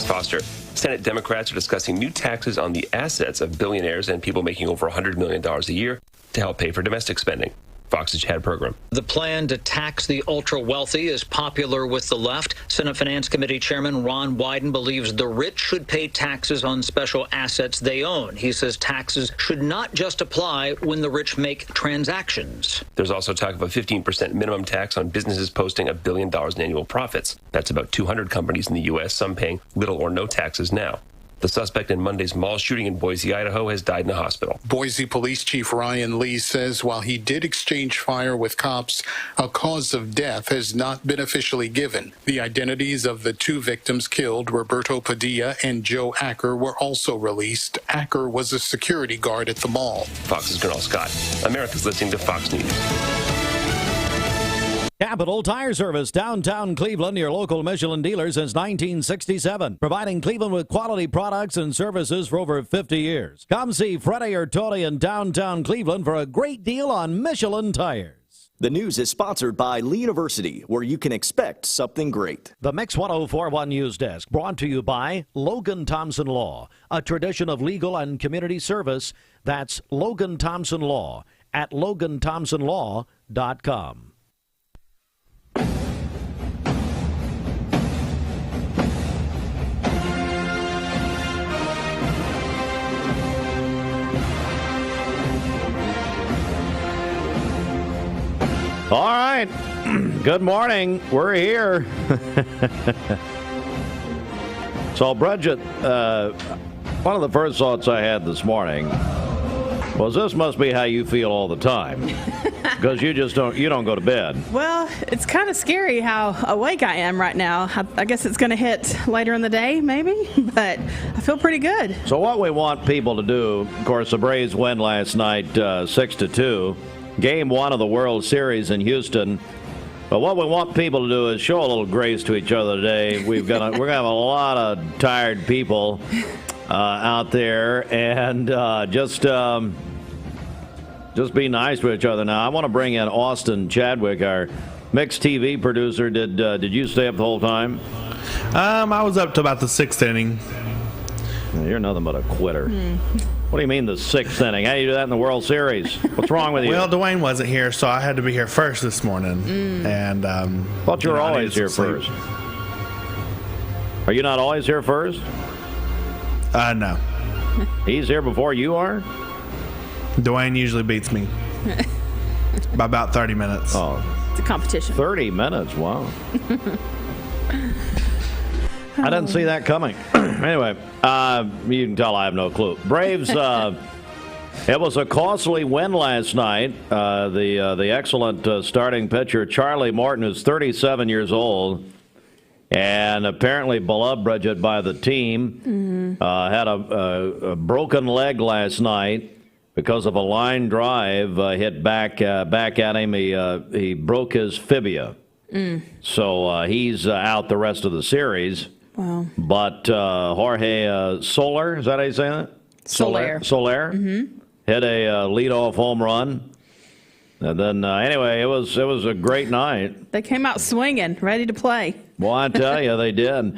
Foster. Senate Democrats are discussing new taxes on the assets of billionaires and people making over $100 million a year to help pay for domestic spending. Fox's Chad program. The plan to tax the ultra-wealthy is popular with the left. Senate Finance Committee Chairman Ron Wyden believes the rich should pay taxes on special assets they own. He says taxes should not just apply when the rich make transactions. There's also talk of a 15% minimum tax on businesses posting $1 billion in annual profits. That's about 200 companies in the U.S., some paying little or no taxes now. The suspect in Monday's mall shooting in Boise, Idaho, has died in a hospital. Boise Police Chief Ryan Lee says while he did exchange fire with cops, a cause of death has not been officially given. The identities of the two victims killed, Roberto Padilla and Joe Acker, were also released. Acker was a security guard at the mall. Fox's Gernal Scott. America's listening to Fox News. Capital Tire Service, downtown Cleveland, your local Michelin dealer since 1967. Providing Cleveland with quality products and services for over 50 years. Come see Freddie or Tony in downtown Cleveland for a great deal on Michelin tires. The news is sponsored by Lee University, where you can expect something great. The Mix 1041 News Desk, brought to you by Logan Thompson Law, a tradition of legal and community service. That's Logan Thompson Law at LoganThompsonLaw.com. All right. Good morning. We're here. So, Bridget, one of the first thoughts I had this morning was this must be how you feel all the time, because you don't go to bed. Well, it's kind of scary how awake I am right now. I guess it's going to hit later in the day, maybe, but I feel pretty good. So what we want people to do, of course, the Braves win last night 6-2. Game 1 of the World Series in Houston. But what we want people to do is show a little grace to each other today. We're gonna have a lot of tired people out there, and just be nice to each other. Now, I want to bring in Austin Chadwick, our Mixed TV producer. Did you stay up the whole time? I was up to about the 6th inning. You're nothing but a quitter. What do you mean the 6th inning? How do you do that in the World Series? What's wrong with you? Well, Dwayne wasn't here, so I had to be here first this morning. And thought you were always here first. Are you not always here first? No. He's here before you are? Dwayne usually beats me by about 30 minutes. Oh, it's a competition. 30 minutes, wow. I didn't see that coming. Anyway, you can tell I have no clue. Braves, it was a costly win last night. The excellent starting pitcher, Charlie Morton, who's 37 years old, and apparently beloved, Bridget, by the team, had a broken leg last night because of a line drive hit back at him. He broke his fibia. So he's out the rest of the series. Wow. But Jorge Soler, is that how you say that? Soler. Hit a leadoff home run. And then, anyway, it was a great night. They came out swinging, ready to play. Well, I tell you, they did.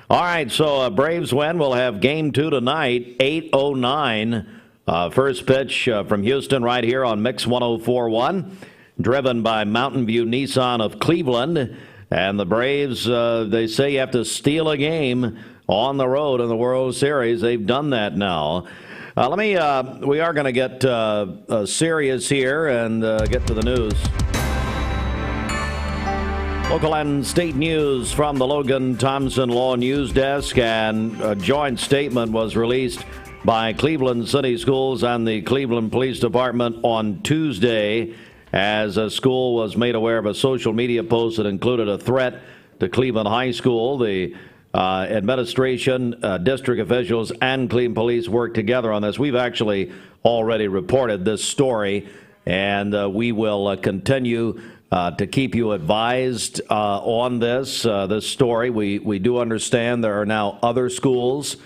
All right, so Braves win. We'll have Game 2 tonight, 8:09. First pitch from Houston right here on Mix 1041, driven by Mountain View Nissan of Cleveland. And the Braves, they say you have to steal a game on the road in the World Series. They've done that now. We are going to get serious here and get to the news. Local and state news from the Logan Thompson Law News Desk, and a joint statement was released by Cleveland City Schools and the Cleveland Police Department on Tuesday, as a school was made aware of a social media post that included a threat to Cleveland High School. The administration, district officials, and Cleveland Police worked together on this. We've actually already reported this story, and we will continue to keep you advised on this story. We do understand there are now other schools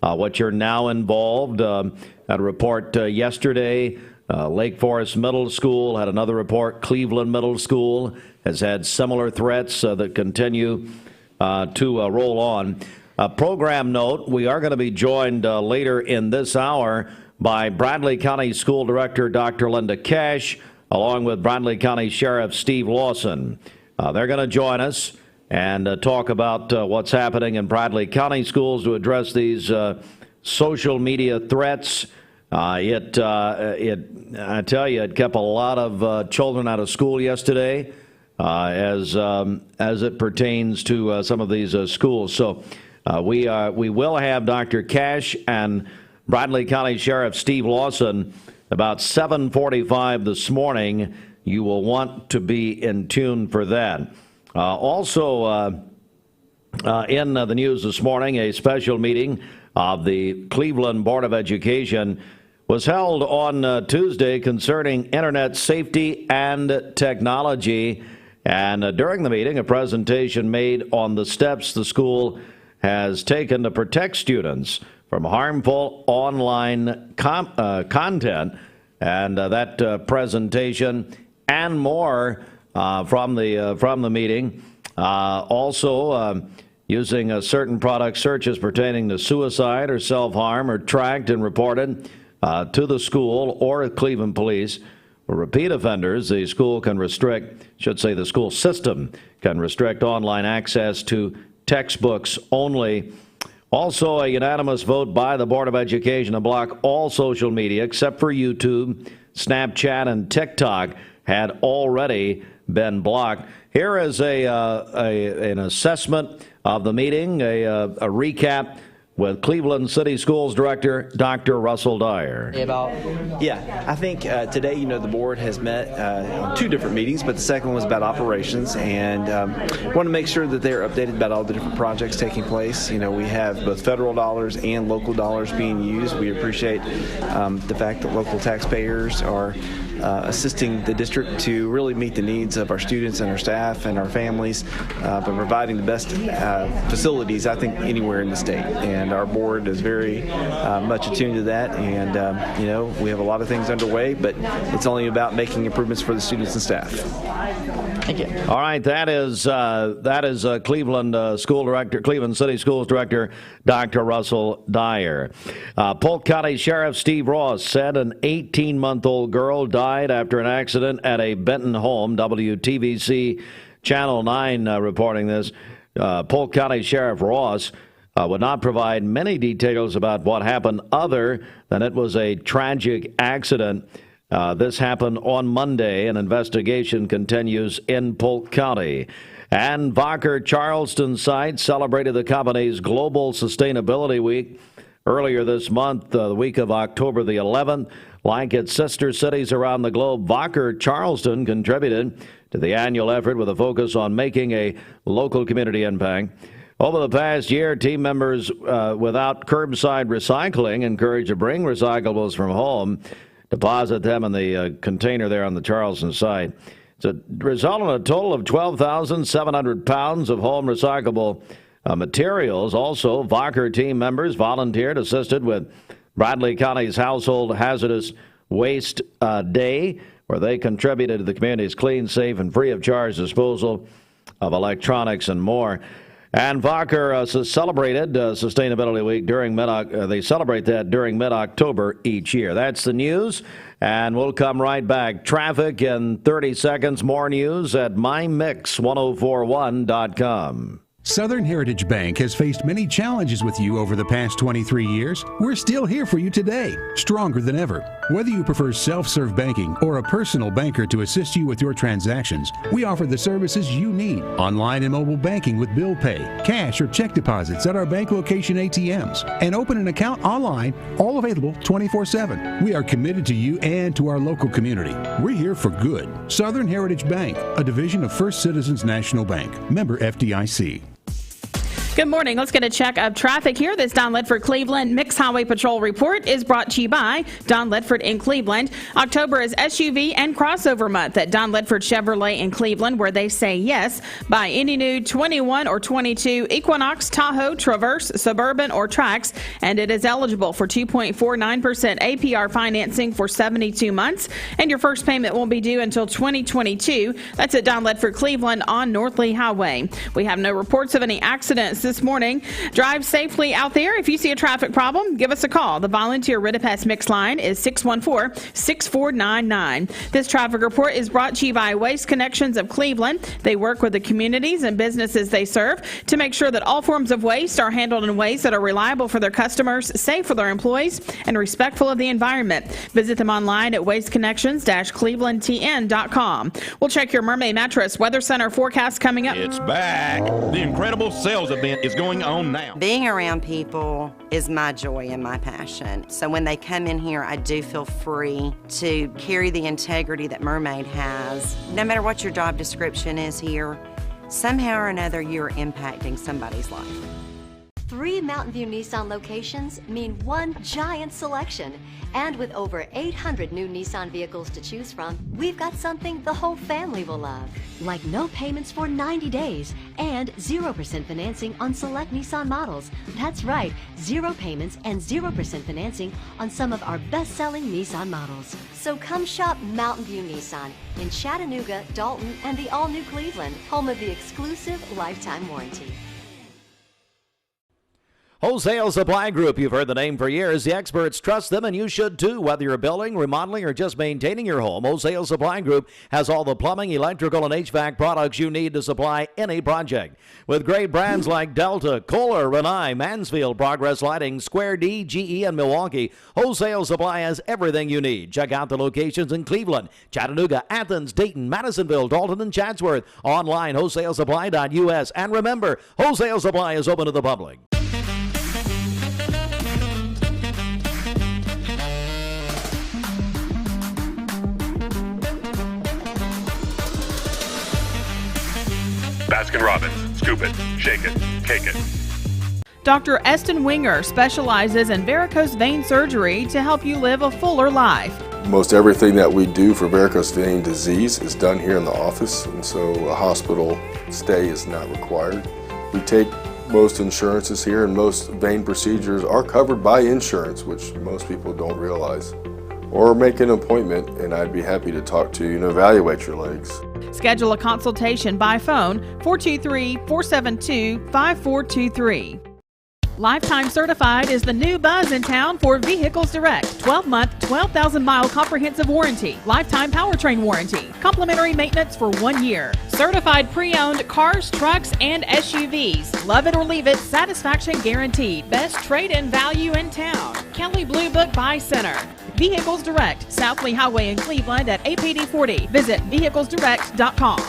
which are now involved. Had a report yesterday. Lake Forest Middle School had another report. Cleveland Middle School has had similar threats that continue to roll on. program note, we are going to be joined later in this hour by Bradley County School Director Dr. Linda Cash, along with Bradley County Sheriff Steve Lawson. They're going to join us and talk about what's happening in Bradley County schools to address these social media threats. I tell you, it kept a lot of children out of school yesterday as it pertains to some of these schools. So we will have Dr. Cash and Bradley County Sheriff Steve Lawson about 7:45 this morning. You will want to be in tune for that. Also in the news this morning, a special meeting of the Cleveland Board of Education was held on Tuesday concerning internet safety and technology. And during the meeting, a presentation made on the steps the school has taken to protect students from harmful online content. And that presentation and more from the meeting. Also, using certain product searches pertaining to suicide or self-harm are tracked and reported to the school or Cleveland Police. For repeat offenders, the school the school system can restrict online access to textbooks only. Also, a unanimous vote by the Board of Education to block all social media except for YouTube, Snapchat, and TikTok had already been blocked. Here is an assessment of the meeting, a recap with Cleveland City Schools Director Dr. Russell Dyer. I think today, the board has met on two different meetings, but the second one was about operations, and want to make sure that they're updated about all the different projects taking place. We have both federal dollars and local dollars being used. We appreciate the fact that local taxpayers are assisting the district to really meet the needs of our students and our staff and our families by providing the best facilities, I think, anywhere in the state. And our board is very much attuned to that. And, we have a lot of things underway, but it's only about making improvements for the students and staff. Thank you. All right, that is Cleveland Cleveland City Schools Director Dr. Russell Dyer. Polk County Sheriff Steve Ross said an 18-month-old girl died after an accident at a Benton home. WTVC Channel 9 reporting this. Polk County Sheriff Ross would not provide many details about what happened other than it was a tragic accident. This happened on Monday. An investigation continues in Polk County. And Vacher Charleston site celebrated the company's Global Sustainability Week earlier this month, the week of October the 11th. Like its sister cities around the globe, Vacher Charleston contributed to the annual effort with a focus on making a local community impact. Over the past year, team members without curbside recycling encouraged to bring recyclables from home, deposit them in the container there on the Charleston site. It's resulted in a total of 12,700 pounds of home recyclable materials. Also, Vacher team members volunteered, assisted with Bradley County's Household Hazardous Waste Day, where they contributed to the community's clean, safe, and free of charge disposal of electronics and more. And Vacher celebrated Sustainability Week they celebrate that during mid-October each year. That's the news, and we'll come right back. Traffic in 30 seconds. More news at mymix1041.com. Southern Heritage Bank has faced many challenges with you over the past 23 years. We're still here for you today, stronger than ever. Whether you prefer self-serve banking or a personal banker to assist you with your transactions, we offer the services you need. Online and mobile banking with bill pay, cash or check deposits at our bank location ATMs, and open an account online, all available 24/7. We are committed to you and to our local community. We're here for good. Southern Heritage Bank, a division of First Citizens National Bank, member FDIC. Good morning. Let's get a check of traffic here. This Don Ledford Cleveland Mixed Highway Patrol report is brought to you by Don Ledford in Cleveland. October is SUV and crossover month at Don Ledford Chevrolet in Cleveland, where they say yes. Buy any new 21 or 22 Equinox, Tahoe, Traverse, Suburban, or Trax, and it is eligible for 2.49% APR financing for 72 months, and your first payment won't be due until 2022. That's at Don Ledford Cleveland on North Lee Highway. We have no reports of any accidents us this morning. Drive safely out there. If you see a traffic problem, give us a call. The volunteer Ridipest Mix line is 614-6499. This traffic report is brought to you by Waste Connections of Cleveland. They work with the communities and businesses they serve to make sure that all forms of waste are handled in ways that are reliable for their customers, safe for their employees, and respectful of the environment. Visit them online at wasteconnections-clevelandtn.com. We'll check your Mermaid Mattress Weather Center forecast coming up. It's back. The incredible sales event is going on now. Being around people is my joy and my passion. So when they come in here, I do feel free to carry the integrity that Mermaid has. No matter what your job description is here, somehow or another you're impacting somebody's life. 3 Mountain View Nissan locations mean one giant selection. And with over 800 new Nissan vehicles to choose from, we've got something the whole family will love. Like no payments for 90 days and 0% financing on select Nissan models. That's right, 0 payments and 0% financing on some of our best-selling Nissan models. So come shop Mountain View Nissan in Chattanooga, Dalton, and the all-new Cleveland, home of the exclusive lifetime warranty. Wholesale Supply Group, you've heard the name for years. The experts trust them, and you should too. Whether you're building, remodeling, or just maintaining your home, Wholesale Supply Group has all the plumbing, electrical, and HVAC products you need to supply any project. With great brands like Delta, Kohler, Rinnai, Mansfield, Progress Lighting, Square D, GE, and Milwaukee, Wholesale Supply has everything you need. Check out the locations in Cleveland, Chattanooga, Athens, Dayton, Madisonville, Dalton, and Chatsworth. Online, wholesalesupply.us. And remember, Wholesale Supply is open to the public. Baskin-Robbins. Scoop it, shake it, cake it. Dr. Eston Winger specializes in varicose vein surgery to help you live a fuller life. Most everything that we do for varicose vein disease is done here in the office, and so a hospital stay is not required. We take most insurances here, and most vein procedures are covered by insurance, which most people don't realize. Or make an appointment, and I'd be happy to talk to you and evaluate your legs. Schedule a consultation by phone, 423-472-5423. Lifetime Certified is the new buzz in town for Vehicles Direct. 12-month, 12,000-mile comprehensive warranty, lifetime powertrain warranty, complimentary maintenance for 1 year. Certified pre-owned cars, trucks, and SUVs. Love it or leave it, satisfaction guaranteed. Best trade-in value in town. Kelley Blue Book Buy Center. Vehicles Direct, South Lee Highway in Cleveland at APD 40. Visit vehiclesdirect.com.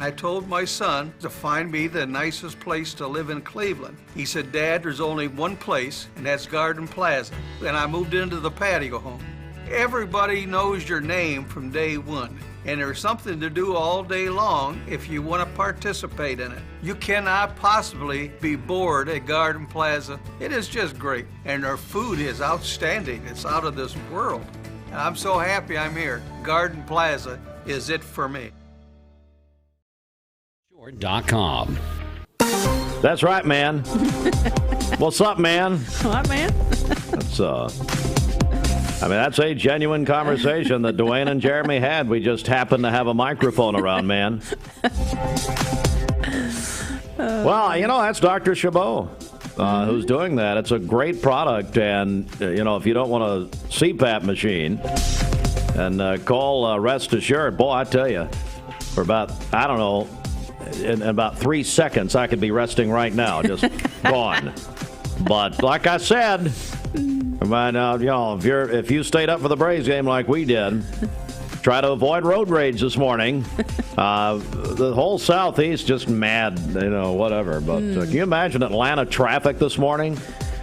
I told my son to find me the nicest place to live in Cleveland. He said, Dad, there's only one place, and that's Garden Plaza. And I moved into the patio home. Everybody knows your name from day one, and there's something to do all day long if you want to participate in it. You cannot possibly be bored at Garden Plaza. It is just great, and their food is outstanding. It's out of this world. And I'm so happy I'm here. Garden Plaza is it for me. .com. That's right, man. What's up, man? What, man? That's a genuine conversation that Dwayne and Jeremy had. We just happened to have a microphone around, man. Well, that's Dr. Chabot who's doing that. It's a great product, and, if you don't want a CPAP machine, and call Rest Assured, boy, I tell you, for about, in about 3 seconds, I could be resting right now, just gone. But like I said, if you stayed up for the Braves game like we did, try to avoid road rage this morning. The whole Southeast just mad, whatever. But can you imagine Atlanta traffic this morning?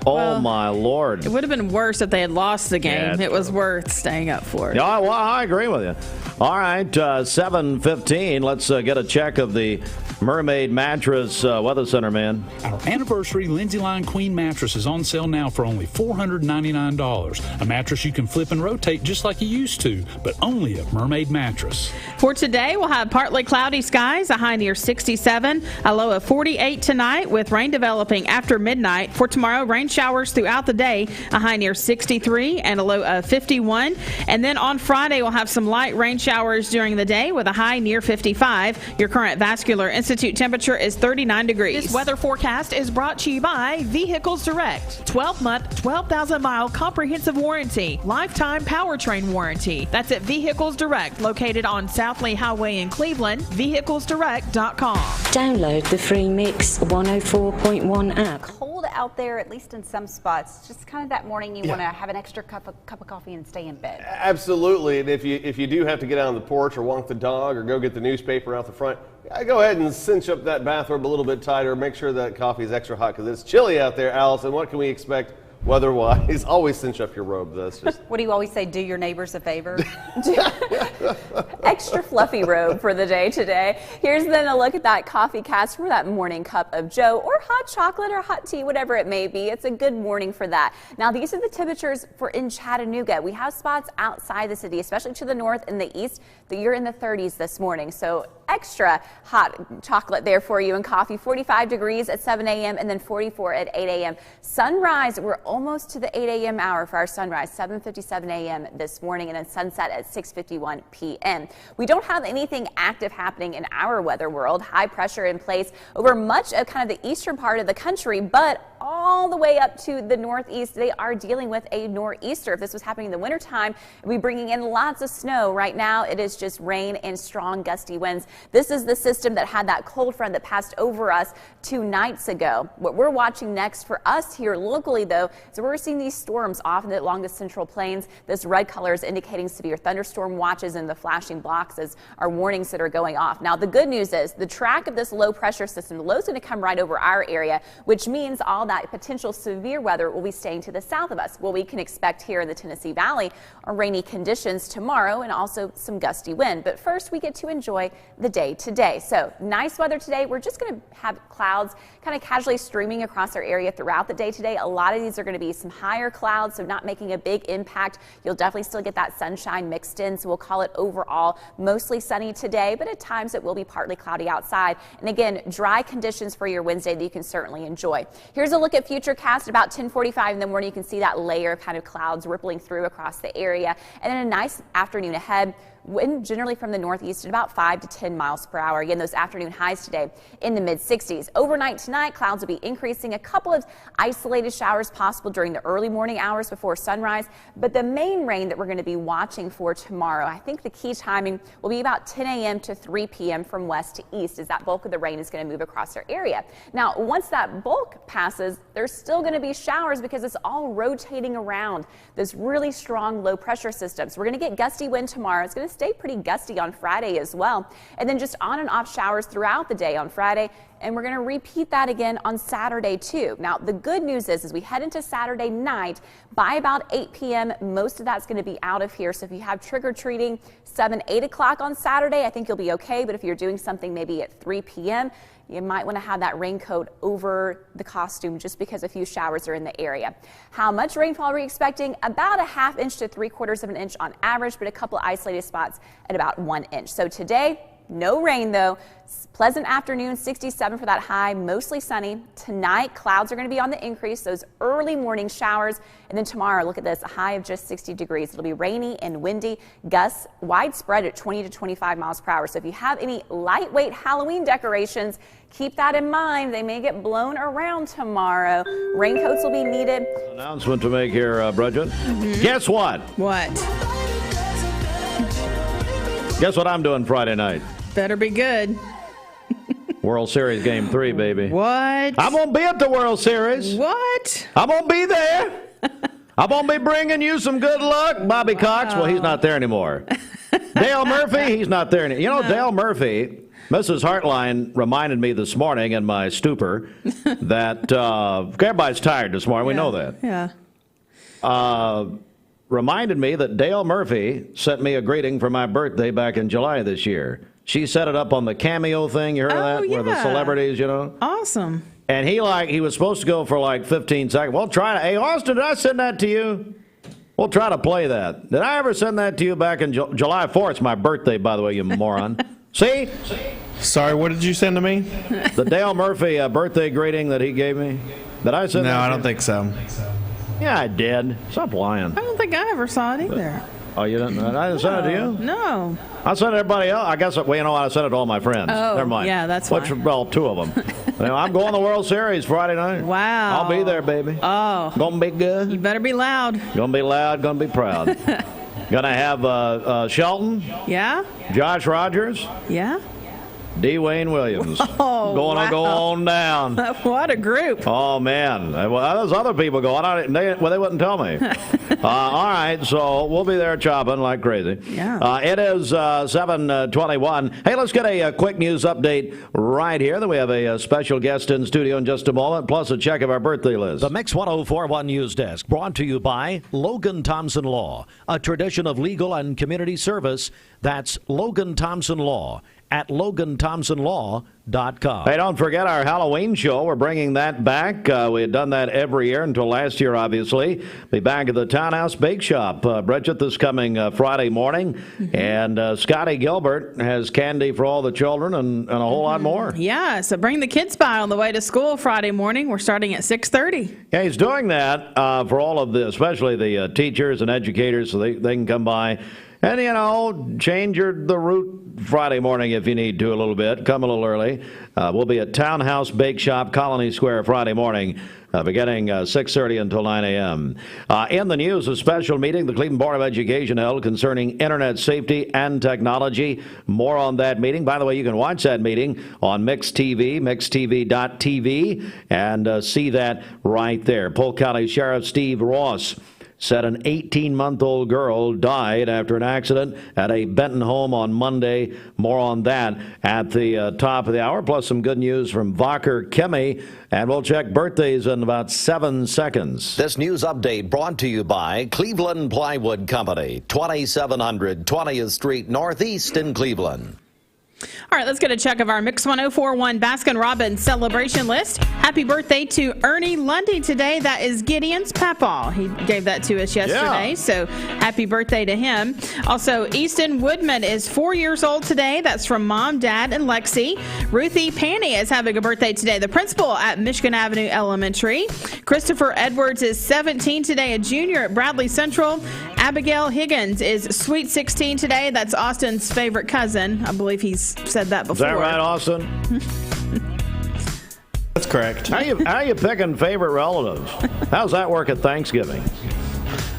Oh, my Lord. It would have been worse if they had lost the game. It was worth staying up for. Yeah, well, I agree with you. All right, 7:15. Let's get a check of the Mermaid Mattress Weather Center, man. Our anniversary Lindsay Line Queen mattress is on sale now for only $499. A mattress you can flip and rotate just like you used to, but only at Mermaid Mattress. For today, we'll have partly cloudy skies, a high near 67, a low of 48 tonight with rain developing after midnight. For tomorrow, rain showers throughout the day, a high near 63 and a low of 51. And then on Friday, we'll have some light rain showers during the day with a high near 55. Your current vascular incident Institute temperature is 39 degrees. This weather forecast is brought to you by Vehicles Direct. 12-month, 12,000-mile comprehensive warranty. Lifetime powertrain warranty. That's at Vehicles Direct, located on South Lee Highway in Cleveland. VehiclesDirect.com. Download the free Mix 104.1 app. Cold out there, at least in some spots. Just kind of that morning you want to have an extra cup of coffee and stay in bed. Absolutely. And if you do have to get out on the porch or walk the dog or go get the newspaper out the front, go ahead and cinch up that bathrobe a little bit tighter. Make sure that coffee is extra hot because it's chilly out there, Allison. What can we expect weather-wise? Always cinch up your robe. That's just. What do you always say? Do your neighbors a favor? Extra fluffy robe for the day today. Here's then a look at that coffee cast for that morning cup of joe or hot chocolate or hot tea, whatever it may be. It's a good morning for that. Now, these are the temperatures for in Chattanooga. We have spots outside the city, especially to the north and the east, that you're in the 30s this morning. So extra hot chocolate there for you and coffee. 45 degrees at 7 a.m. and then 44 at 8 a.m. Sunrise, we're almost to the 8 a.m. hour for our sunrise, 7:57 a.m. this morning, and then sunset at 6:51 p.m. We don't have anything active happening in our weather world. High pressure in place over much of kind of the eastern part of the country, but all the way up to the northeast, they are dealing with a nor'easter. If this was happening in the wintertime, we'd be bringing in lots of snow. Right now, it is just rain and strong gusty winds. This is the system that had that cold front that passed over us 2 nights ago. What we're watching next for us here locally, though, is we're seeing these storms off along the central plains. This red color is indicating severe thunderstorm watches, and the flashing boxes are warnings that are going off. Now, the good news is the track of this low pressure system, the low is going to come right over our area, which means all that potential severe weather will be staying to the south of us. What we can expect here in the Tennessee Valley are rainy conditions tomorrow and also some gusty wind. But first, we get to enjoy the day today. So nice weather today. We're just going to have clouds kind of casually streaming across our area throughout the day today. A lot of these are going to be some higher clouds, so not making a big impact. You'll definitely still get that sunshine mixed in, so we'll call it overall mostly sunny today, but at times it will be partly cloudy outside. And again, dry conditions for your Wednesday that you can certainly enjoy. Here's a look at Futurecast about 10:45 in the morning. You can see that layer of kind of clouds rippling through across the area, and then a nice afternoon ahead. Wind generally from the northeast at about 5 to 10 miles per hour. Again, those afternoon highs today in the mid-60s. Overnight tonight, clouds will be increasing. A couple of isolated showers possible during the early morning hours before sunrise. But the main rain that we're going to be watching for tomorrow, I think the key timing will be about 10 a.m. to 3 p.m. from west to east, as that bulk of the rain is going to move across our area. Now, once that bulk passes, there's still going to be showers because it's all rotating around this really strong low pressure system. So we're going to get gusty wind tomorrow. It's going to stay pretty gusty on Friday as well. And then just on and off showers throughout the day on Friday. And we're going to repeat that again on Saturday too. Now, the good news is as we head into Saturday night, by about 8 p.m., most of that's going to be out of here. So if you have trick-or-treating 7, 8 o'clock on Saturday, I think you'll be okay. But if you're doing something maybe at 3 p.m., you might want to have that raincoat over the costume just because a few showers are in the area. How much rainfall are we expecting? About a 1/2 inch to 3/4 of an inch on average, but a couple isolated spots at about 1 inch. So today, no rain though. Pleasant afternoon, 67 for that high, mostly sunny. Tonight, clouds are going to be on the increase, those early morning showers. And then tomorrow, look at this, a high of just 60 degrees. It'll be rainy and windy, gusts widespread at 20 to 25 miles per hour. So if you have any lightweight Halloween decorations, keep that in mind. They may get blown around tomorrow. Raincoats will be needed. Announcement to make here, Bridget. Mm-hmm. Guess what? What? Guess what I'm doing Friday night? Better be good. World Series Game 3, baby. What? I'm going to be at the World Series. What? I'm going to be there. I'm going to be bringing you some good luck. Bobby Cox, well, he's not there anymore. Dale Murphy, he's not there anymore. You know, Dale Murphy, Mrs. Hartline reminded me this morning in my stupor that everybody's tired this morning. We know that. Yeah. Reminded me that Dale Murphy sent me a greeting for my birthday back in July this year. She set it up on the Cameo thing. You heard of that? Yeah. Where the celebrities, you know? Awesome. And he was supposed to go for like 15 seconds. Well, hey, Austin, did I send that to you? We'll try to play that. Did I ever send that to you back in July 4th? It's my birthday, by the way, you moron. See? Sorry, what did you send to me? The Dale Murphy birthday greeting that he gave me. Did I send that? No, I don't think so. Yeah, I did. Stop lying. I don't think I ever saw it either. Oh, you didn't? I didn't send it to you? No. I sent it to everybody else. I guess, well, you know what? I sent it to all my friends. Oh, never mind. yeah, that's fine. Well, two of them. I'm going to the World Series Friday night. Wow. I'll be there, baby. Oh. Gonna be good. You better be loud. Gonna be loud, gonna be proud. Gonna have Shelton. Yeah? Josh Rogers. Yeah? Dwayne Williams. Oh, Gonna go on down. What a group. Oh, man. Well, there's other people going. They wouldn't tell me. All right, so we'll be there chopping like crazy. Yeah. It is 7:21. Hey, let's get a quick news update right here. Then we have a special guest in studio in just a moment, plus a check of our birthday list. The Mix 104.1 News Desk, brought to you by Logan Thompson Law, a tradition of legal and community service. That's Logan Thompson Law at LoganThompsonLaw.com. Hey, don't forget our Halloween show. We're bringing that back. We had done that every year until last year, obviously. Be back at the Townhouse Bake Shop, Bridget, this coming Friday morning. Mm-hmm. And Scotty Gilbert has candy for all the children and a whole lot more. Yeah, so bring the kids by on the way to school Friday morning. We're starting at 6:30. Yeah, he's doing that for all of the, especially the teachers and educators, so they can come by. And, you know, change the route Friday morning if you need to a little bit. Come a little early. We'll be at Townhouse Bake Shop, Colony Square, Friday morning, beginning 6:30 until 9 a.m. In the news, a special meeting the Cleveland Board of Education held concerning Internet safety and technology. More on that meeting. By the way, you can watch that meeting on Mix TV, mixtv.tv, and see that right there. Polk County Sheriff Steve Ross said an 18-month-old girl died after an accident at a Benton home on Monday. More on that at the top of the hour, plus some good news from Vacher Kemi. And we'll check birthdays in about 7 seconds. This news update brought to you by Cleveland Plywood Company, 2700 20th Street Northeast in Cleveland. All right, let's get a check of our Mix 104.1 Baskin-Robbins celebration list. Happy birthday to Ernie Lundy today. That is Gideon's papa. He gave that to us yesterday, so happy birthday to him. Also, Easton Woodman is 4 years old today. That's from Mom, Dad, and Lexi. Ruthie Panny is having a birthday today, the principal at Michigan Avenue Elementary. Christopher Edwards is 17 today, a junior at Bradley Central. Abigail Higgins is sweet 16 today. That's Austin's favorite cousin. I believe he's said that before. Is that right, Austin? That's correct. How you picking favorite relatives? How's that work at Thanksgiving?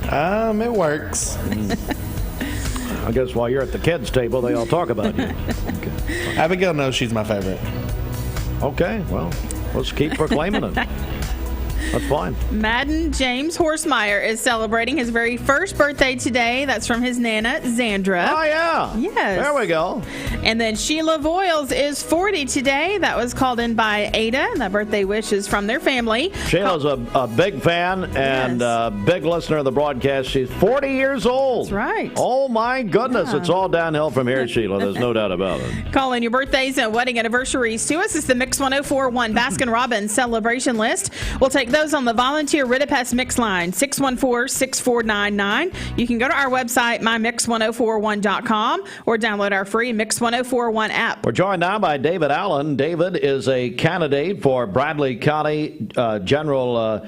It works. I guess while you're at the kids' table, they all talk about you. Okay. Abigail knows she's my favorite. Okay, well, let's keep proclaiming it. That's fine. Madden James Horsemeyer is celebrating his very first birthday today. That's from his Nana, Zandra. Oh, yeah. Yes. There we go. And then Sheila Voiles is 40 today. That was called in by Ada. That birthday wish is from their family. Sheila's a big fan and a big listener of the broadcast. She's 40 years old. That's right. Oh, my goodness. Yeah. It's all downhill from here, Sheila. There's no doubt about it. Call in your birthdays and wedding anniversaries to us. It's the Mix 104.1 Baskin-Robbins celebration list. We'll take those on the volunteer Ritipest Mix line, 614-6499. You can go to our website, mymix1041.com, or download our free Mix 1041 app. We're joined now by David Allen. David is a candidate for Bradley County General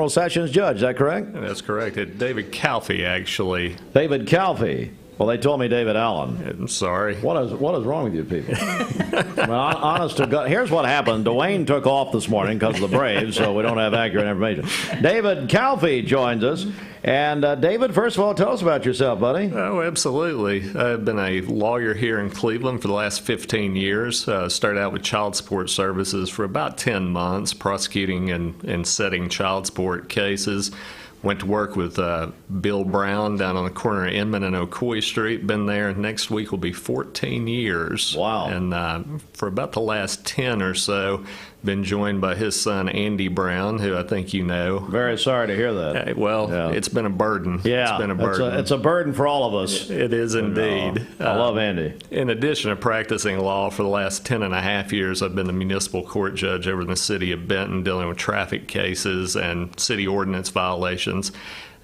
Sessions Judge. Is that correct? That's correct. David Calfee, actually. David Calfee. Well, they told me David Allen. I'm sorry. What is wrong with you people? Well, honest to God, here's what happened. Dwayne took off this morning because of the Braves, so we don't have accurate information. David Calfee joins us. And David, first of all, tell us about yourself, buddy. Oh, absolutely. I've been a lawyer here in Cleveland for the last 15 years. Started out with child support services for about 10 months, prosecuting and setting child support cases. Went to work with Bill Brown down on the corner of Inman and Ocoee Street. Been there. Next week will be 14 years. Wow. And for about the last 10 or so, been joined by his son, Andy Brown, who I think you know. Very sorry to hear that. It's been a burden. Yeah, it's been a burden. It's a burden for all of us. It is indeed. I love Andy. In addition to practicing law for the last 10 and a half years, I've been the municipal court judge over in the city of Benton, dealing with traffic cases and city ordinance violations.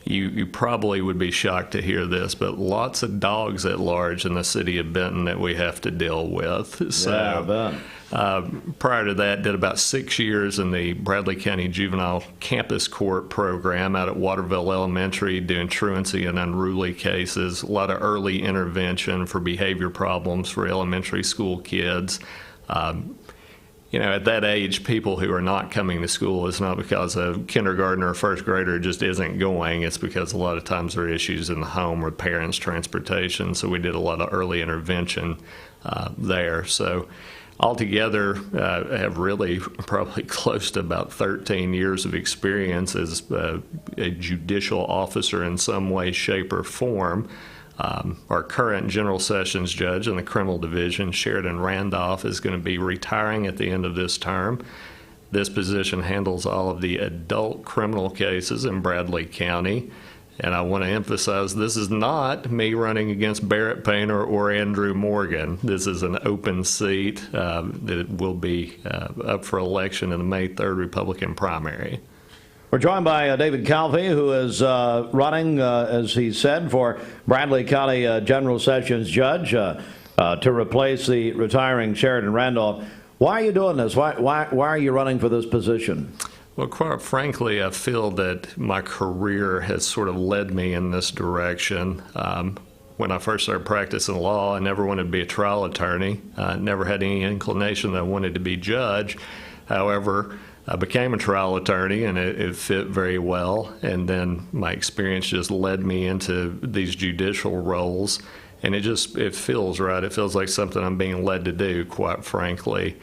You probably would be shocked to hear this, but lots of dogs at large in the city of Benton that we have to deal with. So, prior to that, did about 6 years in the Bradley County Juvenile Campus Court program out at Waterville Elementary, doing truancy and unruly cases, a lot of early intervention for behavior problems for elementary school kids. At that age, people who are not coming to school, it's not because a kindergartner or first grader just isn't going. It's because a lot of times there are issues in the home with parents' transportation. So we did a lot of early intervention there. So altogether, I have really probably close to about 13 years of experience as a judicial officer in some way, shape, or form. Our current General Sessions Judge in the Criminal Division, Sheridan Randolph, is going to be retiring at the end of this term. This position handles all of the adult criminal cases in Bradley County. And I want to emphasize this is not me running against Barrett Painter or Andrew Morgan. This is an open seat that will be up for election in the May 3rd Republican primary. We're joined by David Calfee, who is running, as he said, for Bradley County General Sessions Judge to replace the retiring Sheridan Randolph. Why are you doing this? Why are you running for this position? Well, quite frankly, I feel that my career has sort of led me in this direction. When I first started practicing law, I never wanted to be a trial attorney. I never had any inclination that I wanted to be judge. However, I became a trial attorney, and it fit very well. And then my experience just led me into these judicial roles, and it feels right. It feels like something I'm being led to do, quite frankly.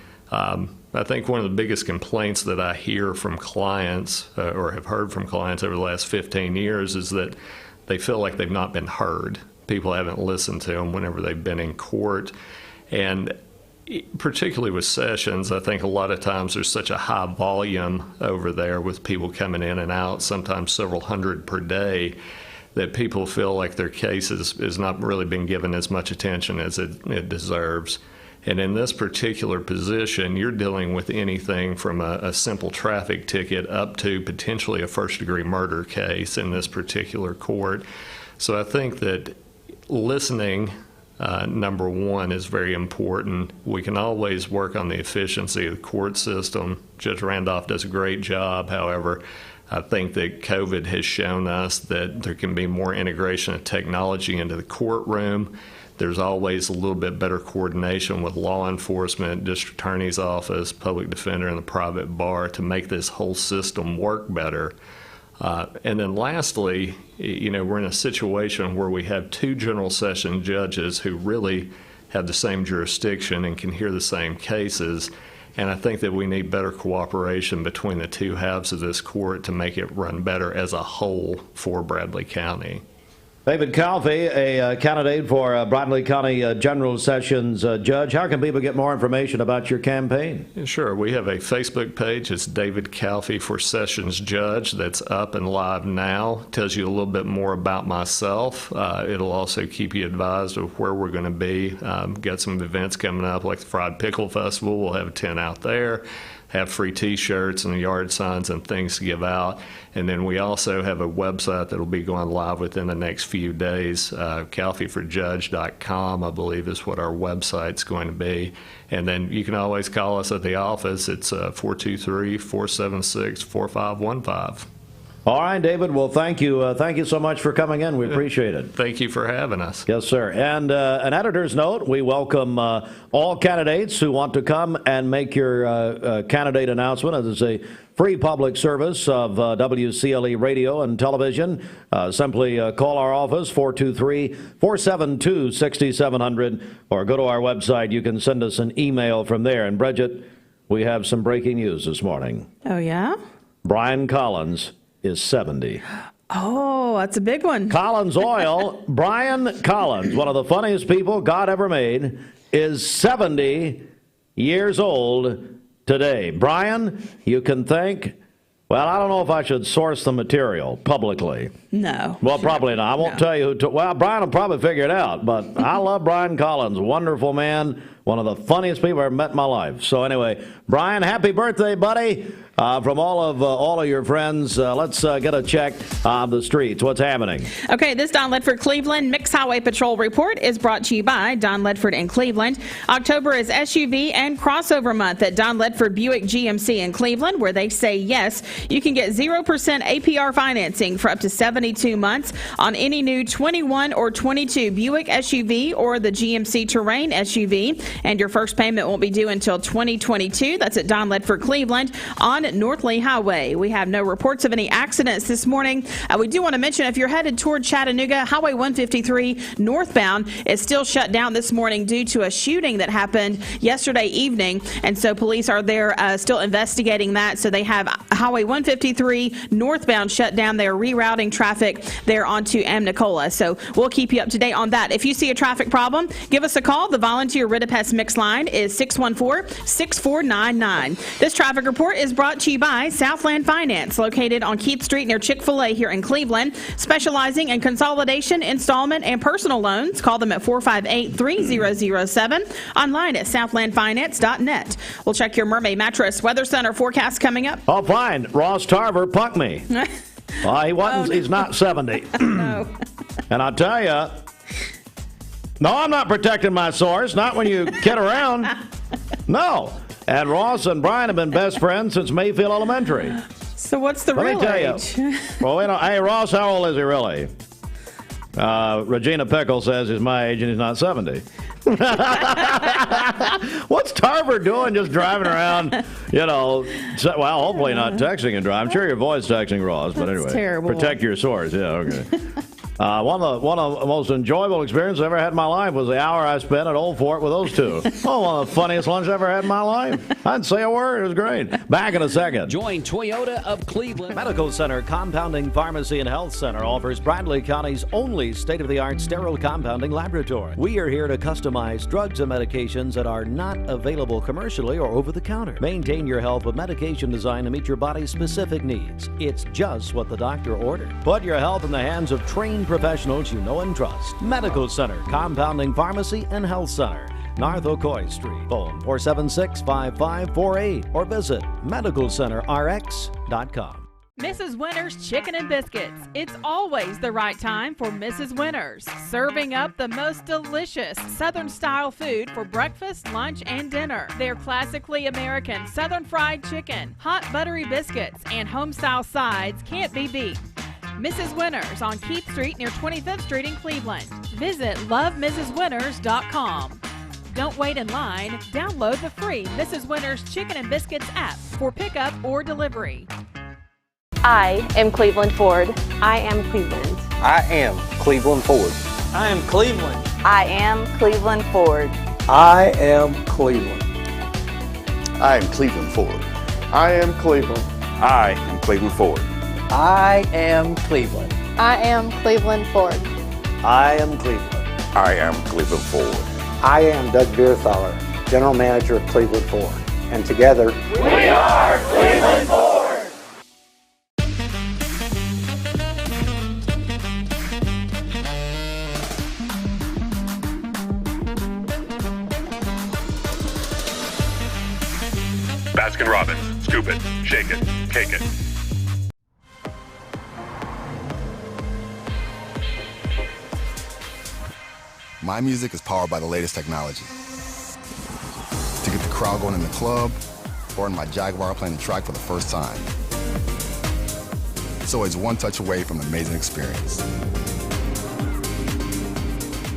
I think one of the biggest complaints that I hear from clients or have heard from clients over the last 15 years is that they feel like they've not been heard. People haven't listened to them whenever they've been in court. And particularly with sessions, I think a lot of times there's such a high volume over there with people coming in and out, sometimes several hundred per day, that people feel like their case is not really been given as much attention as it deserves. And in this particular position, you're dealing with anything from a simple traffic ticket up to potentially a first-degree murder case in this particular court. So I think that listening, number one, is very important. We can always work on the efficiency of the court system. Judge Randolph does a great job. However, I think that COVID has shown us that there can be more integration of technology into the courtroom. There's always a little bit better coordination with law enforcement, district attorney's office, public defender, and the private bar to make this whole system work better. And then lastly, we're in a situation where we have two general session judges who really have the same jurisdiction and can hear the same cases. And I think that we need better cooperation between the two halves of this court to make it run better as a whole for Bradley County. David Calfee, a candidate for Bradley County General Sessions Judge. How can people get more information about your campaign? Sure. We have a Facebook page. It's David Calfee for Sessions Judge. That's up and live now. Tells you a little bit more about myself. It'll also keep you advised of where we're going to be. Got some events coming up like the Fried Pickle Festival. We'll have a tent out there. Have free T-shirts and yard signs and things to give out. And then we also have a website that will be going live within the next few days. Calfeeforjudge.com, I believe, is what our website's going to be. And then you can always call us at the office. It's 423-476-4515. All right, David. Well, thank you. Thank you so much for coming in. We appreciate it. Thank you for having us. Yes, sir. And an editor's note, we welcome all candidates who want to come and make your candidate announcement. It is a free public service of WCLE radio and television. Simply call our office, 423-472-6700, or go to our website. You can send us an email from there. And, Bridget, we have some breaking news this morning. Oh, yeah? Brian Collins is 70. Oh, that's a big one. Collins Oil, Brian Collins, one of the funniest people God ever made, is 70 years old today. Brian, you can thank, well, I don't know if I should source the material publicly. No. Well, probably not. I won't tell you who well, Brian will probably figure it out, but I love Brian Collins. Wonderful man, One of the funniest people I've ever met in my life. So anyway, Brian, happy birthday, buddy. From all of your friends, let's get a check of the streets. What's happening? Okay, this Don Ledford Cleveland Mixed Highway Patrol report is brought to you by Don Ledford in Cleveland. October is SUV and crossover month at Don Ledford Buick GMC in Cleveland, where they say yes. You can get 0% APR financing for up to 72 months on any new 21 or 22 Buick SUV or the GMC Terrain SUV, and your first payment won't be due until 2022. That's at Don Ledford Cleveland on North Lee Highway. We have no reports of any accidents this morning. We do want to mention if you're headed toward Chattanooga, Highway 153 northbound is still shut down this morning due to a shooting that happened yesterday evening, and so police are there still investigating that. So they have Highway 153 northbound shut down. They are rerouting traffic there onto Amnicola. So we'll keep you up to date on that. If you see a traffic problem, give us a call. The volunteer Ridipest Mix line is 614-6499. This traffic report is brought to you by Southland Finance, located on Keith Street near Chick-fil-A here in Cleveland, specializing in consolidation, installment, and personal loans. Call them at 458-3007, online at southlandfinance.net. We'll check your Mermaid Mattress Weather Center forecast coming up. Oh, fine. Ross Tarver punked me. He wasn't. He's not 70. No. And I'll tell you, no, I'm not protecting my source. Not when you kid around. No. And Ross and Brian have been best friends since Mayfield Elementary. So what's the real age? Well, hey, Ross, how old is he really? Regina Pickle says he's my age and he's not 70. What's Tarver doing just driving around, well, hopefully not texting and driving. I'm sure your voice texting Ross, but anyway. Terrible. Protect your source. Yeah, okay. One of the most enjoyable experiences I ever had in my life was the hour I spent at Old Fort with those two. One of the funniest lunches I ever had in my life. I didn't say a word. It was great. Back in a second. Join Toyota of Cleveland. Medical Center Compounding Pharmacy and Health Center offers Bradley County's only state-of-the-art sterile compounding laboratory. We are here to customize drugs and medications that are not available commercially or over the counter. Maintain your health with medication designed to meet your body's specific needs. It's just what the doctor ordered. Put your health in the hands of trained professionals you know and trust. Medical Center, Compounding Pharmacy and Health Center, North Ocoee Street. Phone 476-5548 or visit medicalcenterrx.com. Mrs. Winter's Chicken and Biscuits. It's always the right time for Mrs. Winter's. Serving up the most delicious Southern-style food for breakfast, lunch, and dinner. Their classically American Southern fried chicken, hot buttery biscuits, and home-style sides can't be beat. Mrs. Winters on Keith Street near 25th Street in Cleveland. Visit lovemrswinters.com. Don't wait in line. Download the free Mrs. Winters Chicken and Biscuits app for pickup or delivery. I am Cleveland Ford. I am Cleveland. I am Cleveland Ford. I am Cleveland. I am Cleveland Ford. I am Cleveland. I am Cleveland Ford. I am Cleveland. I am Cleveland Ford. I am Cleveland. I am Cleveland Ford. I am Cleveland. I am Cleveland Ford. I am Doug Beerthaler, General Manager of Cleveland Ford. And together, we are Cleveland Ford. Baskin-Robbins. Scoop it, shake it, cake it. My music is powered by the latest technology. To get the crowd going in the club, or in my Jaguar playing the track for the first time. It's always one touch away from an amazing experience.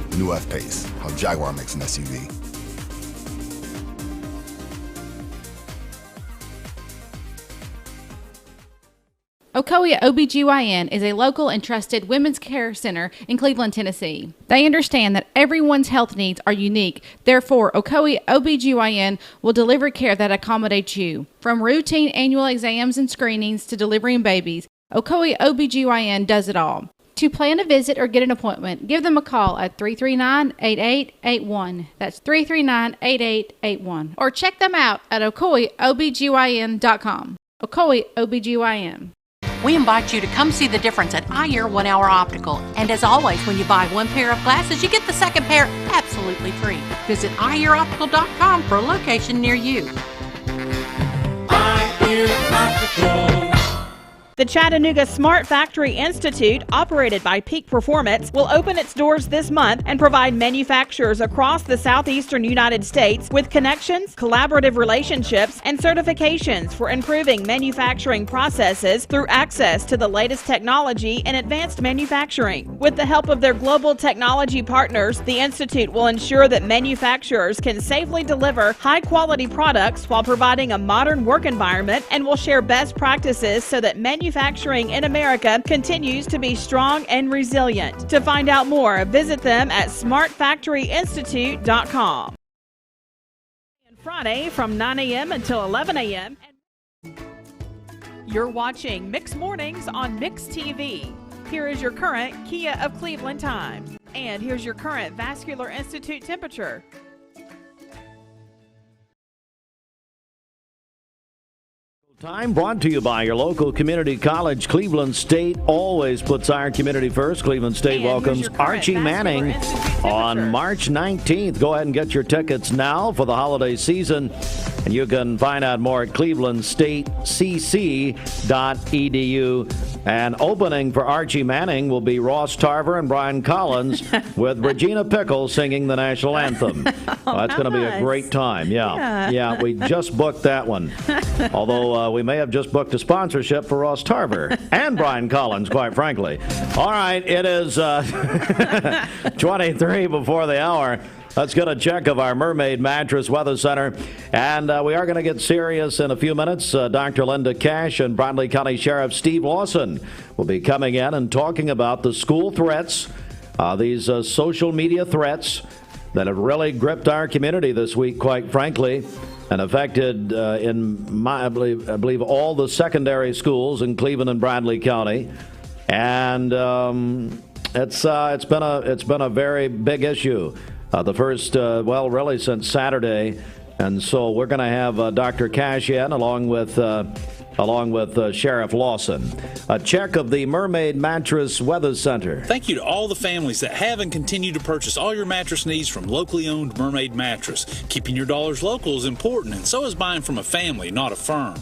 The new F-Pace, how Jaguar makes an SUV. Ocoee OBGYN is a local and trusted women's care center in Cleveland, Tennessee. They understand that everyone's health needs are unique. Therefore, Ocoee OBGYN will deliver care that accommodates you. From routine annual exams and screenings to delivering babies, Ocoee OBGYN does it all. To plan a visit or get an appointment, give them a call at 339-8881. That's 339-8881. Or check them out at ocoeeobgyn.com. Ocoee OBGYN. We invite you to come see the difference at Eye Ear 1 Hour Optical. And as always, when you buy one pair of glasses, you get the second pair absolutely free. Visit eyeearoptical.com for a location near you. Eye Ear Optical. The Chattanooga Smart Factory Institute, operated by Peak Performance, will open its doors this month and provide manufacturers across the southeastern United States with connections, collaborative relationships, and certifications for improving manufacturing processes through access to the latest technology in advanced manufacturing. With the help of their global technology partners, the Institute will ensure that manufacturers can safely deliver high-quality products while providing a modern work environment, and will share best practices so that manufacturing in America continues to be strong and resilient. To find out more, visit them at smartfactoryinstitute.com. Friday from 9 a.m. until 11 a.m. You're watching Mix Mornings on Mix TV. Here is your current Kia of Cleveland time. And here's your current Vascular Institute temperature. Time brought to you by your local community college. Cleveland State always puts our community first. Cleveland State welcomes Archie Manning on March 19th. Go ahead and get your tickets now for the holiday season. And you can find out more at clevelandstatecc.edu. And opening for Archie Manning will be Ross Tarver and Brian Collins with Regina Pickle singing the national anthem. That's going to be a great time. Yeah, we just booked that one. Although we may have just booked a sponsorship for Ross Tarver and Brian Collins, quite frankly. All right, it is 23 before the hour. Let's get a check of our Mermaid Mattress Weather Center. And we are going to get serious in a few minutes. Dr. Linda Cash and Bradley County Sheriff Steve Lawson will be coming in and talking about the school threats, these social media threats that have really gripped our community this week, quite frankly, and affected, I believe, all the secondary schools in Cleveland and Bradley County. And it's been a very big issue. The first, really since Saturday. And so we're going to have Dr. Cash in along with Sheriff Lawson. A check of the Mermaid Mattress Weather Center. Thank you to all the families that have and continue to purchase all your mattress needs from locally owned Mermaid Mattress. Keeping your dollars local is important, and so is buying from a family, not a firm.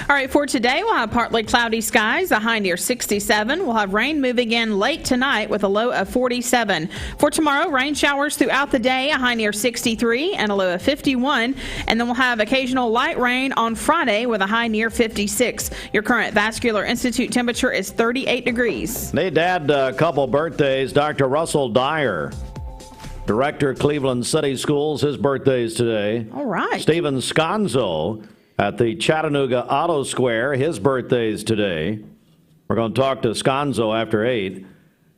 All right, for today, we'll have partly cloudy skies, a high near 67. We'll have rain moving in late tonight with a low of 47. For tomorrow, rain showers throughout the day, a high near 63 and a low of 51. And then we'll have occasional light rain on Friday with a high near 56. Your current Vascular Institute temperature is 38 degrees. They had a couple birthdays. Dr. Russell Dyer, Director of Cleveland City Schools, his birthday's today. All right. Stephen Sconzo at the Chattanooga Auto Square, his birthday's today. We're going to talk to Sconzo after 8.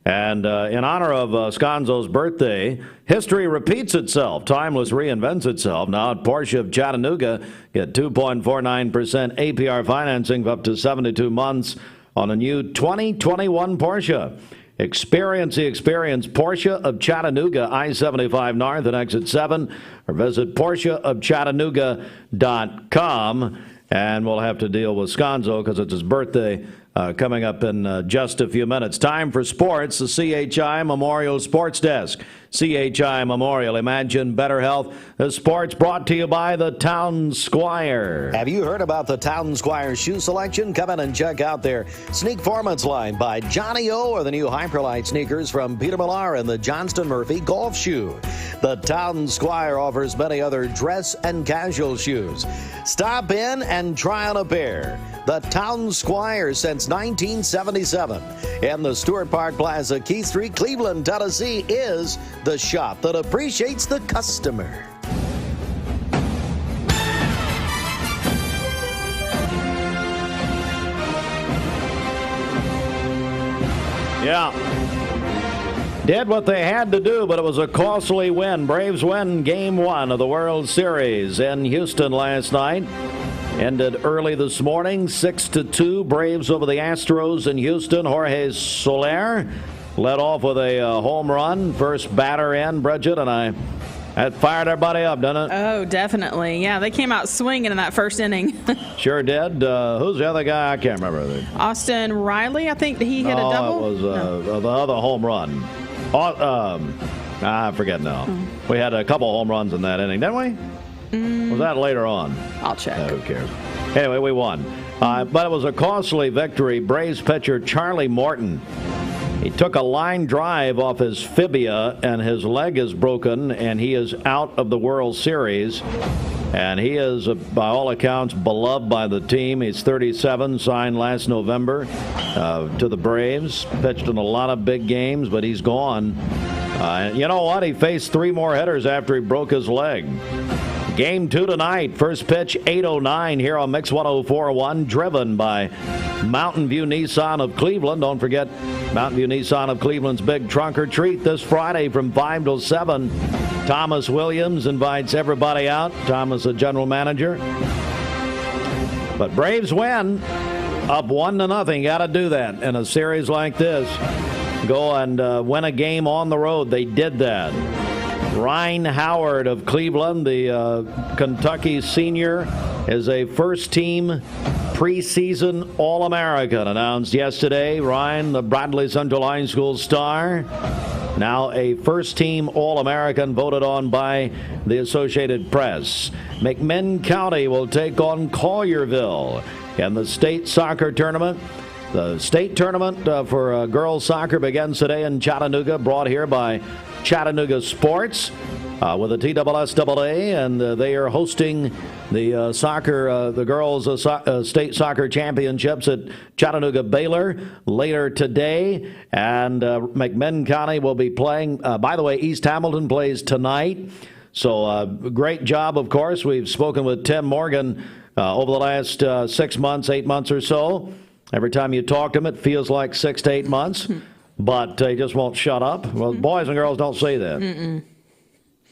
And in honor of Sconzo's birthday, history repeats itself. Timeless reinvents itself. Now at Porsche of Chattanooga, get 2.49% APR financing for up to 72 months on a new 2021 Porsche. Experience the experience. Porsche of Chattanooga, I-75 North and Exit 7, or visit PorscheofChattanooga.com. And we'll have to deal with Sconzo because it's his birthday coming up in just a few minutes. Time for sports, the CHI Memorial Sports Desk. CHI Memorial, imagine better health. The sports brought to you by the Town Squire. Have you heard about the Town Squire shoe selection? Come in and check out their Sneak Formants line by Johnny O, or the new Hyperlight sneakers from Peter Millar and the Johnston Murphy golf shoe. The Town Squire offers many other dress and casual shoes. Stop in and try on a pair. The Town Squire since 1977 in the Stewart Park Plaza, Keith Street, Cleveland, Tennessee, is the shop that appreciates the customer. Yeah. Did what they had to do, but it was a costly win. Braves win Game 1 of the World Series in Houston last night. Ended early this morning, 6-2. Braves over the Astros in Houston. Jorge Soler led off with a home run. First batter in, Bridget, and I That fired everybody up, doesn't it? Oh, definitely. Yeah, they came out swinging in that first inning. Sure did. Who's the other guy? I can't remember. Austin Riley, I think he hit a double. It was the other home run. I forget now. We had a couple home runs in that inning, didn't we? Was that later on? I'll check. Who cares? Anyway, we won. But it was a costly victory. Braves pitcher Charlie Morton. He took a line drive off his fibia, and his leg is broken, and he is out of the World Series. And he is, by all accounts, beloved by the team. He's 37, signed last November to the Braves. Pitched in a lot of big games, but he's gone. You know what? He faced 3 more hitters after he broke his leg. Game 2 tonight. First pitch, 8:09 here on Mix 104.1, driven by Mountain View Nissan of Cleveland. Don't forget Mountain View Nissan of Cleveland's big trunk or treat this Friday from 5 till 7. Thomas Williams invites everybody out. Thomas, the general manager. But Braves win, up 1-0. Got to do that in a series like this. Go and win a game on the road. They did that. Ryan Howard of Cleveland, the Kentucky senior, is a first-team preseason All-American, announced yesterday. Ryan, the Bradley Central High School star, now a first-team All-American voted on by the Associated Press. McMinn County will take on Collierville in the state soccer tournament. The state tournament for girls soccer begins today in Chattanooga, brought here by Chattanooga Sports with the TSSAA, and they are hosting the the girls state soccer championships at Chattanooga Baylor later today, and McMinn County will be playing. By the way, East Hamilton plays tonight, so great job, of course. We've spoken with Tim Morgan over the last 6 months, 8 months or so. Every time you talk to him, it feels like 6 to 8 months. But they just won't shut up. Well, boys and girls don't say that.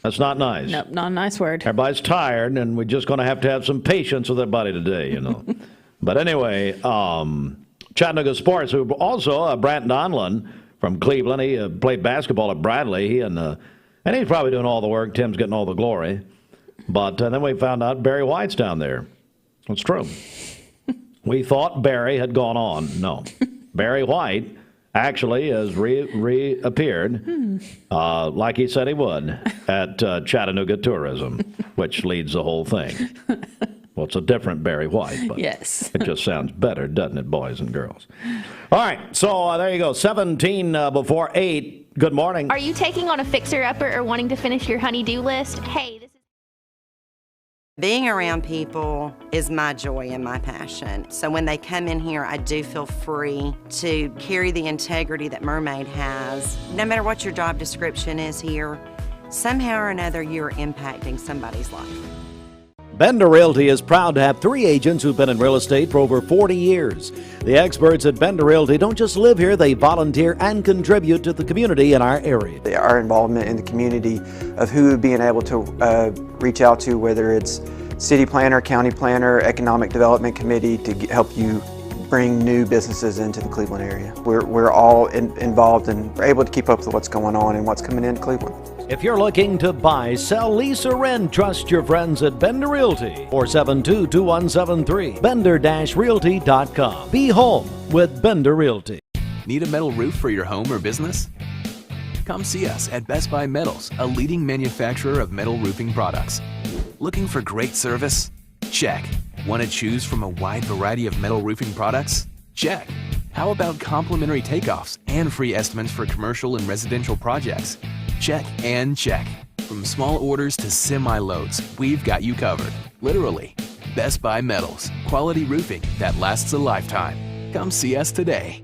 That's not nice. Nope, not a nice word. Everybody's tired, and we're just going to have some patience with everybody today, you know. But anyway, Chattanooga Sports, who also Brant Donlin from Cleveland, he played basketball at Bradley, and he's probably doing all the work. Tim's getting all the glory. But then we found out Barry White's down there. It's true. We thought Barry had gone on. No. Barry White actually has reappeared, like he said he would, at Chattanooga Tourism, which leads the whole thing. Well, it's a different Barry White, but yes. It just sounds better, doesn't it, boys and girls? All right, so there you go, 17 before 8. Good morning. Are you taking on a fixer-upper or wanting to finish your honey-do list? Hey, this is... Being around people is my joy and my passion. So when they come in here, I do feel free to carry the integrity that Mermaid has. No matter what your job description is here, somehow or another, you're impacting somebody's life. Bender Realty is proud to have 3 agents who've been in real estate for over 40 years. The experts at Bender Realty don't just live here, they volunteer and contribute to the community in our area. Our involvement in the community of who being able to reach out to, whether it's city planner, county planner, economic development committee, to help you bring new businesses into the Cleveland area. We're all involved and we're able to keep up with what's going on and what's coming into Cleveland. If you're looking to buy, sell, lease, or rent, trust your friends at Bender Realty. 472-2173. Bender-Realty.com. Be home with Bender Realty. Need a metal roof for your home or business? Come see us at Best Buy Metals, a leading manufacturer of metal roofing products. Looking for great service? Check. Want to choose from a wide variety of metal roofing products? Check. How about complimentary takeoffs and free estimates for commercial and residential projects? Check and check. From small orders to semi-loads, we've got you covered. Literally. Best Buy Metals. Quality roofing that lasts a lifetime. Come see us today.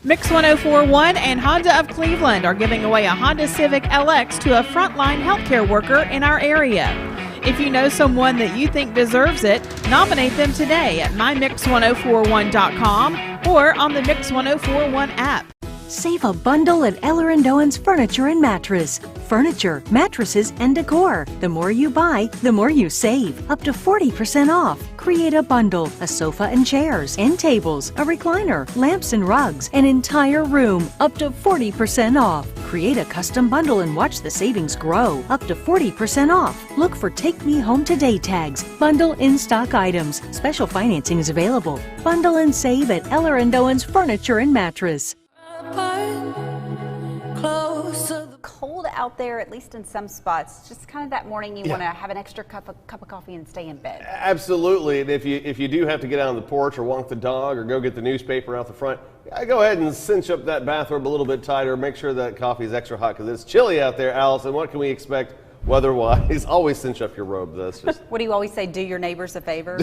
Mix 1041 and Honda of Cleveland are giving away a Honda Civic LX to a frontline healthcare worker in our area. If you know someone that you think deserves it, nominate them today at mymix1041.com or on the Mix 1041 app. Save a bundle at Eller & Owen's Furniture and Mattress. Furniture, mattresses, and decor. The more you buy, the more you save. Up to 40% off. Create a bundle, a sofa and chairs, end tables, a recliner, lamps and rugs, an entire room. Up to 40% off. Create a custom bundle and watch the savings grow. Up to 40% off. Look for Take Me Home Today tags. Bundle in-stock items. Special financing is available. Bundle and save at Eller & Owen's Furniture and Mattress. Cold out there, at least in some spots. Just kind of that morning you want to have an extra cup of coffee and stay in bed. Absolutely. And if you do have to get out on the porch or walk the dog or go get the newspaper out the front, go ahead and cinch up that bathrobe a little bit tighter. Make sure that coffee is extra hot because it's chilly out there, Allison. What can we expect weather-wise? Always cinch up your robe. That's just. What do you always say? Do your neighbors a favor?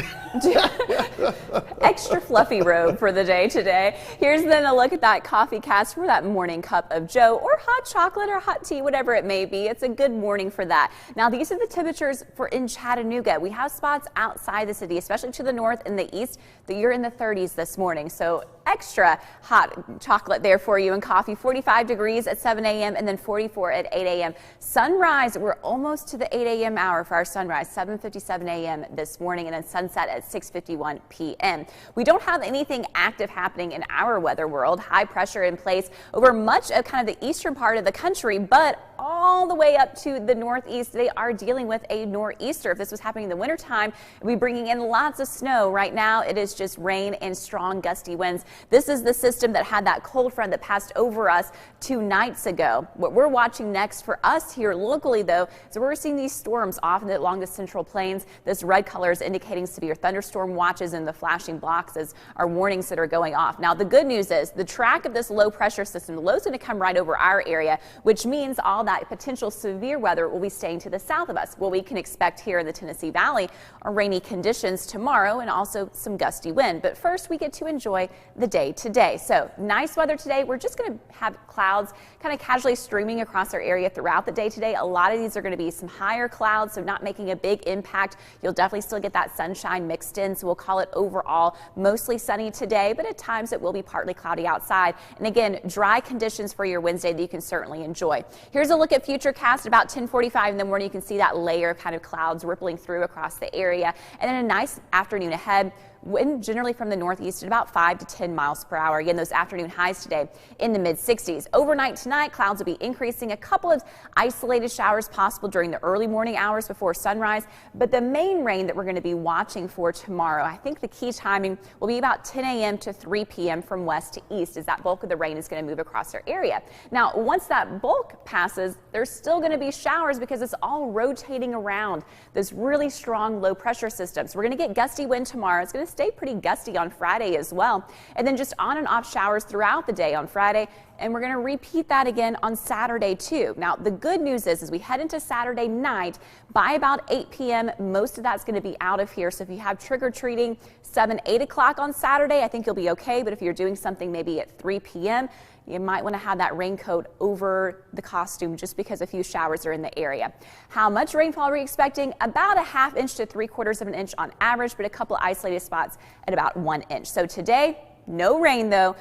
Extra fluffy robe for the day today. Here's then a look at that coffee cast for that morning cup of joe or hot chocolate or hot tea, whatever it may be. It's a good morning for that. Now, these are the temperatures for in Chattanooga. We have spots outside the city, especially to the north and the east, that you're in the 30s this morning. So extra hot chocolate there for you and coffee. 45 degrees at 7 a.m. and then 44 at 8 a.m. Sunrise, we're almost to the 8 a.m. hour for our sunrise, 7:57 a.m. this morning, and then sunset at 6:51 p.m. We don't have anything active happening in our weather world. High pressure in place over much of kind of the eastern part of the country, but all the way up to the northeast, they are dealing with a nor'easter. If this was happening in the wintertime, we'd be bringing in lots of snow. Right now, it is just rain and strong gusty winds. This is the system that had that cold front that passed over us 2 nights ago. What we're watching next for us here locally, though, is we're seeing these storms off along the central plains. This red color is indicating severe thunderstorm watches, and the flashing blocks are warnings that are going off. Now, the good news is the track of this low pressure system, the low is going to come right over our area, which means all that potential severe weather will be staying to the south of us. What we can expect here in the Tennessee Valley are rainy conditions tomorrow and also some gusty wind. But first, we get to enjoy the day today. So nice weather today. We're just going to have clouds kind of casually streaming across our area throughout the day today. A lot of these are going to be some higher clouds, so not making a big impact. You'll definitely still get that sunshine mixed in, so we'll call it overall mostly sunny today, but at times it will be partly cloudy outside. And again, dry conditions for your Wednesday that you can certainly enjoy. Here's a look at Futurecast about 10:45 in the morning. You can see that layer of kind of clouds rippling through across the area, and then a nice afternoon ahead. Wind generally from the northeast at about 5 to 10 miles per hour. Again, those afternoon highs today in the mid-60s. Overnight tonight, clouds will be increasing. A couple of isolated showers possible during the early morning hours before sunrise. But the main rain that we're going to be watching for tomorrow, I think the key timing will be about 10 a.m. to 3 p.m. from west to east, as that bulk of the rain is going to move across our area. Now, once that bulk passes, there's still going to be showers because it's all rotating around this really strong low pressure system. So we're going to get gusty wind tomorrow. It's going to stay pretty gusty on Friday as well, and then just on and off showers throughout the day on Friday, and we're going to repeat that again on Saturday too. Now, the good news is as we head into Saturday night, by about 8 p.m., most of that's going to be out of here. So if you have trick-or-treating 7, 8 o'clock on Saturday, I think you'll be okay, but if you're doing something maybe at 3 p.m., you might want to have that raincoat over the costume just because a few showers are in the area. How much rainfall are we expecting? About a 1/2 inch to 3/4 inch on average, but a couple isolated spots at about 1 inch. So today, no rain though.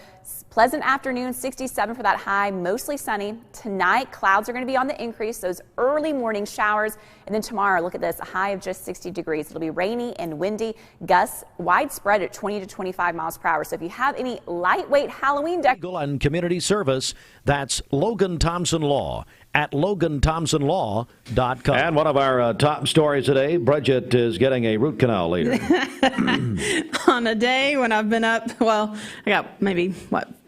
Pleasant afternoon, 67 for that high, mostly sunny. Tonight, clouds are going to be on the increase, those early morning showers. And then tomorrow, look at this, a high of just 60 degrees. It'll be rainy and windy, gusts widespread at 20 to 25 miles per hour. So if you have any lightweight Halloween Legal and community service, that's Logan Thompson Law at LoganThompsonLaw.com. And one of our top stories today, Bridget is getting a root canal later. On a day when I've been up, well, I got maybe,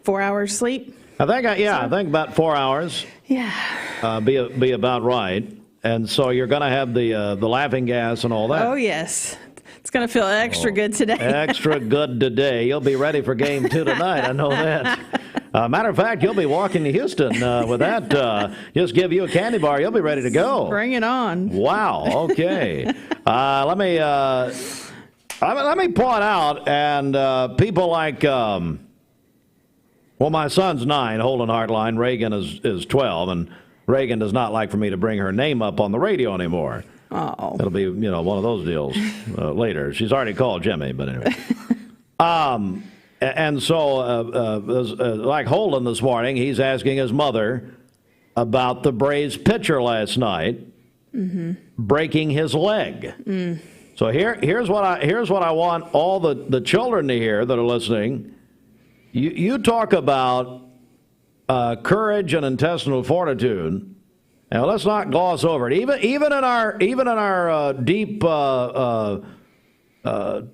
4 hours sleep? I think about 4 hours. Yeah. Be about right. And so you're going to have the laughing gas and all that. Oh, yes. It's going to feel extra good today. Extra good today. You'll be ready for game 2 tonight. I know that. Matter of fact, you'll be walking to Houston with that. Just give you a candy bar. You'll be ready to go. Bring it on. Wow. Okay. Let me point out, and people like Well, my son's 9, Holden Hartline. Reagan is 12, and Reagan does not like for me to bring her name up on the radio anymore. Oh. It'll be, one of those deals later. She's already called Jimmy, but anyway. And so, like Holden this morning, he's asking his mother about the Braves pitcher last night breaking his leg. So here's what I want all the children to hear that are listening. You talk about courage and intestinal fortitude. Now let's not gloss over it. Even in our deep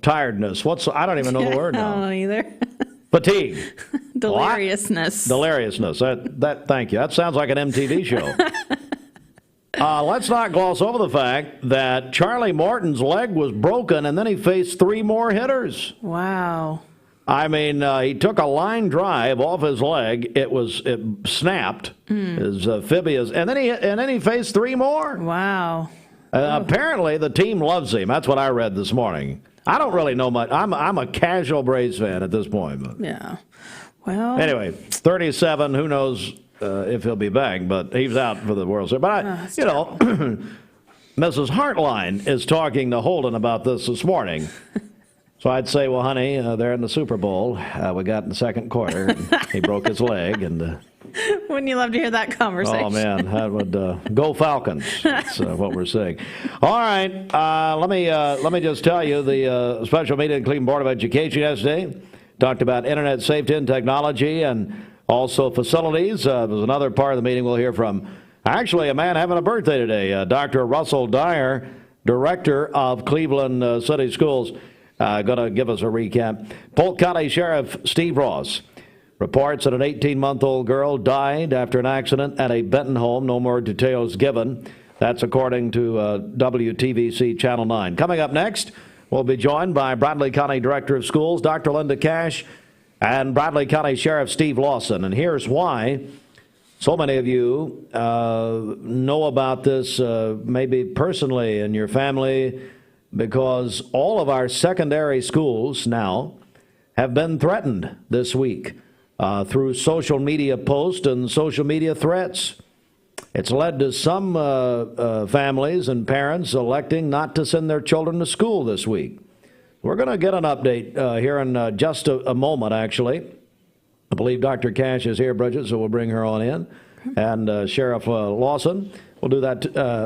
tiredness. I don't even know the word now. I don't either. Fatigue. Deliriousness. Deliriousness. Thank you. That sounds like an MTV show. Let's not gloss over the fact that Charlie Morton's leg was broken, and then he faced 3 more hitters. Wow. I mean, he took a line drive off his leg. It snapped his fibulas, and then he faced 3 more. Wow. Apparently, the team loves him. That's what I read this morning. I don't really know much. I'm a casual Braves fan at this point. But. Yeah. Well. Anyway, 37. Who knows if he'll be back? But he's out for the World Series. But Mrs. Hartline is talking to Holden about this morning. So I'd say, well, honey, they're in the Super Bowl. We got in the second quarter. He broke his leg, and wouldn't you love to hear that conversation? Oh man, that would go Falcons. That's what we're saying. All right, let me just tell you the special meeting in Cleveland Board of Education yesterday talked about internet safety and technology, and also facilities. There's another part of the meeting we'll hear from. Actually, a man having a birthday today, Dr. Russell Dyer, director of Cleveland City Schools. Going to give us a recap. Polk County Sheriff Steve Ross reports that an 18-month-old girl died after an accident at a Benton home. No more details given. That's according to WTVC Channel 9. Coming up next, we'll be joined by Bradley County Director of Schools, Dr. Linda Cash, and Bradley County Sheriff Steve Lawson. And here's why so many of you know about this, maybe personally in your family, because all of our secondary schools now have been threatened this week through social media posts and social media threats. It's led to some families and parents electing not to send their children to school this week. We're going to get an update here in just a moment, actually. I believe Dr. Cash is here, Bridget, so we'll bring her on in. And Sheriff Lawson, we'll do that.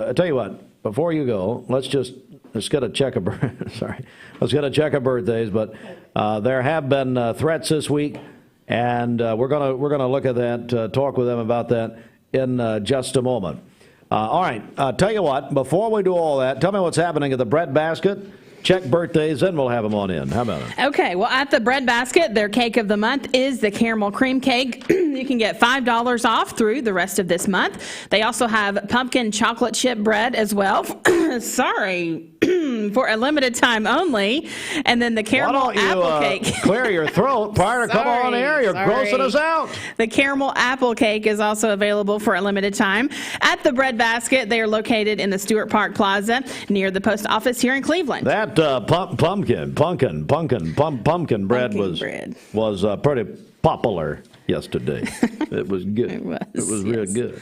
I tell you what, before you go, let's get a check of let's get a check of birthdays. But there have been threats this week, and we're gonna look at that, talk with them about that in just a moment. All right, tell you what, before we do all that, tell me what's happening at the bread basket. Check birthdays, then we'll have them on in. How about it? Okay, well, at the bread basket, their cake of the month is the caramel cream cake. You can get $5 off through the rest of this month. They also have pumpkin chocolate chip bread as well. Sorry. For a limited time only. And then the caramel apple cake. Clear your throat prior to coming on air. You're grossing us out. The caramel apple cake is also available for a limited time. At the bread basket, they are located in the Stewart Park Plaza near the post office here in Cleveland. That pumpkin bread was pretty popular yesterday. It was good. It was real good.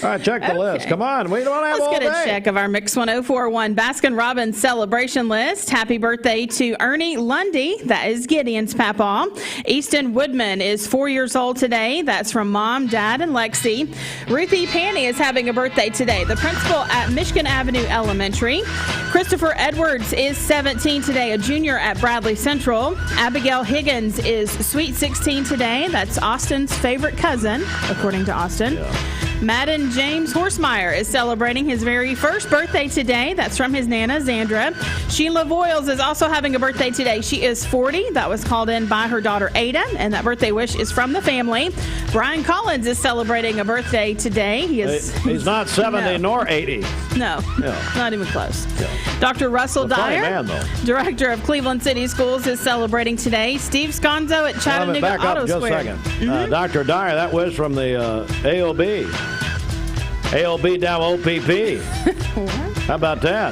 All right, check the list. Come on. We don't have all day. Let's get a check of our Mix 1041 Baskin-Robbins celebration list. Happy birthday to Ernie Lundy. That is Gideon's papa. Easton Woodman is 4 years old today. That's from Mom, Dad, and Lexi. Ruthie Panny is having a birthday today. The principal at Michigan Avenue Elementary. Christopher Edwards is 17 today, a junior at Bradley Central. Abigail Higgins is sweet 16 today. That's Austin's favorite cousin, according to Austin. Yeah. Madden James Horsemeyer is celebrating his very first birthday today. That's from his Nana, Zandra. Sheila Voiles is also having a birthday today. She is 40. That was called in by her daughter, Ada, and that birthday wish is from the family. Brian Collins is celebrating a birthday today. He's not 70 nor 80. No, not even close. Yeah. Dr. Russell Dyer, director of Cleveland City Schools, is celebrating today. Steve Sconzo at Chattanooga back Auto up just Square. A second. Dr. Dyer, that was from the AOB. AOB down OPP. How about that?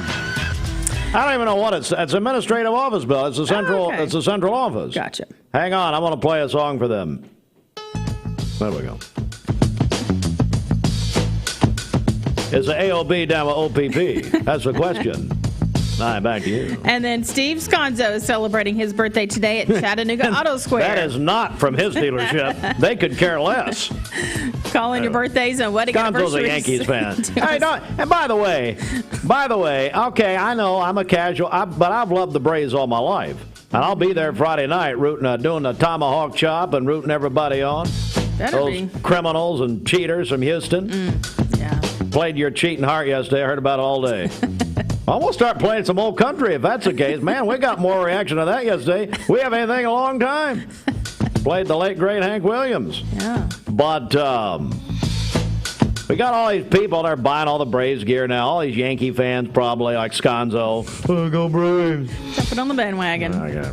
I don't even know what it's administrative office bill. It's the central. It's the central office. Gotcha. Hang on, I want to play a song for them. There we go. Is the AOB down with OPP? That's the question. All right, back to you. And then Steve Sconzo is celebrating his birthday today at Chattanooga Auto Square. That is not from his dealership. They could care less. Calling your birthdays and wedding anniversaries. Sconzo's a Yankees fan. Hey, no, and by the way, okay, I know I'm a casual, but I've loved the Braves all my life. And I'll be there Friday night doing the tomahawk chop and rooting everybody on. Those criminals and cheaters from Houston. Yeah. Played your cheating heart yesterday. I heard about it all day. I'm going to start playing some old country if that's the case. Man, we got more reaction to that yesterday. We haven't anything in a long time. Played the late, great Hank Williams. Yeah. But we got all these people that are buying all the Braves gear now. All these Yankee fans probably, like Sconzo. Oh, go Braves. Jumping on the bandwagon. Okay.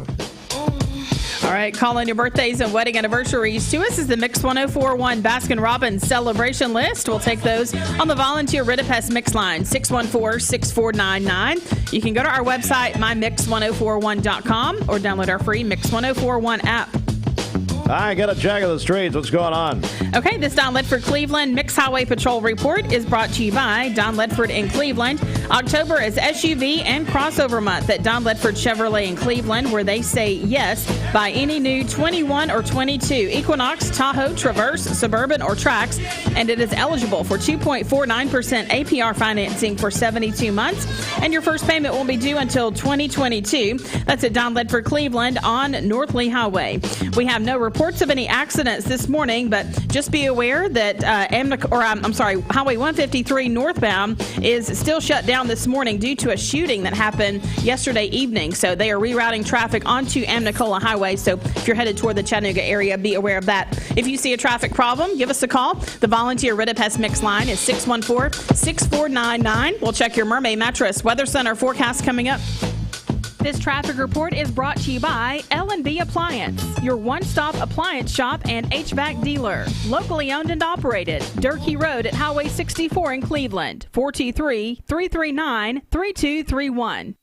All right, calling your birthdays and wedding anniversaries to us is the Mix 1041 Baskin-Robbins celebration list. We'll take those on the volunteer Ritapest Mix line, 614-6499. You can go to our website, mymix1041.com, or download our free Mix 1041 app. I got a check of the streets. What's going on? Okay, this Don Ledford Cleveland Mix Highway Patrol report is brought to you by Don Ledford in Cleveland. October is SUV and crossover month at Don Ledford Chevrolet in Cleveland, where they say yes by any new 21 or 22 Equinox, Tahoe, Traverse, Suburban, or Trax, and it is eligible for 2.49% APR financing for 72 months, and your first payment won't be due until 2022. That's at Don Ledford Cleveland on North Lee Highway. We have no reports of any accidents this morning, but just be aware that Highway 153 northbound is still shut down this morning due to a shooting that happened yesterday evening. So they are rerouting traffic onto Amnicola Highway. So if you're headed toward the Chattanooga area, be aware of that. If you see a traffic problem, give us a call. The volunteer Ritapest Mix line is 614-6499. We'll check your Mermaid Mattress Weather Center forecast coming up. This traffic report is brought to you by L&B Appliance, your one-stop appliance shop and HVAC dealer. Locally owned and operated. Durkee Road at Highway 64 in Cleveland. 423-339-3231.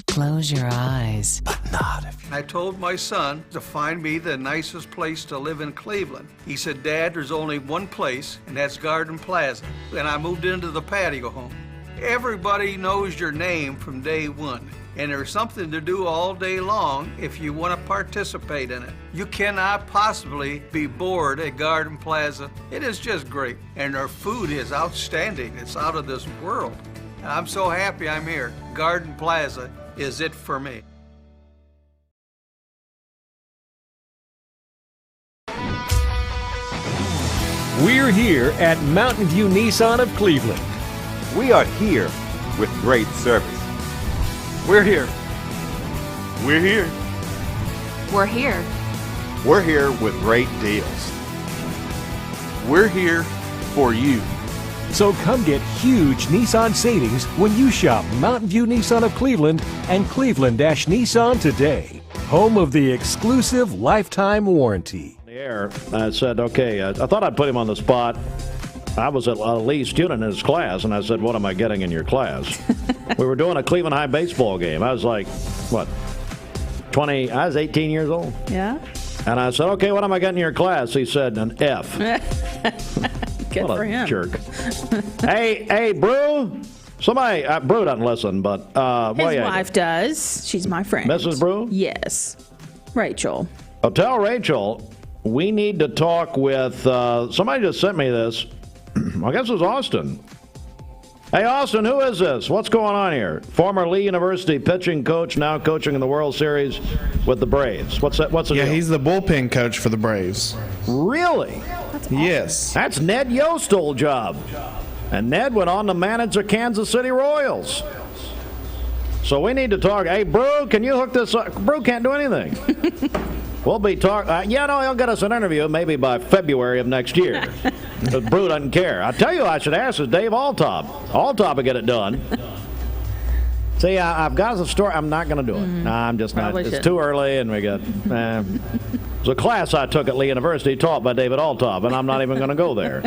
Close your eyes. But not if I told my son to find me the nicest place to live in Cleveland. He said, Dad, there's only one place, and that's Garden Plaza. And I moved into the patio home. Everybody knows your name from day one. And there's something to do all day long if you want to participate in it. You cannot possibly be bored at Garden Plaza. It is just great. And their food is outstanding. It's out of this world. And I'm so happy I'm here. Garden Plaza is it for me. We're here at Mountain View Nissan of Cleveland. We are here with great service. We're here. We're here. We're here. We're here with great deals. We're here for you. So come get huge Nissan savings when you shop Mountain View Nissan of Cleveland and Cleveland-Nissan today. Home of the exclusive lifetime warranty. The air, I said, okay, I thought I'd put him on the spot. I was a Lee student in his class, and I said, what am I getting in your class? We were doing a Cleveland High baseball game. I was like, what, 20? I was 18 years old. Yeah. And I said, okay, what am I getting in your class? He said, an F. Good what for a him. Jerk. hey, Brew. Somebody, Brew doesn't listen, but his wife does. She's my friend. Mrs. Brew? Yes. Rachel. Oh, tell Rachel we need to talk with somebody just sent me this. I guess it was Austin. Hey, Austin, who is this? What's going on here? Former Lee University pitching coach, now coaching in the World Series with the Braves. What's that? What's the deal? He's the bullpen coach for the Braves. Really? Yes. That's Ned Yost's old job. And Ned went on to manage the Kansas City Royals. So we need to talk. Hey, Brew, can you hook this up? Brew can't do anything. We'll be talking. He'll get us an interview maybe by February of next year. Because Brew doesn't care. I tell you, I should ask is Dave Altop. Altop will get it done. See, I've got a story. I'm not going to do it. Nah, I'm just Probably not. shouldn't. It's too early, and we got. It's a class I took at Lee University taught by David Altop, and I'm not even going to go there.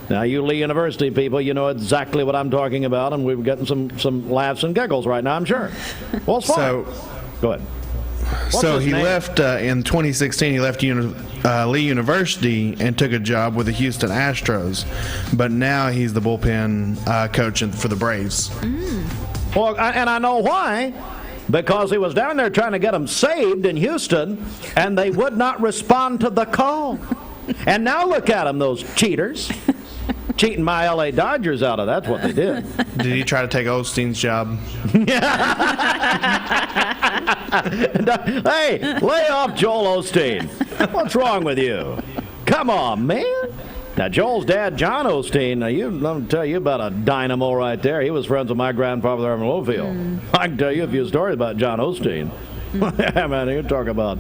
Now, you Lee University people, you know exactly what I'm talking about, and we're getting some laughs and giggles right now, I'm sure. Well, it's fine. Go ahead. So he left in 2016. He left Lee University and took a job with the Houston Astros, but now he's the bullpen coach for the Braves. Well, and I know why. Because he was down there trying to get them saved in Houston, and they would not respond to the call. And now look at them, those cheaters. Cheating my L.A. Dodgers out of that's what they did. Did he try to take Osteen's job? Hey, lay off Joel Osteen. What's wrong with you? Come on, man. Now, Joel's dad, John Osteen, let me tell you about a dynamo right there. He was friends with my grandfather there in Louisville. I can tell you a few stories about John Osteen. Man, you talk about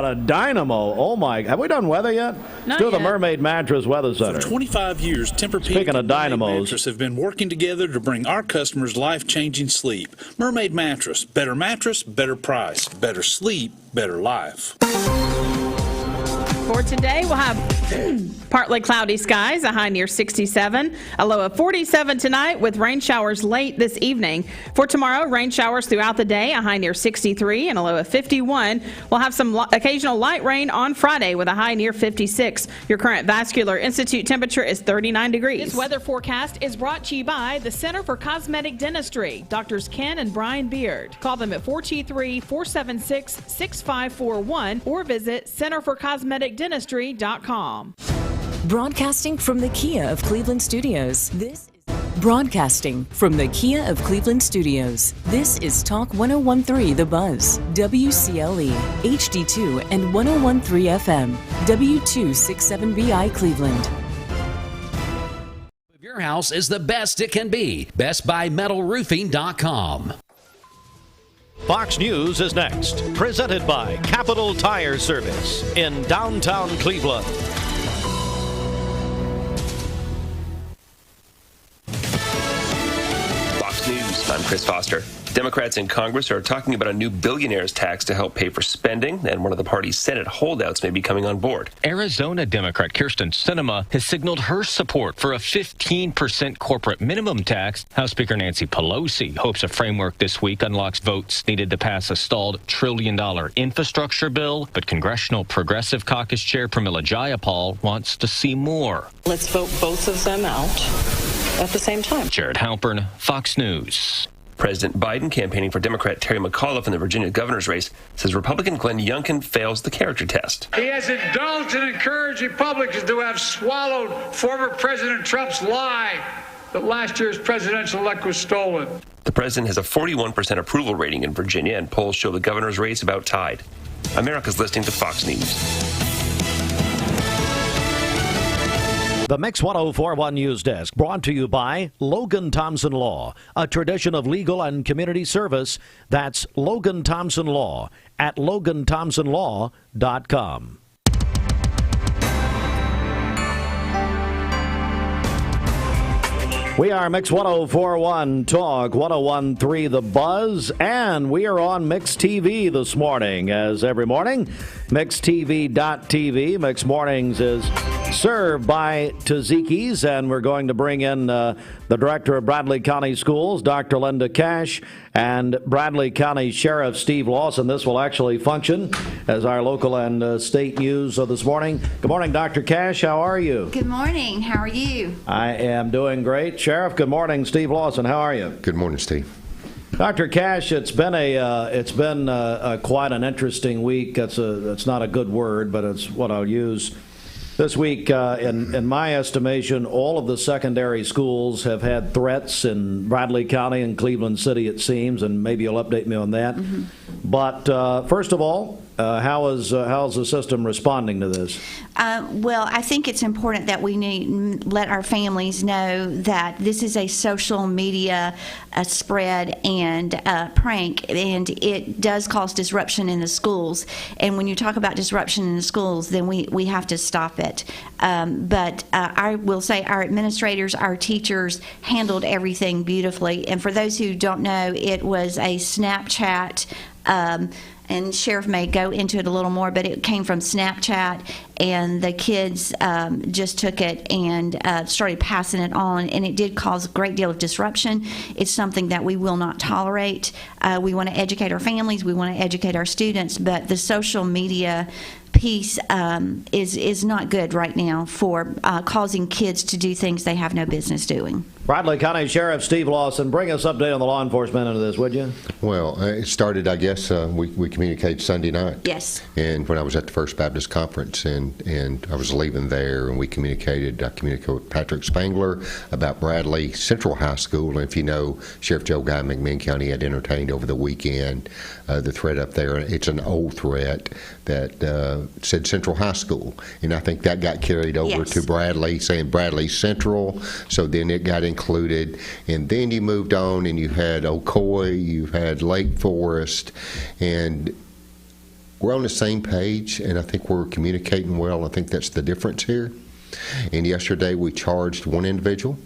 a dynamo. Oh, my. Have we done weather yet? Not Still yet. the Mermaid Mattress Weather Center. For 25 years, Tempur-Pedic Speaking of and Mermaid dynamos. Mattress have been working together to bring our customers life-changing sleep. Mermaid Mattress, better price, better sleep, better life. For today, we'll have partly cloudy skies, a high near 67, a low of 47 tonight with rain showers late this evening. For tomorrow, rain showers throughout the day, a high near 63 and a low of 51. We'll have some occasional light rain on Friday with a high near 56. Your current Vascular Institute temperature is 39 degrees. This weather forecast is brought to you by the Center for Cosmetic Dentistry, Drs. Ken and Brian Beard. Call them at 423-476-6541 or visit centerforcosmeticdentistry.com. Broadcasting from the Kia of Cleveland Studios. This is Talk 101.3 The Buzz, WCLE, HD2 and 101.3 FM, W267BI Cleveland. Your house is the best it can be. BestBuyMetalRoofing.com. Fox News is next, presented by Capital Tire Service in downtown Cleveland. Fox News, I'm Chris Foster. Democrats in Congress are talking about a new billionaire's tax to help pay for spending, and one of the party's Senate holdouts may be coming on board. Arizona Democrat Kyrsten Sinema has signaled her support for a 15% corporate minimum tax. House Speaker Nancy Pelosi hopes a framework this week unlocks votes needed to pass a stalled $1 trillion infrastructure bill, but Congressional Progressive Caucus Chair Pramila Jayapal wants to see more. Let's vote both of them out at the same time. Jared Halpern, Fox News. President Biden, campaigning for Democrat Terry McAuliffe in the Virginia governor's race, says Republican Glenn Youngkin fails the character test. He has indulged and encouraged Republicans to have swallowed former President Trump's lie that last year's presidential elect was stolen. The president has a 41% approval rating in Virginia, and polls show the governor's race about tied. America's listening to Fox News. The Mix 1041 News Desk brought to you by Logan Thompson Law, a tradition of legal and community service. That's Logan Thompson Law at LoganThompsonLaw.com. We are Mix 1041 Talk 1013 The Buzz, and we are on Mix TV this morning. As every morning, MixTV.tv. Mix Mornings is served by Taziki's, and we're going to bring in the Director of Bradley County Schools, Dr. Linda Cash, and Bradley County Sheriff Steve Lawson. This will actually function as our local and state news this morning. Good morning, Dr. Cash. How are you? Good morning. How are you? I am doing great. Sheriff, good morning. Steve Lawson, how are you? Good morning, Steve. Dr. Cash, it's been quite an interesting week. It's not a good word, but it's what I'll use. This week, in my estimation, all of the secondary schools have had threats in Bradley County and Cleveland City, it seems, and maybe you'll update me on that. Mm-hmm. But first of all, how's the system responding to this? Well, I think it's important that we let our families know that this is a social media spread and prank, and it does cause disruption in the schools. And when you talk about disruption in the schools, then we have to stop it. But I will say our administrators, our teachers handled everything beautifully. And for those who don't know, it was a Snapchat. And Sheriff may go into it a little more, but it came from Snapchat, and the kids just took it and started passing it on, and it did cause a great deal of disruption. It's something that we will not tolerate. We want to educate our families, we want to educate our students, but the social media piece is not good right now for causing kids to do things they have no business doing. Bradley County Sheriff Steve Lawson, bring us update on the law enforcement into this, would you? Well, it started, I guess, we communicated Sunday night. Yes. And when I was at the First Baptist Conference, and I was leaving there, and I communicated with Patrick Spangler about Bradley Central High School. And if you know, Sheriff Joe Guy in McMinn County had entertained over the weekend the threat up there. It's an old threat that said Central High School. And I think that got carried over to Bradley, saying Bradley Central. So then it got included. And then you moved on and you had Ocoee, you had Lake Forest, and we're on the same page, and I think we're communicating well. I think that's the difference here. And yesterday we charged one individual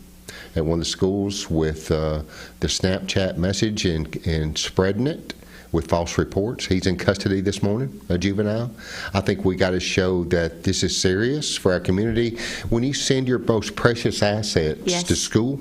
at one of the schools with the Snapchat message and spreading it with false reports. He's in custody this morning, a juvenile. I think we got to show that this is serious for our community. When you send your most precious assets to school,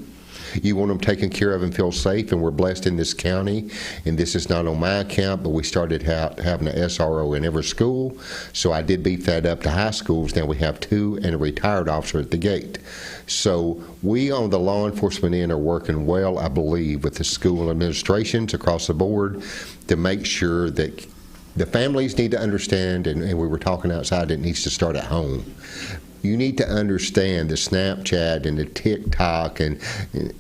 you want them taken care of and feel safe, and we're blessed in this county. And this is not on my account, but we started having an SRO in every school. So I did beef that up to high schools. Now we have 2 and a retired officer at the gate. So we on the law enforcement end are working well, I believe, with the school administrations across the board to make sure that the families need to understand, and we were talking outside, it needs to start at home. You need to understand the Snapchat and the TikTok and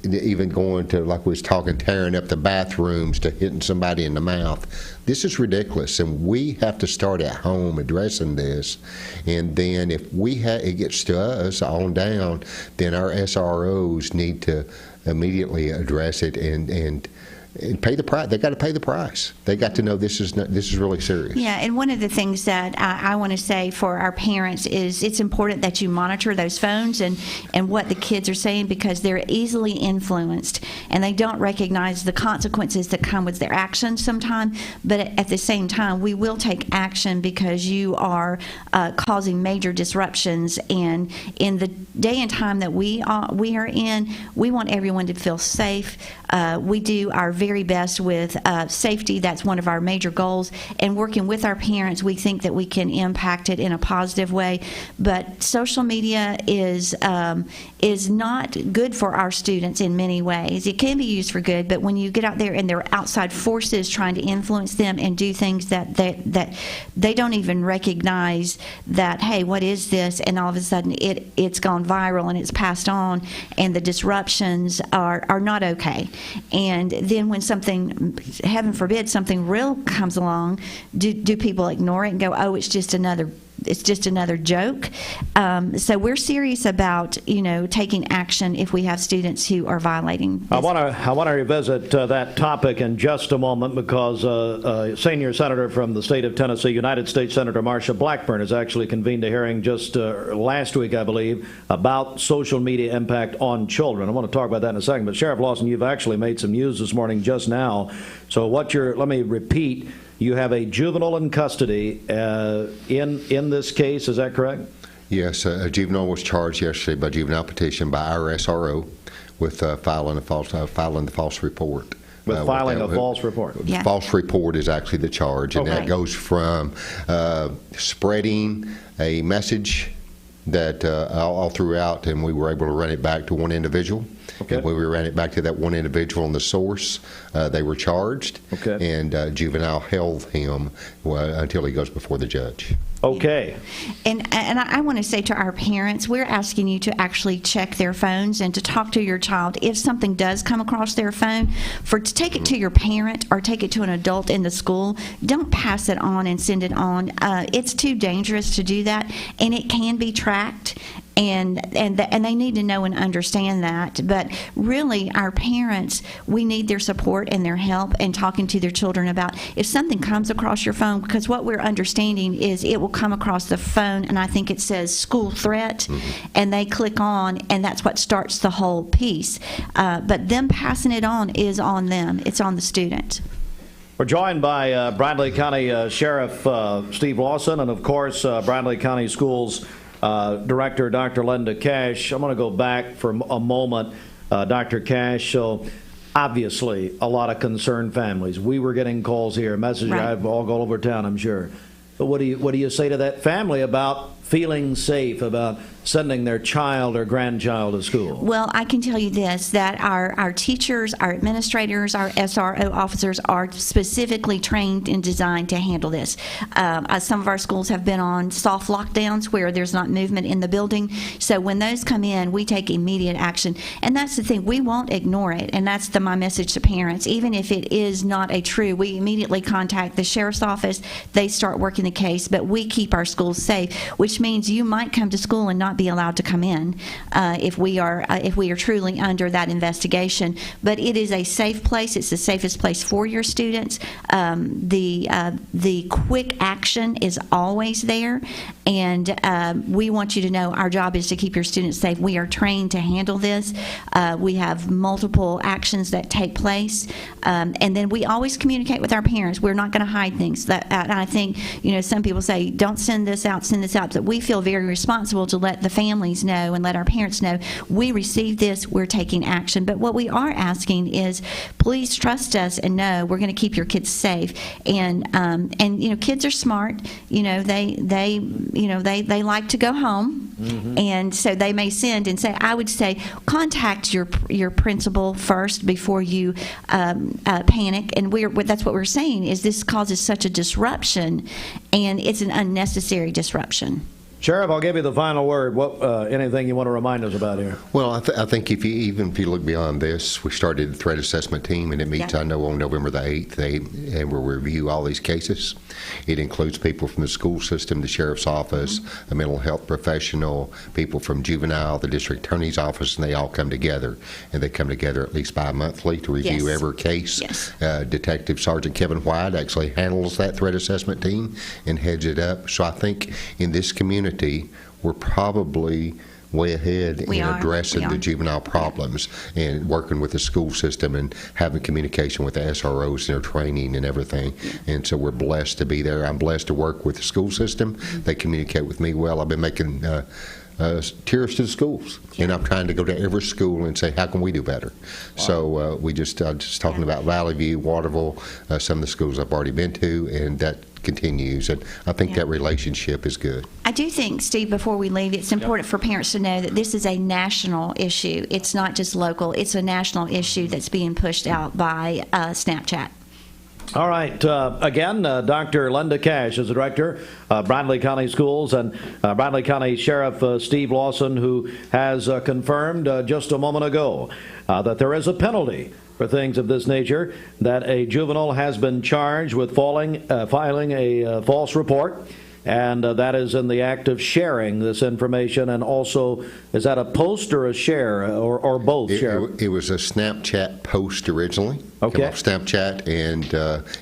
even going to, like we was talking, tearing up the bathrooms to hitting somebody in the mouth. This is ridiculous, and we have to start at home addressing this. And then if it gets to us on down, then our SROs need to immediately address it and pay the price. They got to pay the price. They got to know this is really serious. Yeah, and one of the things that I want to say for our parents is it's important that you monitor those phones and what the kids are saying, because they're easily influenced and they don't recognize the consequences that come with their actions sometimes. But at the same time, we will take action because you are causing major disruptions. And in the day and time that we are in, we want everyone to feel safe. We do our very best with safety. That's one of our major goals. And working with our parents, we think that we can impact it in a positive way. But social media is not good for our students in many ways. It can be used for good, but when you get out there and there are outside forces trying to influence them and do things that they don't even recognize that, hey, what is this? And all of a sudden it's gone viral and it's passed on, and the disruptions are not okay. And then when something, heaven forbid, something real comes along, do people ignore it and go, oh, it's just another joke? So we're serious about taking action if we have students who are violating this. I want to revisit that topic in just a moment, because a senior senator from the state of Tennessee, United States Senator Marsha Blackburn, has actually convened a hearing just last week, I believe, about social media impact on children. I want to talk about that in a second. But Sheriff Lawson, you've actually made some news this morning just now. So let me repeat. You have a juvenile in custody in this case, is that correct? Yes, a juvenile was charged yesterday by juvenile petition by our SRO with filing the false report. With filing a false report? Yeah. False report is actually the charge, and that goes from spreading a message that all throughout, and we were able to run it back to one individual. Okay. And when we ran it back to that one individual and the source, they were charged, and juvenile held him until he goes before the judge. Okay. And I want to say to our parents, we're asking you to actually check their phones and to talk to your child if something does come across their phone, to take it to your parent or take it to an adult in the school. Don't pass it on and send it on. It's too dangerous to do that, and it can be tracked. And they need to know and understand that. But really, our parents, we need their support and their help and talking to their children about if something comes across your phone, because what we're understanding is it will come across the phone, and I think it says school threat, and they click on, and that's what starts the whole piece. But them passing it on is on them. It's on the student. We're joined by Bradley County Sheriff Steve Lawson, and of course Bradley County Schools Director Dr. Linda Cash. I'm going to go back for a moment, Dr. Cash. So obviously a lot of concerned families. We were getting calls here, messages I've all gone over town, I'm sure. But what do you say to that family about feeling safe about sending their child or grandchild to school? Well, I can tell you this, that our teachers, our administrators, our SRO officers are specifically trained and designed to handle this. Some of our schools have been on soft lockdowns where there's not movement in the building. So when those come in, we take immediate action. And that's the thing, we won't ignore it. And that's my message to parents. Even if it is not a true, we immediately contact the sheriff's office. They start working the case, but we keep our schools safe, which means you might come to school and not be allowed to come in if we are truly under that investigation. But it is a safe place. It's the safest place for your students. The quick action is always there, and we want you to know our job is to keep your students safe. We are trained to handle this. We have multiple actions that take place, and then we always communicate with our parents. We're not going to hide things. And I think some people say don't send this out, but we feel very responsible to let the families know and let our parents know we received this, we're taking action. But what we are asking is please trust us and know we're going to keep your kids safe. And kids are smart. They like to go home, and so they may send and say. I would say contact your principal first before you panic. And that's what we're saying is this causes such a disruption, and it's an unnecessary disruption. Sheriff, I'll give you the final word. What anything you want to remind us about here? Well, I think if you look beyond this, we started the threat assessment team, and it meets, I know, on November the 8th, and we'll review all these cases. It includes people from the school system, the sheriff's office, a mental health professional, people from juvenile, the district attorney's office, and they all come together. And they come together at least bi-monthly to review every case. Yes. Detective Sergeant Kevin White actually handles that threat assessment team and heads it up. So I think in this community, we're probably way ahead in addressing the juvenile problems and working with the school system and having communication with the SROs and their training and everything. And so we're blessed to be there. I'm blessed to work with the school system. They communicate with me well. I've been making tours to the schools, and I'm trying to go to every school and say, how can we do better? Wow. So we just talking about Valley View, Waterville, some of the schools I've already been to, and that continues, and I think that relationship is good. I do think, Steve, before we leave, it's important for parents to know that this is a national issue. It's not just local. It's a national issue that's being pushed out by Snapchat. All right. Again, Dr. Linda Cash is the director of Bradley County Schools, and Bradley County Sheriff Steve Lawson, who has confirmed just a moment ago that there is a penalty for things of this nature, that a juvenile has been charged with filing a false report, and that is in the act of sharing this information. And also, is that a post or a share, or both? It was a Snapchat post originally. Okay. Came off Snapchat, and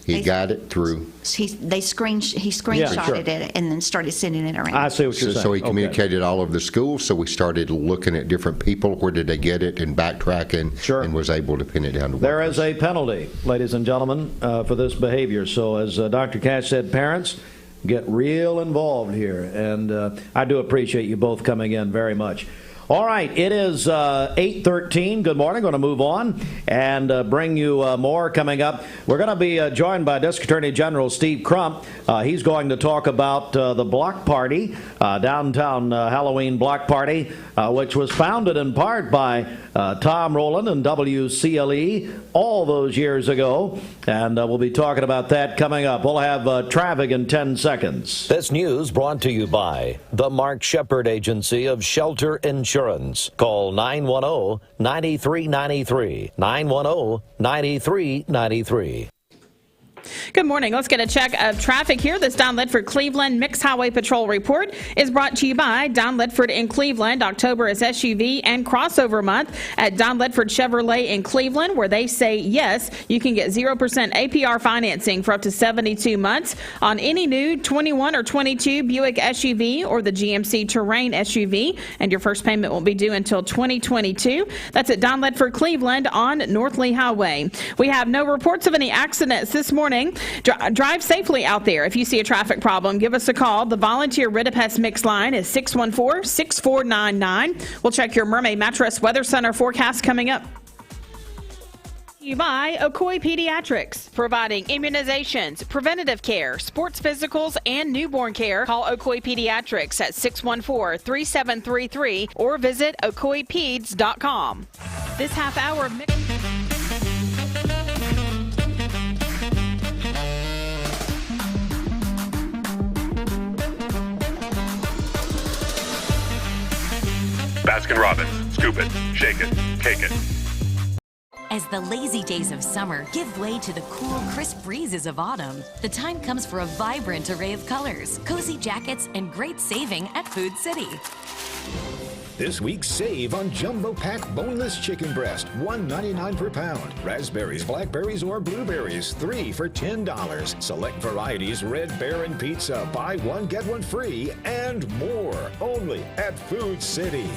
he got it through. He screenshotted it and then started sending it around. I see what you're saying. So he communicated all over the schools. So we started looking at different people. Where did they get it, and backtracking, and was able to pin it down to one. There is a penalty, ladies and gentlemen, for this behavior. So as Dr. Cash said, parents, get real involved here, and I do appreciate you both coming in very much. All right, it is 8:13. Good morning. Going to move on and bring you more coming up. We're going to be joined by District Attorney General Steve Crump. He's going to talk about the block party, downtown Halloween block party, which was founded in part by Tom Rowland and WCLE all those years ago. And we'll be talking about that coming up. We'll have traffic in 10 seconds. This news brought to you by the Mark Shepard Agency of Shelter Insurance. Call 910-9393. 910-9393. Good morning. Let's get a check of traffic here. This Don Ledford Cleveland Mixed Highway Patrol report is brought to you by Don Ledford in Cleveland. October is SUV and crossover month at Don Ledford Chevrolet in Cleveland, where they say yes, you can get 0% APR financing for up to 72 months on any new 21 or 22 Buick SUV or the GMC Terrain SUV, and your first payment won't be due until 2022. That's at Don Ledford Cleveland on North Lee Highway. We have no reports of any accidents this morning. Drive safely out there. If you see a traffic problem, give us a call. The volunteer Ridipest Mix line is 614-6499. We'll check your Mermaid Mattress Weather Center forecast coming up. You by Ocoee Pediatrics, providing immunizations, preventative care, sports physicals, and newborn care. Call Ocoee Pediatrics at 614-3733 or visit ocoeepeds.com. This half hour of Baskin-Robbins. Scoop it, shake it, cake it. As the lazy days of summer give way to the cool, crisp breezes of autumn, the time comes for a vibrant array of colors, cozy jackets, and great saving at Food City. This week, save on Jumbo Pack boneless chicken breast, $1.99 per pound. Raspberries, blackberries, or blueberries, 3 for $10. Select varieties, Red Baron Pizza, buy one, get one free, and more. Only at Food City.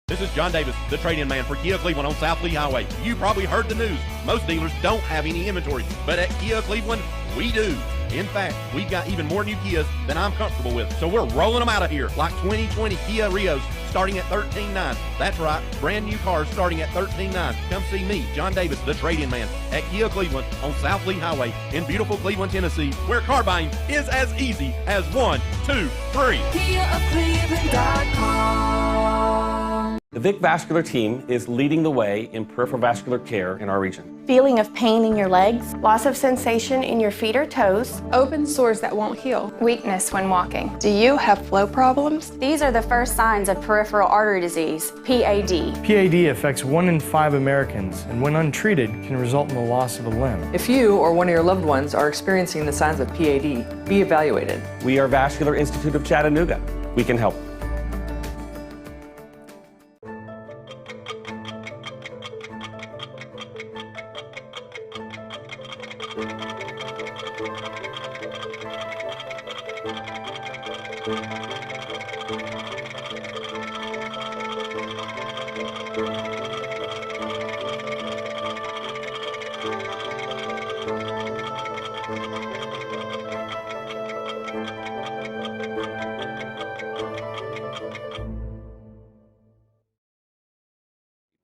This is John Davis, the trade-in man for Kia Cleveland on South Lee Highway. You probably heard the news. Most dealers don't have any inventory, but at Kia Cleveland, we do. In fact, we've got even more new Kias than I'm comfortable with, so we're rolling them out of here, like 2020 Kia Rios starting at $13,900. That's right, brand new cars starting at $13,900. Come see me, John Davis, the trade-in man, at Kia Cleveland on South Lee Highway in beautiful Cleveland, Tennessee, where car buying is as easy as 1, 2, 3. KiaofCleveland.com. The Vic Vascular team is leading the way in peripheral vascular care in our region. Feeling of pain in your legs, loss of sensation in your feet or toes, open sores that won't heal, weakness when walking. Do you have flow problems? These are the first signs of peripheral artery disease, PAD. PAD affects 1 in 5 Americans, and when untreated, can result in the loss of a limb. If you or one of your loved ones are experiencing the signs of PAD, be evaluated. We are Vascular Institute of Chattanooga. We can help.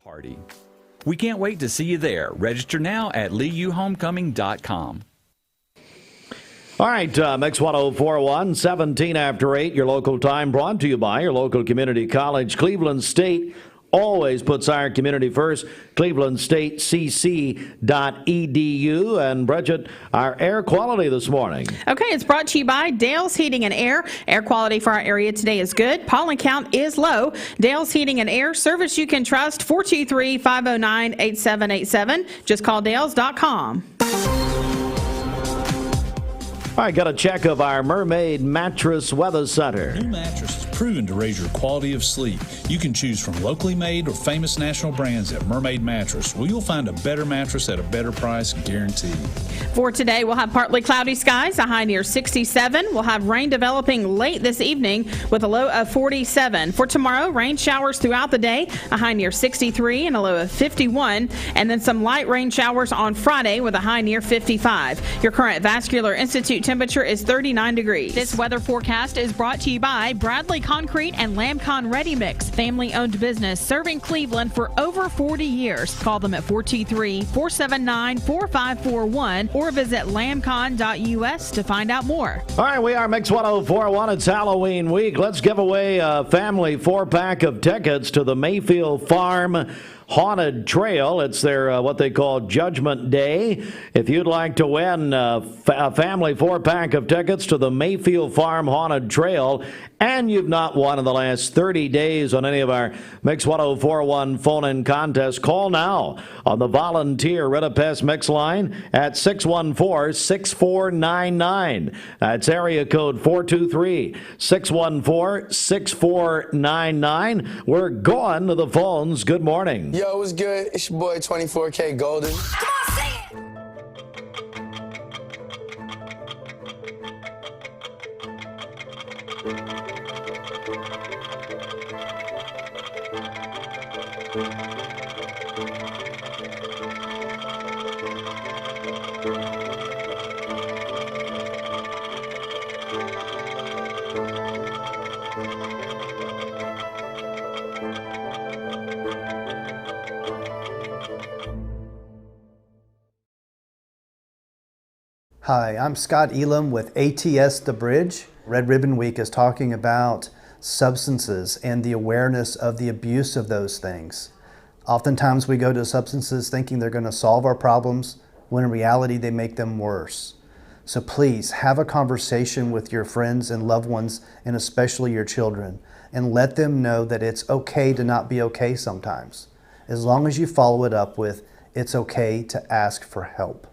Party. We can't wait to see you there. Register now at leeuhomecoming.com. All right, Mix 104.1, 17 after 8, your local time brought to you by your local community college. Cleveland State always puts our community first. ClevelandStateCC.edu. And Bridget, our air quality this morning. Okay, it's brought to you by Dale's Heating and Air. Air quality for our area today is good. Pollen count is low. Dale's Heating and Air, service you can trust, 423-509-8787. Just call Dales.com. All right, got a check of our Mermaid Mattress Weather Center. New mattress is proven to raise your quality of sleep. You can choose from locally made or famous national brands at Mermaid Mattress, where you'll find a better mattress at a better price, guaranteed. For today, we'll have partly cloudy skies, a high near 67. We'll have rain developing late this evening with a low of 47. For tomorrow, rain showers throughout the day, a high near 63 and a low of 51. And then some light rain showers on Friday with a high near 55. Your current Vascular Institute temperature is 39 degrees. This weather forecast is brought to you by Bradley Concrete and Lamcon Ready Mix, family-owned business serving Cleveland for over 40 years. Call them at 423-479-4541 or visit lamcon.us to find out more. All right, we are Mix 104.1. It's Halloween week. Let's give away a family 4-pack of tickets to the Mayfield Farm Haunted Trail. It's their what they call Judgment Day. If you'd like to win a family 4-pack of tickets to the Mayfield Farm Haunted Trail, and you've not won in the last 30 days on any of our Mix 104.1 phone-in contests, call now on the Volunteer Ritapest Mix line at 614-6499. That's area code 423-614-6499. We're going to the phones. Good morning. Yo, what's good? It's your boy 24K Golden. Come on, sing it! Hi, I'm Scott Elam with ATS The Bridge. Red Ribbon Week is talking about substances and the awareness of the abuse of those things. Oftentimes we go to substances thinking they're going to solve our problems, when in reality they make them worse. So please have a conversation with your friends and loved ones, and especially your children, and let them know that it's okay to not be okay sometimes, as long as you follow it up with, it's okay to ask for help.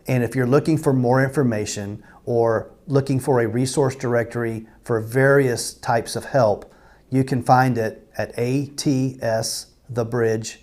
And if you're looking for more information or looking for a resource directory for various types of help, you can find it at atsthebridge.org.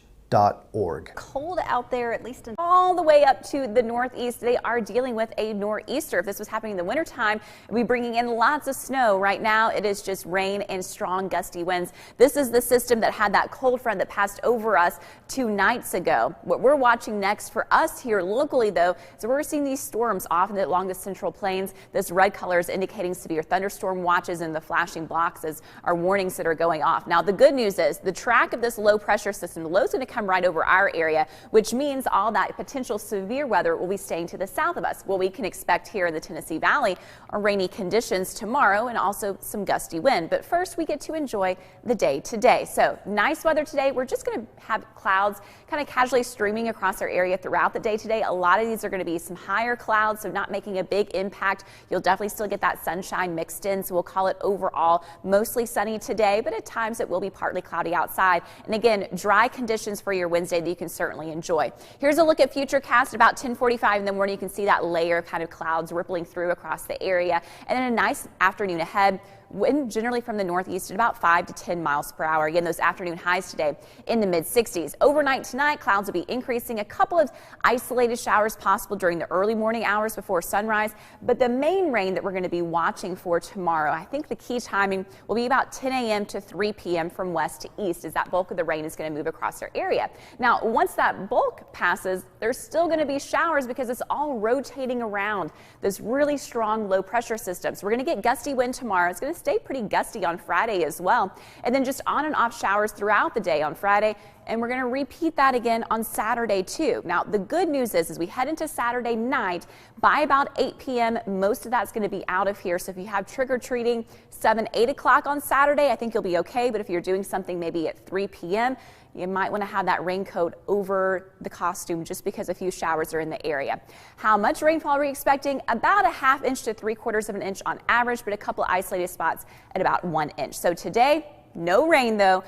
Cold out there, at least all the way up to the northeast. They are dealing with a nor'easter. If this was happening in the wintertime, we'd be bringing in lots of snow. Right now, it is just rain and strong gusty winds. This is the system that had that cold front that passed over us 2 nights ago. What we're watching next for us here locally, though, is we're seeing these storms off along the central plains. This red color is indicating severe thunderstorm watches, and the flashing blocks as our warnings that are going off. Now, the good news is the track of this low pressure system, the low is going to come right over our area, which means all that potential severe weather will be staying to the south of us. What we can expect here in the Tennessee Valley are rainy conditions tomorrow and also some gusty wind. But first, we get to enjoy the day today. So nice weather today. We're just going to have clouds kind of casually streaming across our area throughout the day today. A lot of these are going to be some higher clouds, so not making a big impact. You'll definitely still get that sunshine mixed in, so we'll call it overall mostly sunny today, but at times it will be partly cloudy outside. And again, dry conditions for your Wednesday that you can certainly enjoy. Here's a look at Futurecast at about 10:45 in the morning. You can see that layer of kind of clouds rippling through across the area, and then a nice afternoon ahead. Wind generally from the northeast at about 5 to 10 miles per hour. Again, those afternoon highs today in the mid-60s. Overnight tonight, clouds will be increasing. A couple of isolated showers possible during the early morning hours before sunrise. But the main rain that we're going to be watching for tomorrow, I think the key timing will be about 10 a.m. to 3 p.m. from west to east, as that bulk of the rain is going to move across our area. Now, once that bulk passes, there's still going to be showers because it's all rotating around this really strong low pressure system. So we're going to get gusty wind tomorrow. It's going to stay pretty gusty on Friday as well, and then just on and off showers throughout the day on Friday, and we're going to repeat that again on Saturday too. Now, the good news is as we head into Saturday night, by about 8 p.m., most of that's going to be out of here. So if you have trick-or-treating 7, 8 o'clock on Saturday, I think you'll be okay, but if you're doing something maybe at 3 p.m., you might want to have that raincoat over the costume just because a few showers are in the area. How much rainfall are we expecting? About 1/2 inch to 3/4 of an inch on average, but a couple isolated spots at about 1 inch. So today, no rain though.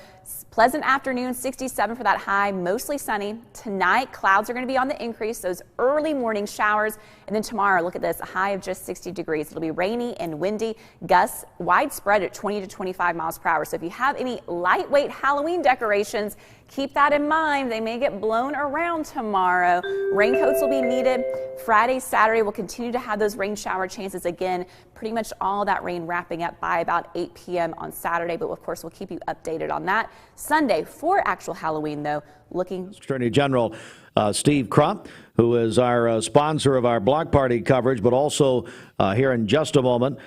Pleasant afternoon, 67 for that high, mostly sunny. Tonight, clouds are going to be on the increase, those early morning showers. And then tomorrow, look at this, a high of just 60 degrees. It'll be rainy and windy, gusts widespread at 20 to 25 miles per hour. So if you have any lightweight Halloween decorations, keep that in mind. They may get blown around tomorrow. Raincoats will be needed. Friday, Saturday, we'll continue to have those rain shower chances again. Pretty much all that rain wrapping up by about 8 p.m. on Saturday, but of course, we'll keep you updated on that. Sunday, for actual Halloween, though, looking... Attorney General Steve Crump, who is our sponsor of our block party coverage, but also here in just a moment,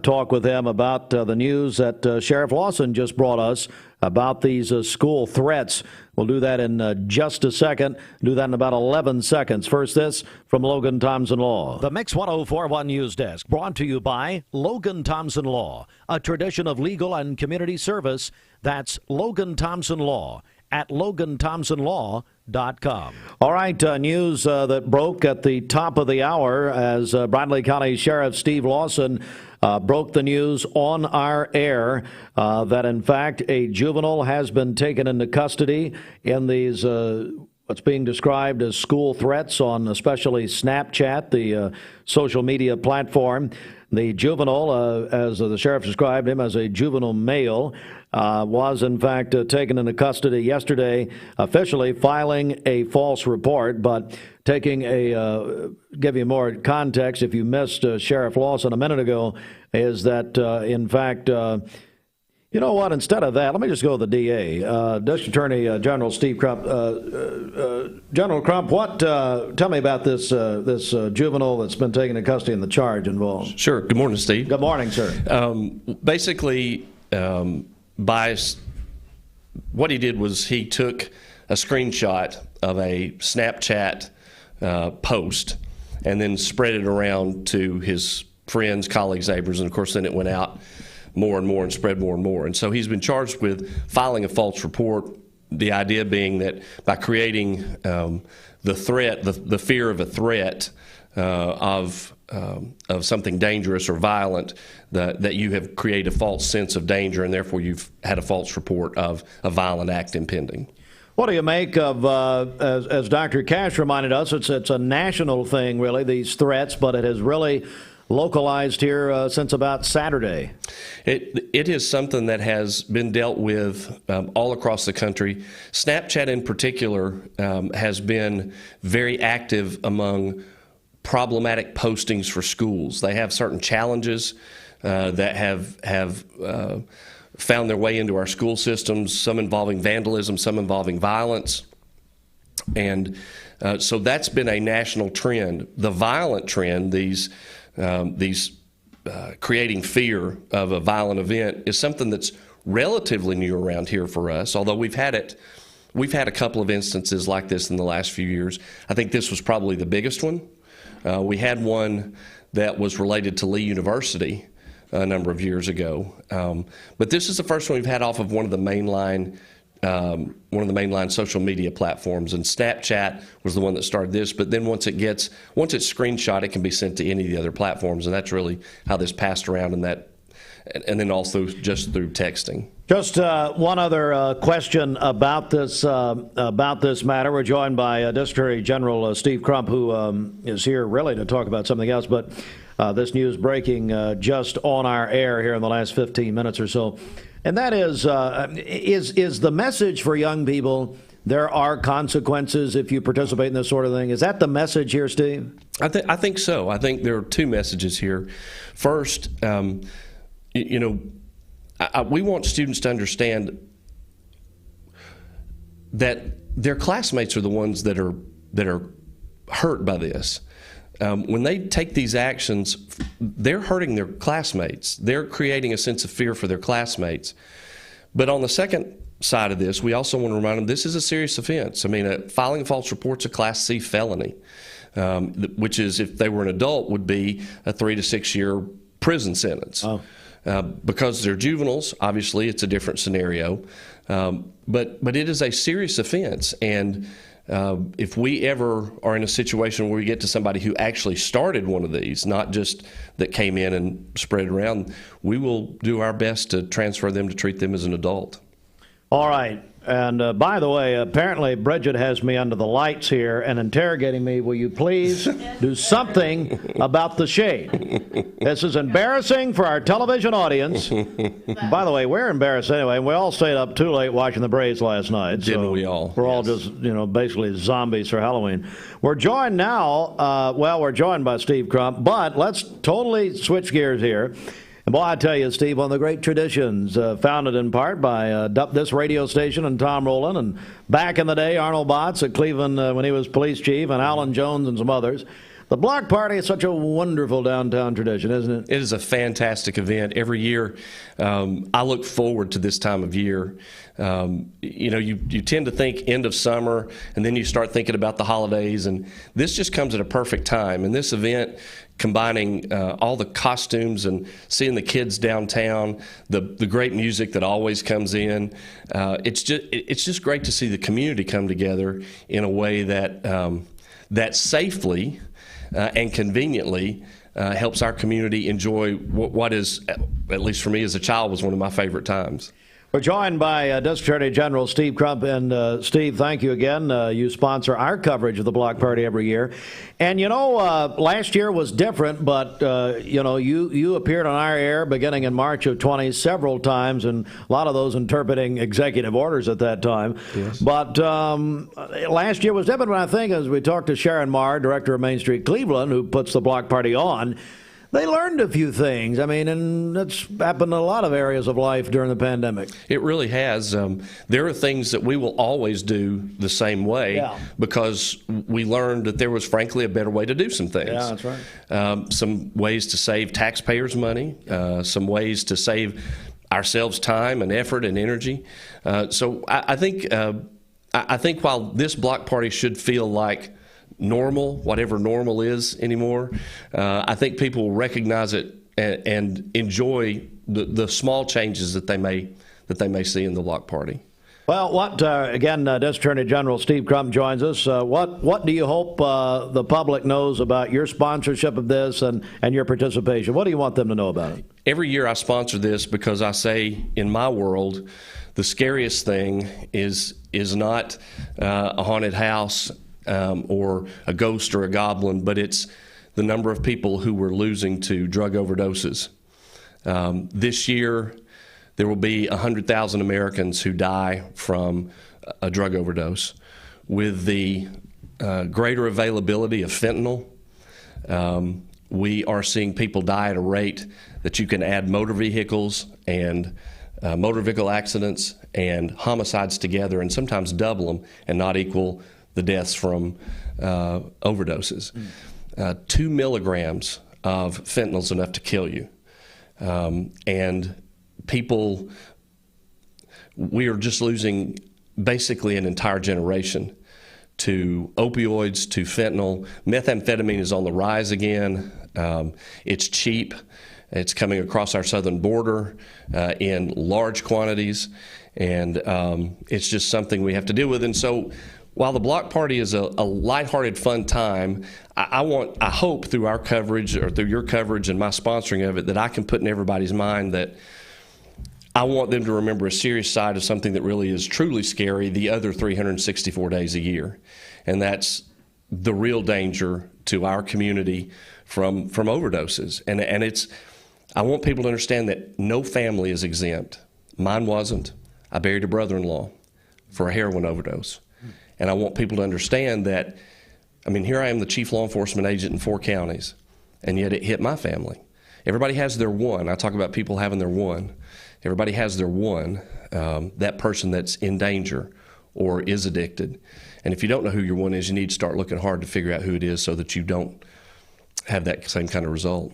talk with him about the news that Sheriff Lawson just brought us about these school threats. We'll do that in just a second. Do that in about 11 seconds. First, this from Logan Thompson Law. The Mix 1041 News Desk, brought to you by Logan Thompson Law, a tradition of legal and community service. That's Logan Thompson Law at LoganThompsonLaw.com. All right, news that broke at the top of the hour as Bradley County Sheriff Steve Lawson broke the news on our air that, in fact, a juvenile has been taken into custody in these what's being described as school threats on especially Snapchat, the social media platform. The juvenile, as the sheriff described him as a juvenile male, was in fact taken into custody yesterday, officially filing a false report, but taking give you more context if you missed Sheriff Lawson a minute ago, is that in fact, you know what, instead of that, let me just go with the DA, District Attorney General Steve Crump. General Crump, tell me about this juvenile that's been taken into custody and the charge involved. Sure. Good morning, Steve. Good morning, sir. Basically, what he did was he took a screenshot of a Snapchat post, and then spread it around to his friends, colleagues, neighbors, and of course then it went out more and more and spread more and more. And so he's been charged with filing a false report, the idea being that by creating the threat, the fear of a threat of something dangerous or violent, that you have created a false sense of danger, and therefore you've had a false report of a violent act impending. What do you make of, as Dr. Cash reminded us, it's a national thing, really, these threats, but it has really localized here since about Saturday. It is something that has been dealt with all across the country. Snapchat in particular has been very active among problematic postings for schools. They have certain challenges that have found their way into our school systems, some involving vandalism, some involving violence. And so that's been a national trend. The violent trend, these creating fear of a violent event, is something that's relatively new around here for us, although we've had a couple of instances like this in the last few years. I think this was probably the biggest one. We had one that was related to Lee University a number of years ago, but this is the first one we've had off of one of the mainline social media platforms, and Snapchat was the one that started this. But then once it's screenshot, it can be sent to any of the other platforms, and that's really how this passed around, and then also just through texting. Just one other question about this matter. We're joined by District Attorney General Steve Crump, who is here really to talk about something else, but this news breaking just on our air here in the last 15 minutes or so. And that is the message for young people, there are consequences if you participate in this sort of thing. Is that the message here, Steve? I think so. I think there are two messages here. First, we want students to understand that their classmates are the ones that are hurt by this. When they take these actions, they're hurting their classmates. They're creating a sense of fear for their classmates. But on the second side of this, we also want to remind them this is a serious offense. I mean, filing a false report's a Class C felony, which is, if they were an adult, would be a 3 to 6 year prison sentence. Oh. Because they're juveniles, obviously it's a different scenario. But it is a serious offense, and if we ever are in a situation where we get to somebody who actually started one of these, not just that came in and spread it around, we will do our best to transfer them to treat them as an adult. All right. And by the way, apparently Bridget has me under the lights here and interrogating me. Will you please do something about the shade? This is embarrassing for our television audience. By the way, we're embarrassed anyway. We all stayed up too late watching the Braves last night. Didn't we all? We're all just, basically zombies for Halloween. We're joined now, we're joined by Steve Crump, but let's totally switch gears here. And boy, I tell you, Steve, one of the great traditions, founded in part by this radio station and Tom Rowland, and back in the day, Arnold Botts at Cleveland when he was police chief, and Alan Jones and some others. The block party is such a wonderful downtown tradition, isn't it? It is a fantastic event. Every year, I look forward to this time of year. You tend to think end of summer, and then you start thinking about the holidays, and this just comes at a perfect time. And this event, combining all the costumes and seeing the kids downtown, the great music that always comes in, it's just great to see the community come together in a way that safely and conveniently helps our community enjoy what is, at least for me as a child, was one of my favorite times. We're joined by District Attorney General Steve Crump. And Steve, thank you again. You sponsor our coverage of the block party every year. And last year was different, but you appeared on our air beginning in March of 20 several times, and a lot of those interpreting executive orders at that time. Yes. But last year was different, I think, as we talked to Sharon Marr, director of Main Street Cleveland, who puts the block party on. They learned a few things. I mean, and that's happened in a lot of areas of life during the pandemic. It really has. There are things that we will always do the same way because we learned that there was, frankly, a better way to do some things. Yeah, that's right. Some ways to save taxpayers' money, some ways to save ourselves time and effort and energy. So I think while this block party should feel like normal, whatever normal is anymore. I think people will recognize it and enjoy the small changes that they may see in the block party. Well, again, District Attorney General Steve Crump joins us. What do you hope the public knows about your sponsorship of this and your participation? What do you want them to know about it? Every year I sponsor this because I say, in my world, the scariest thing is not a haunted house or a ghost or a goblin, but it's the number of people who we're losing to drug overdoses. This year, there will be 100,000 Americans who die from a drug overdose. With the greater availability of fentanyl, we are seeing people die at a rate that you can add motor vehicles and motor vehicle accidents and homicides together and sometimes double them and not equal the deaths from overdoses. 2 milligrams of fentanyl is enough to kill you. And people, we are just losing basically an entire generation to opioids, to fentanyl. Methamphetamine is on the rise again. It's cheap. It's coming across our southern border in large quantities, and it's just something we have to deal with. And so while the block party is a lighthearted, fun time, I hope through our coverage or through your coverage and my sponsoring of it that I can put in everybody's mind that I want them to remember a serious side of something that really is truly scary the other 364 days a year. And that's the real danger to our community from overdoses. And I want people to understand that no family is exempt. Mine wasn't. I buried a brother-in-law for a heroin overdose. And I want people to understand that, here I am, the chief law enforcement agent in 4 counties, and yet it hit my family. Everybody has their one. I talk about people having their one. Everybody has their one, that person that's in danger or is addicted. And if you don't know who your one is, you need to start looking hard to figure out who it is so that you don't have that same kind of result.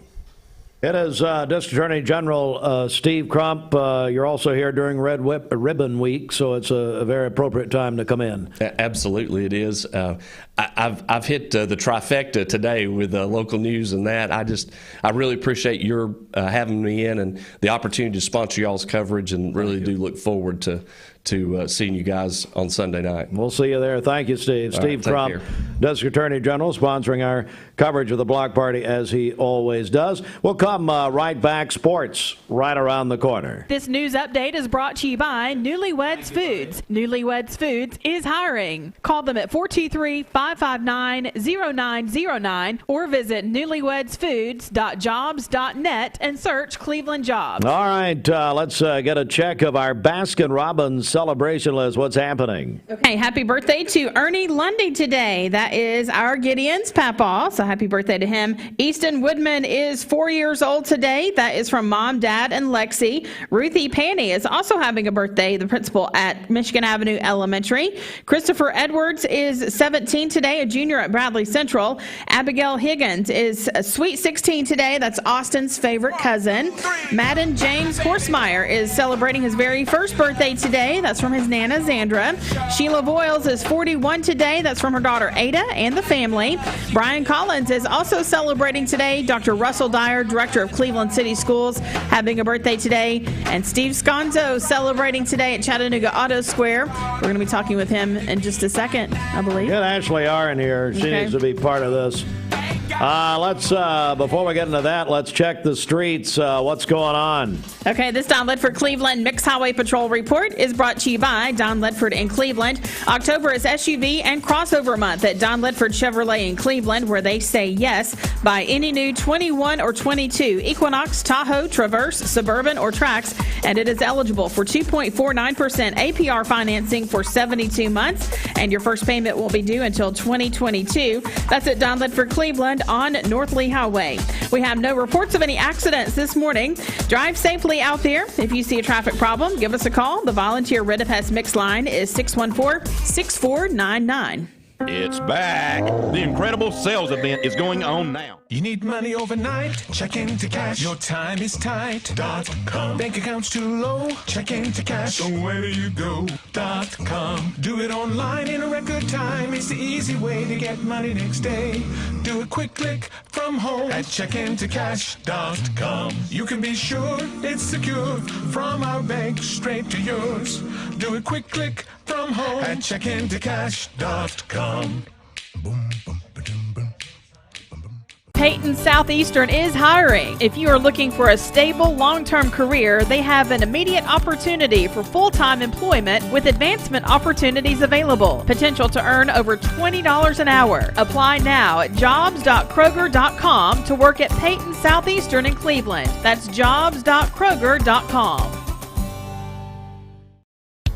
It is District Attorney General Steve Crump. You're also here during Red Ribbon Week, so it's a very appropriate time to come in. Absolutely, it is. I've hit the trifecta today with local news and that. I really appreciate your having me in and the opportunity to sponsor y'all's coverage, and really do look forward to seeing you guys on Sunday night. We'll see you there. Thank you, Steve. All Steve right, Crump, District Attorney General, sponsoring our coverage of the block party as he always does. We'll come right back. Sports right around the corner. This news update is brought to you by Newlyweds Foods. Newlyweds Foods is hiring. Call them at 423-559-0909 or visit newlywedsfoods.jobs.net and search Cleveland Jobs. All right, let's get a check of our Baskin-Robbins celebration list. What's happening? Okay, happy birthday to Ernie Lundy today. That is our Gideon's papa, so happy birthday to him. Easton Woodman is 4 years old today. That is from Mom, Dad, and Lexi. Ruthie Panny is also having a birthday, the principal at Michigan Avenue Elementary. Christopher Edwards is 17 today, a junior at Bradley Central. Abigail Higgins is a sweet 16 today. That's Austin's favorite cousin. Madden James Horsemeyer is celebrating his very first birthday today. That's from his Nana, Zandra. Sheila Boyles is 41 today. That's from her daughter, Ada, and the family. Brian Collins is also celebrating today. Dr. Russell Dyer, director of Cleveland City Schools, having a birthday today. And Steve Sconzo celebrating today at Chattanooga Auto Square. We're going to be talking with him in just a second, I believe. Get Ashley Arn here. She needs to be part of this. Let's before we get into that, let's check the streets. What's going on? Okay, this Don Ledford Cleveland Mixed Highway Patrol report is brought to you by Don Ledford in Cleveland. October is SUV and crossover month at Don Ledford Chevrolet in Cleveland, where they say yes. Buy any new 21 or 22 Equinox, Tahoe, Traverse, Suburban, or Trax, and it is eligible for 2.49% APR financing for 72 months, and your first payment won't be due until 2022. That's at Don Ledford Cleveland on North Lee Highway. We have no reports of any accidents this morning. Drive safely out there. If you see a traffic problem, give us a call. The volunteer Red Pest Mix line is 614-6499. It's back. The incredible sales event is going on now. You need money overnight? Check into cash. Your time is tight. .com. Bank account's too low? Check into cash. So where do you go? .com. Do it online in a record time. It's the easy way to get money next day. Do a quick click from home at checkintocash.com. You can be sure it's secure from our bank straight to yours. Do a quick click from home at checkintocash.com. Boom, boom, ba-doom, boom. Peyton Southeastern is hiring. If you are looking for a stable, long-term career, they have an immediate opportunity for full-time employment with advancement opportunities available. Potential to earn over $20 an hour. Apply now at jobs.kroger.com to work at Peyton Southeastern in Cleveland. That's jobs.kroger.com.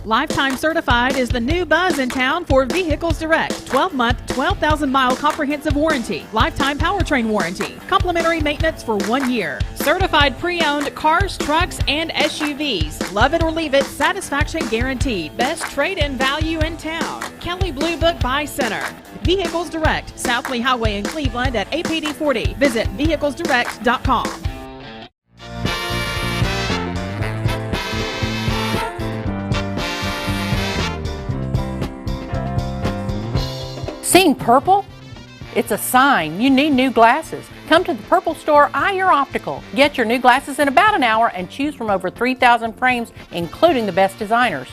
Lifetime Certified is the new buzz in town for Vehicles Direct. 12-month, 12,000-mile comprehensive warranty. Lifetime powertrain warranty. Complimentary maintenance for 1 year. Certified pre-owned cars, trucks, and SUVs. Love it or leave it, satisfaction guaranteed. Best trade-in value in town. Kelly Blue Book Buy Center. Vehicles Direct, South Lee Highway in Cleveland at APD 40. Visit vehiclesdirect.com. Seeing purple? It's a sign you need new glasses. Come to the Purple Store, Eye Your Optical. Get your new glasses in about an hour and choose from over 3,000 frames, including the best designers.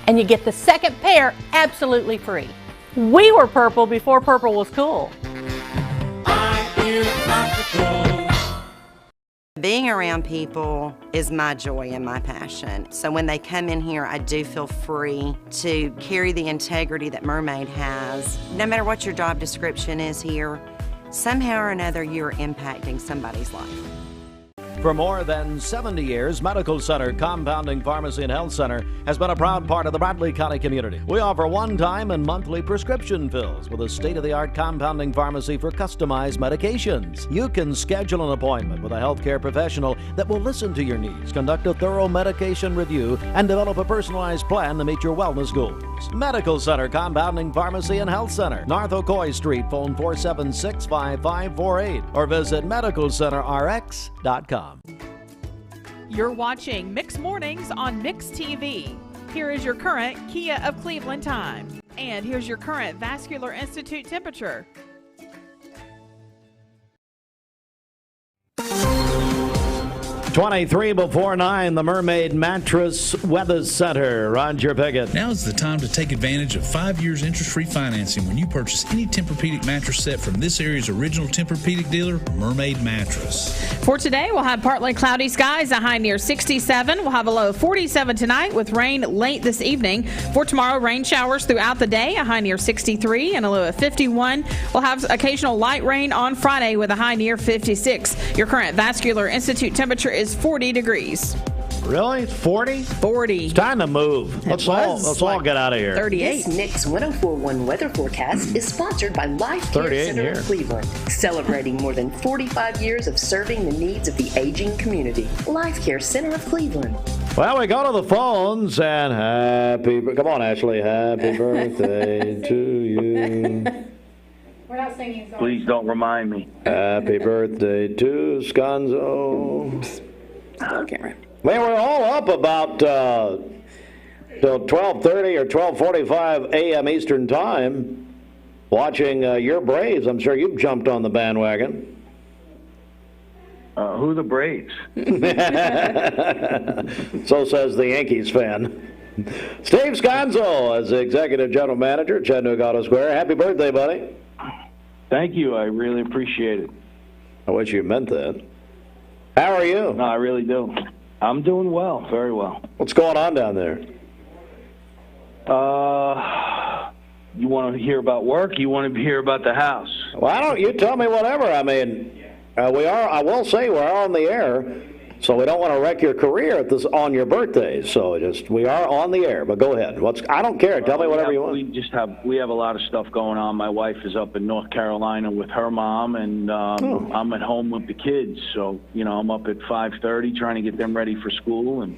And you get the second pair absolutely free. We were purple before purple was cool. Eye Your Optical. Being around people is my joy and my passion. So when they come in here, I do feel free to carry the integrity that Mermaid has. No matter what your job description is here, somehow or another you're impacting somebody's life. For more than 70 years, Medical Center Compounding Pharmacy and Health Center has been a proud part of the Bradley County community. We offer one-time and monthly prescription fills with a state-of-the-art compounding pharmacy for customized medications. You can schedule an appointment with a healthcare professional that will listen to your needs, conduct a thorough medication review, and develop a personalized plan to meet your wellness goals. Medical Center Compounding Pharmacy and Health Center, North Ocoee Street, phone 476-5548, or visit medicalcenterrx.com. You're watching Mix Mornings on Mix TV. Here is your current Kia of Cleveland time. And here's your current Vascular Institute temperature. 23 before 9, the Mermaid Mattress Weather Center. Roger Piggott. Now is the time to take advantage of 5 years interest-free financing when you purchase any Tempur-Pedic mattress set from this area's original Tempur-Pedic dealer, Mermaid Mattress. For today, we'll have partly cloudy skies, a high near 67. We'll have a low of 47 tonight with rain late this evening. For tomorrow, rain showers throughout the day, a high near 63 and a low of 51. We'll have occasional light rain on Friday with a high near 56. Your current Vascular Institute temperature is 40 degrees. Really? 40? 40. It's time to move. Let's all get out of here. 38. This Mix 1041 weather forecast is sponsored by Life Care Center of Cleveland, celebrating more than 45 years of serving the needs of the aging community. Life Care Center of Cleveland. Well, we go to the phones and come on, Ashley, happy birthday to you. We're not singing songs. Please don't remind me. Happy birthday to Sconzo. Okay. Man, we're all up about till 12:30 or 12:45 a.m. Eastern Time watching your Braves. I'm sure you've jumped on the bandwagon. Who the Braves? So says the Yankees fan. Steve Sconzo as the Executive General Manager at Chattanooga Auto Square. Happy birthday, buddy. Thank you. I really appreciate it. I wish you meant that. How are you? No, I really do. I'm doing well, very well. What's going on down there? You want to hear about work? You want to hear about the house? Why don't you tell me whatever? I mean, I will say we're on the air, so we don't want to wreck your career on your birthday. So we are on the air. But go ahead. I don't care. Tell me whatever you want. We have a lot of stuff going on. My wife is up in North Carolina with her mom, and I'm at home with the kids. So I'm up at 5:30 trying to get them ready for school and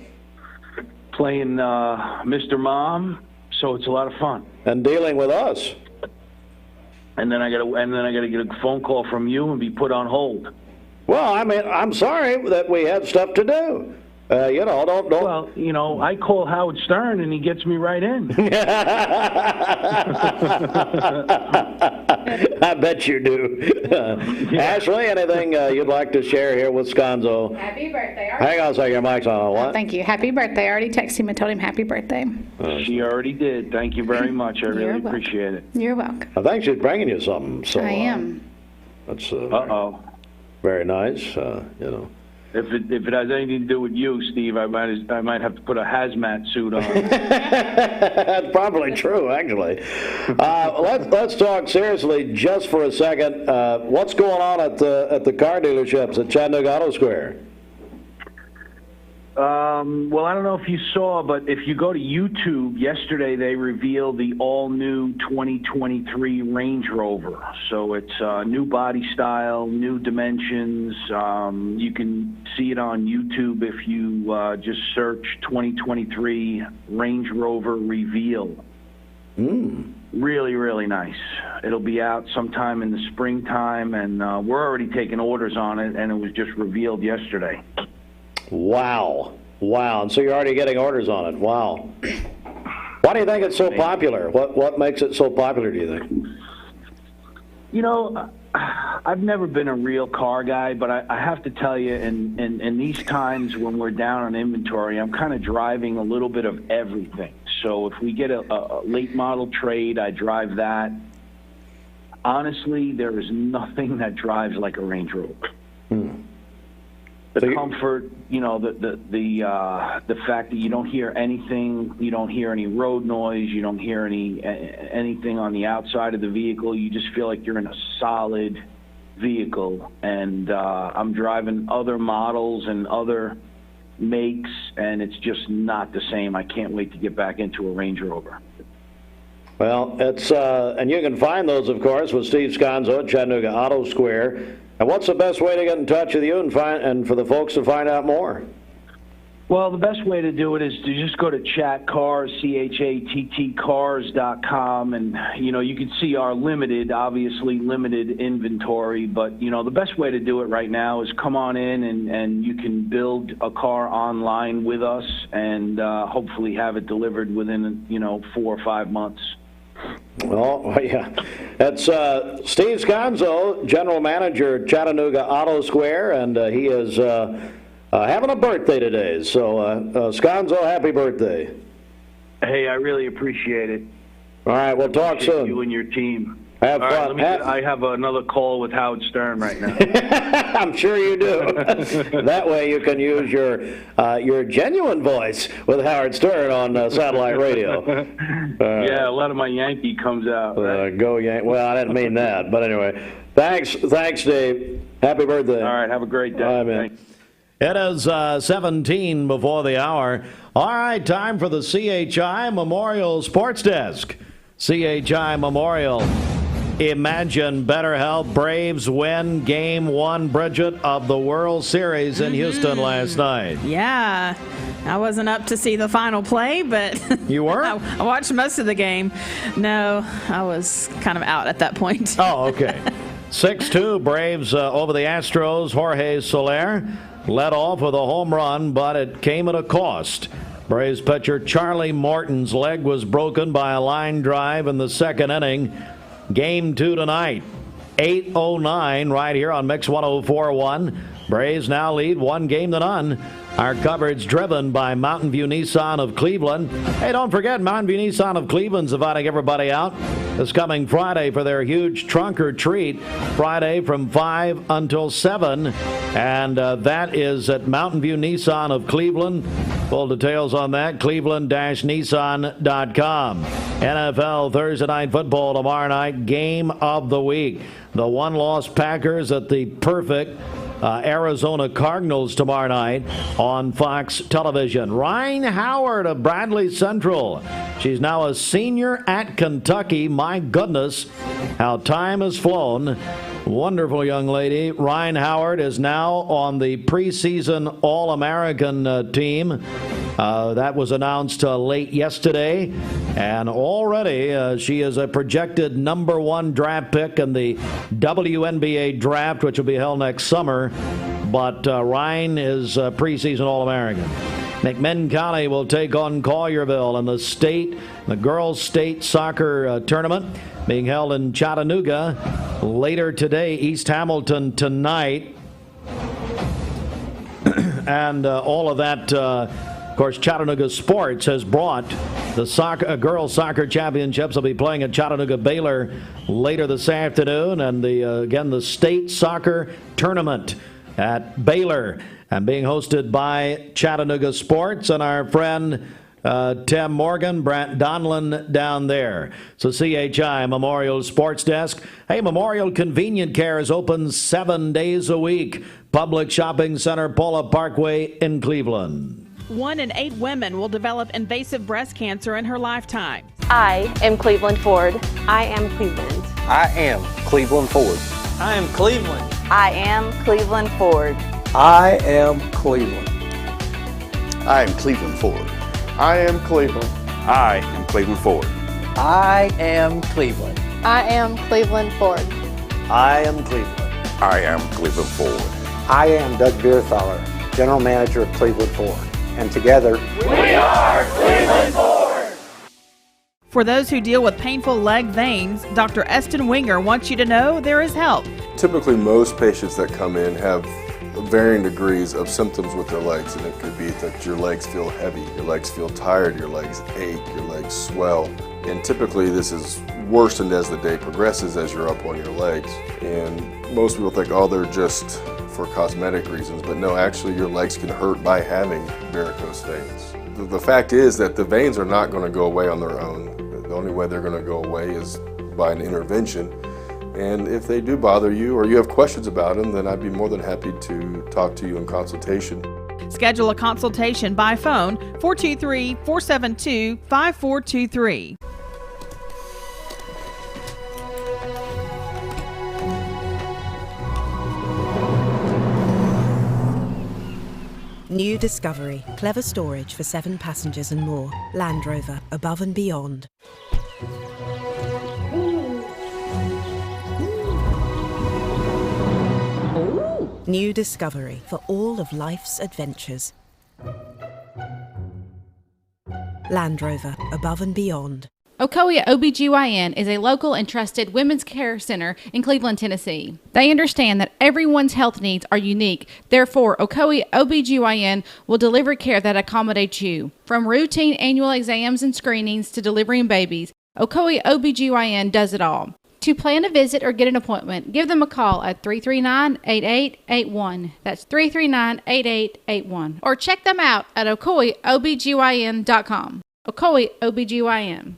playing Mr. Mom. So it's a lot of fun. And dealing with us. and then I gotta get a phone call from you and be put on hold. Well, I mean, I'm sorry that we had stuff to do. Don't. Well, I call Howard Stern and he gets me right in. I bet you do. Ashley, anything you'd like to share here with Sconzo? Happy birthday. Hang on a second, your mic's on. What? Thank you. Happy birthday. I already texted him and told him happy birthday. She already did. Thank you very much. I really appreciate it. You're welcome. I think she's bringing you something. So I am. That's very nice. If it has anything to do with you, Steve, I might have to put a hazmat suit on. That's probably true, actually. Let's talk seriously just for a second. What's going on at the car dealerships at Chattanooga Auto Square? Well, I don't know if you saw, but if you go to YouTube, yesterday they revealed the all-new 2023 Range Rover. So it's new body style, new dimensions. You can see it on YouTube if you just search 2023 Range Rover Reveal. Really, really nice. It'll be out sometime in the springtime, and we're already taking orders on it, and it was just revealed yesterday. Wow. And so you're already getting orders on it. Wow. Why do you think it's so popular? What makes it so popular, do you think? I've never been a real car guy, but I have to tell you, in these times when we're down on inventory, I'm kind of driving a little bit of everything. So if we get a late model trade, I drive that. Honestly, there is nothing that drives like a Range Rover. The comfort, the fact that you don't hear anything, you don't hear any road noise, you don't hear anything on the outside of the vehicle. You just feel like you're in a solid vehicle. And I'm driving other models and other makes, and it's just not the same. I can't wait to get back into a Range Rover. Well, it's and you can find those, of course, with Steve Sconzo at Chattanooga Auto Square. And what's the best way to get in touch with you and for the folks to find out more? Well, the best way to do it is to just go to ChatCars, CHATT Cars.com, and, you can see our limited inventory. But, the best way to do it right now is come on in and you can build a car online with us and hopefully have it delivered within, 4 or 5 months. Well, yeah. That's Steve Sconzo, General Manager at Chattanooga Auto Square, and he is having a birthday today. So, Sconzo, happy birthday. Hey, I really appreciate it. All right, we'll talk soon. You and your team. Have fun. I have another call with Howard Stern right now. I'm sure you do. That way you can use your genuine voice with Howard Stern on satellite radio. Yeah, a lot of my Yankee comes out. Right? Go Yankee. Well, I didn't mean that, but anyway. Thanks, Dave. Happy birthday. All right, have a great day. Bye, man. It is 17 before the hour. All right, time for the CHI Memorial Sports Desk. CHI Memorial. Imagine better health. Braves win Game 1, Bridget, of the World Series in Houston last night. Yeah. I wasn't up to see the final play, but you were? I watched most of the game. No, I was kind of out at that point. Oh, okay. 6-2 Braves over the Astros. Jorge Soler led off with a home run, but it came at a cost. Braves pitcher Charlie Morton's leg was broken by a line drive in the second inning. Game 2 tonight, 8:09 right here on Mix 104.1. Braves now lead 1-0. Our coverage driven by Mountain View Nissan of Cleveland. Hey, don't forget, Mountain View Nissan of Cleveland's inviting everybody out this coming Friday for their huge trunk or treat. Friday from 5 until 7. And that is at Mountain View Nissan of Cleveland. Full details on that, cleveland-nissan.com. NFL Thursday Night Football tomorrow night, game of the week. The one-loss Packers at the perfect Arizona Cardinals tomorrow night on Fox Television. Ryan Howard of Bradley Central. She's now a senior at Kentucky. My goodness, how time has flown. Wonderful young lady. Ryan Howard is now on the preseason All-American team. That was announced late yesterday, and already she is a projected number 1 draft pick in the WNBA draft, which will be held next summer. But Ryan is a preseason All-American. McMinn County will take on Collierville in the girls' state soccer tournament being held in Chattanooga later today. East Hamilton tonight. And all of that, of course, Chattanooga Sports has brought the girls soccer championships. Will be playing at Chattanooga Baylor later this afternoon, and the state soccer tournament at Baylor, and being hosted by Chattanooga Sports and our friend Tim Morgan, Brant Donlin down there. So CHI Memorial Sports Desk. Hey, Memorial Convenient Care is open 7 days a week. Public Shopping Center, Paula Parkway in Cleveland. 1 in 8 women will develop invasive breast cancer in her lifetime. I am Cleveland Ford. I am Cleveland. I am Cleveland Ford. I am Cleveland. I am Cleveland Ford. I am Cleveland. I am Cleveland Ford. I am Cleveland. I am Cleveland Ford. I am Cleveland. I am Cleveland Ford. I am Cleveland. I am Cleveland Ford. I am Doug Beerthaler, General Manager of Cleveland Ford. And together, we are Cleveland Ford. For those who deal with painful leg veins, Dr. Eston Winger wants you to know there is help. Typically, most patients that come in have varying degrees of symptoms with their legs, and it could be that your legs feel heavy, your legs feel tired, your legs ache, your legs swell. And typically this is worsened as the day progresses as you're up on your legs. And most people think, oh, they're just for cosmetic reasons, but no, actually your legs can hurt by having varicose veins. The fact is that the veins are not going to go away on their own. The only way they're going to go away is by an intervention. And if they do bother you or you have questions about them, then I'd be more than happy to talk to you in consultation. Schedule a consultation by phone 423-472-5423. New Discovery. Clever storage for 7 passengers and more. Land Rover. Above and beyond. New Discovery. For all of life's adventures. Land Rover. Above and beyond. Ocoee OBGYN is a local and trusted women's care center in Cleveland, Tennessee. They understand that everyone's health needs are unique. Therefore, Ocoee OBGYN will deliver care that accommodates you. From routine annual exams and screenings to delivering babies, Ocoee OBGYN does it all. To plan a visit or get an appointment, give them a call at 339-8881. That's 339-8881. Or check them out at OcoeeOBGYN.com. Ocoee OBGYN.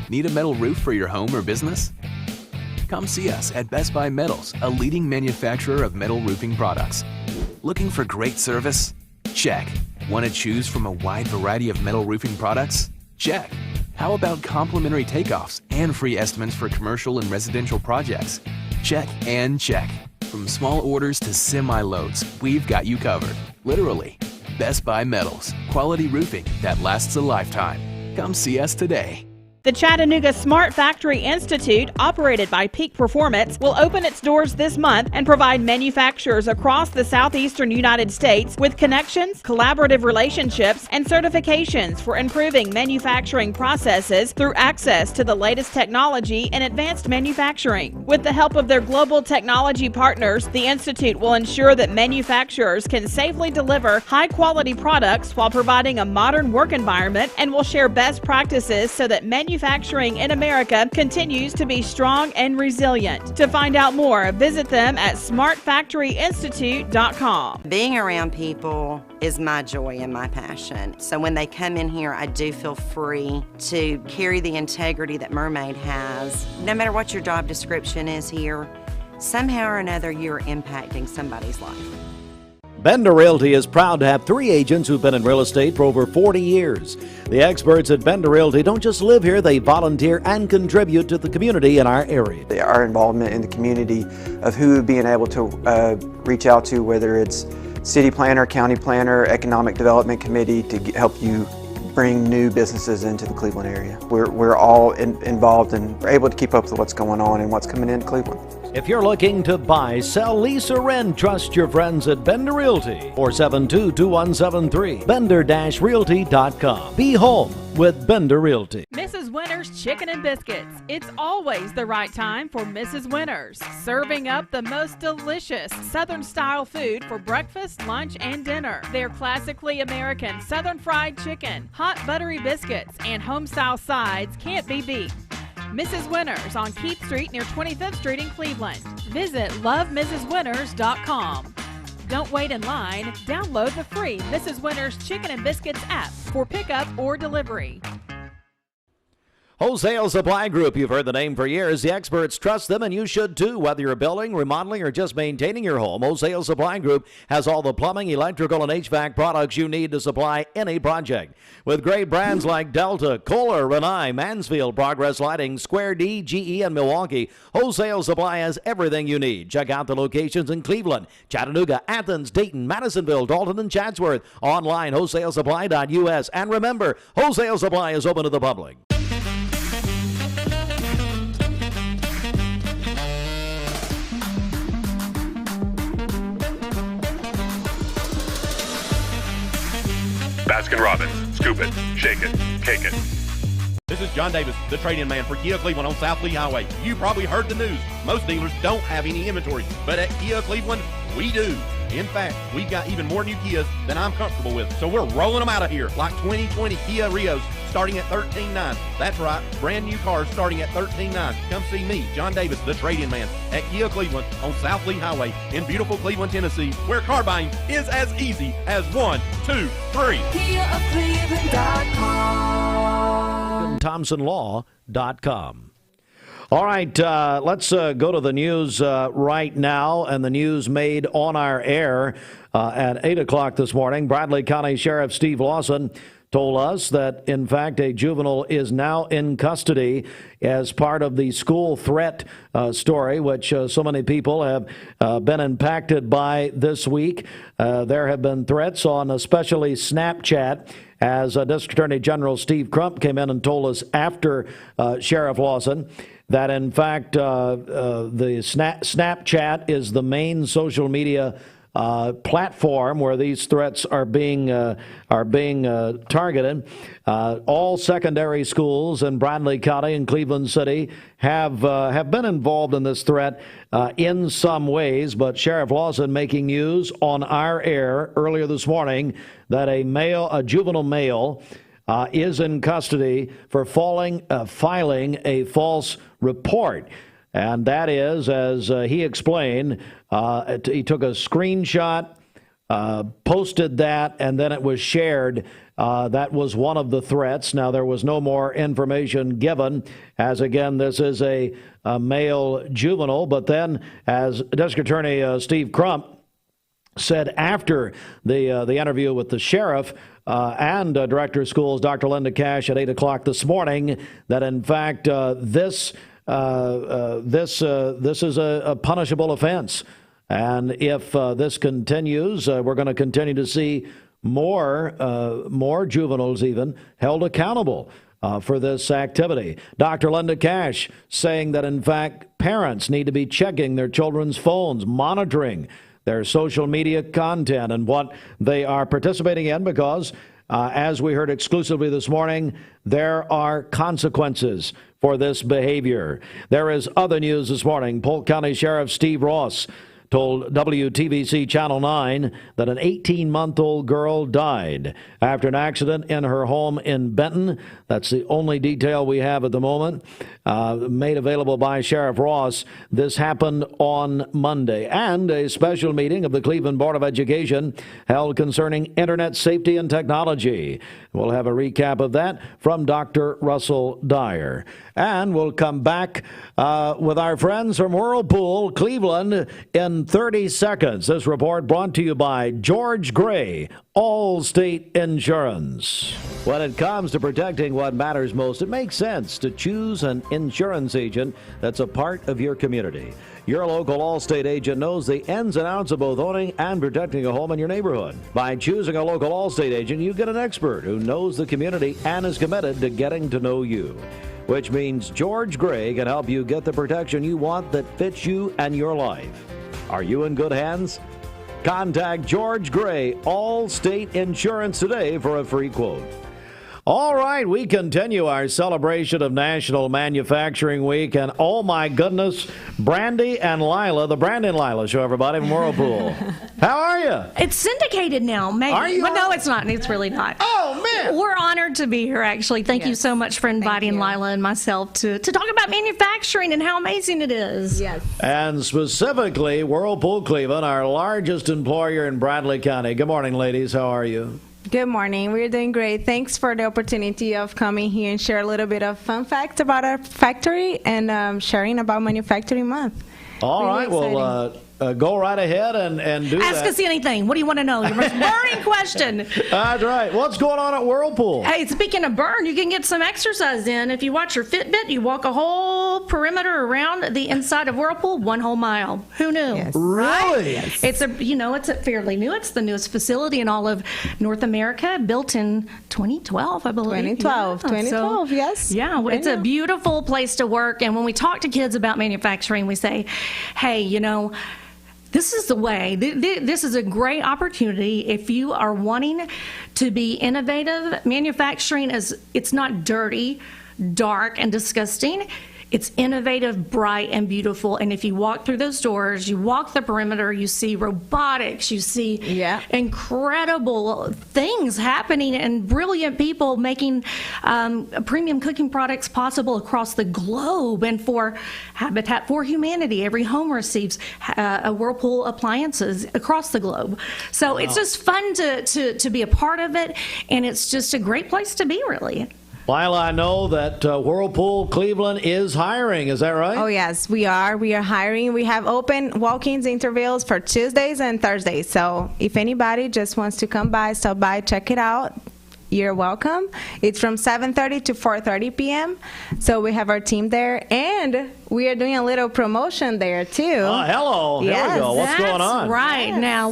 Need a metal roof for your home or business? Come see us at Best Buy Metals, a leading manufacturer of metal roofing products. Looking for great service? Check. Want to choose from a wide variety of metal roofing products? Check. How about complimentary takeoffs and free estimates for commercial and residential projects? Check and check. From small orders to semi-loads, we've got you covered. Literally. Best Buy Metals. Quality roofing that lasts a lifetime. Come see us today. The Chattanooga Smart Factory Institute, operated by Peak Performance, will open its doors this month and provide manufacturers across the southeastern United States with connections, collaborative relationships, and certifications for improving manufacturing processes through access to the latest technology and advanced manufacturing. With the help of their global technology partners, the Institute will ensure that manufacturers can safely deliver high-quality products while providing a modern work environment, and will share best practices so that manufacturing in America continues to be strong and resilient. To find out more, visit them at smartfactoryinstitute.com. Being around people is my joy and my passion. So when they come in here, I do feel free to carry the integrity that Mermaid has. No matter what your job description is here, somehow or another you're impacting somebody's life. Bender Realty is proud to have 3 agents who've been in real estate for over 40 years. The experts at Bender Realty don't just live here, they volunteer and contribute to the community in our area. Our involvement in the community of who being able to reach out to, whether it's city planner, county planner, economic development committee to help you bring new businesses into the Cleveland area. We're all involved and we're able to keep up with what's going on and what's coming into Cleveland. If you're looking to buy, sell, lease, or rent, trust your friends at Bender Realty. 472-2173. Bender-Realty.com. Be home with Bender Realty. Mrs. Winter's Chicken and Biscuits. It's always the right time for Mrs. Winter's. Serving up the most delicious Southern-style food for breakfast, lunch, and dinner. Their classically American Southern fried chicken, hot buttery biscuits, and home-style sides can't be beat. Mrs. Winters on Keith Street near 25th Street in Cleveland. Visit lovemrswinters.com. Don't wait in line. Download the free Mrs. Winters Chicken and Biscuits app for pickup or delivery. Wholesale Supply Group, you've heard the name for years. The experts trust them, and you should too. Whether you're building, remodeling, or just maintaining your home, Wholesale Supply Group has all the plumbing, electrical, and HVAC products you need to supply any project. With great brands like Delta, Kohler, Rinnai, Mansfield, Progress Lighting, Square D, GE, and Milwaukee, Wholesale Supply has everything you need. Check out the locations in Cleveland, Chattanooga, Athens, Dayton, Madisonville, Dalton, and Chatsworth. Online, wholesalesupply.us. And remember, Wholesale Supply is open to the public. Baskin-Robbins. Scoop it, shake it, cake it. This is John Davis, the trade-in man for Kia Cleveland on South Lee Highway. You probably heard the news. Most dealers don't have any inventory, but at Kia Cleveland, we do. In fact, we've got even more new Kias than I'm comfortable with, so we're rolling them out of here, like 2020 Kia Rios starting at $13,900. That's right, brand new cars starting at $13,900. Come see me, John Davis, the trade-in man, at Kia Cleveland on South Lee Highway in beautiful Cleveland, Tennessee, where car buying is as easy as 1, 2, 3. KiaofCleveland.com. ThompsonLaw.com. All right, let's go to the news right now, and the news made on our air at 8 o'clock this morning. Bradley County Sheriff Steve Lawson told us that, in fact, a juvenile is now in custody as part of the school threat story, which so many people have been impacted by this week. There have been threats on especially Snapchat, as District Attorney General Steve Crump came in and told us after Sheriff Lawson that, in fact, the Snapchat is the main social media platform where these threats are being targeted. All secondary schools in Bradley County and Cleveland City have been involved in this threat in some ways, but Sheriff Lawson making news on our air earlier this morning that a juvenile male is in custody for filing a false report. And that is, as he explained, he took a screenshot, posted that, and then it was shared. That was one of the threats. Now, there was no more information given, as again, this is a male juvenile. But then, as District Attorney Steve Crump said after the interview with the sheriff and Director of Schools Dr. Linda Cash at 8 o'clock this morning, that in fact this is a punishable offense, and if this continues, we're going to continue to see more juveniles even held accountable for this activity. Dr. Linda Cash saying that in fact parents need to be checking their children's phones, monitoring their social media content and what they are participating in, because as we heard exclusively this morning, there are consequences for this behavior. There is other news this morning. Polk County Sheriff Steve Ross told WTVC Channel 9 that an 18-month-old girl died after an accident in her home in Benton. That's the only detail we have at the moment, made available by Sheriff Ross. This happened on Monday. And a special meeting of the Cleveland Board of Education held concerning internet safety and technology. We'll have a recap of that from Dr. Russell Dyer. And we'll come back with our friends from Whirlpool, Cleveland, in in 30 seconds. This report brought to you by George Gray, Allstate Insurance. When it comes to protecting what matters most, it makes sense to choose an insurance agent that's a part of your community. Your local Allstate agent knows the ins and outs of both owning and protecting a home in your neighborhood. By choosing a local Allstate agent, you get an expert who knows the community and is committed to getting to know you. Which means George Gray can help you get the protection you want that fits you and your life. Are you in good hands? Contact George Gray, Allstate Insurance today for a free quote. All right, we continue our celebration of National Manufacturing Week, and oh my goodness, Brandy and Lila, the Brandy and Lila Show, everybody, from Whirlpool. How are you? It's syndicated now, maybe. Are you? But no, it's not. It's really not. Oh, man. We're honored to be here, actually. Thank you so much for inviting Lila and myself to talk about manufacturing and how amazing it is. Yes. And specifically, Whirlpool Cleveland, our largest employer in Bradley County. Good morning, ladies. How are you? Good morning. We're doing great. Thanks for the opportunity of coming here and share a little bit of fun facts about our factory and sharing about Manufacturing Month. All right. Well, go right ahead and do that. Ask us anything. What do you want to know? Your most burning question. That's right. What's going on at Whirlpool? Hey, speaking of burn, you can get some exercise in. If you watch your Fitbit, you walk a whole perimeter around the inside of Whirlpool, 1 whole mile. Who knew? Yes. Really? Yes. It's a fairly new. It's the newest facility in all of North America, built in 2012, I believe. 2012, yes. Yeah, it's a beautiful place to work. And when we talk to kids about manufacturing, we say, hey, this is the way. This is a great opportunity if you are wanting to be innovative. Manufacturing it's not dirty, dark, and disgusting. It's innovative, bright, and beautiful. And if you walk through those doors, you walk the perimeter, you see robotics, you see incredible things happening and brilliant people making premium cooking products possible across the globe. And for Habitat for Humanity, every home receives a Whirlpool appliances across the globe. So it's just fun to be a part of it, and it's just a great place to be, really. Lila, I know that Whirlpool Cleveland is hiring. Is that right? Oh, yes, we are. We are hiring. We have open walk-ins interviews for Tuesdays and Thursdays. So if anybody just wants to come by, stop by, check it out, you're welcome. It's from 7:30 to 4:30 p.m. So we have our team there, and we are doing a little promotion there too. Oh, hello. Yes. Here we go. What's going on? That's right. Yes. Now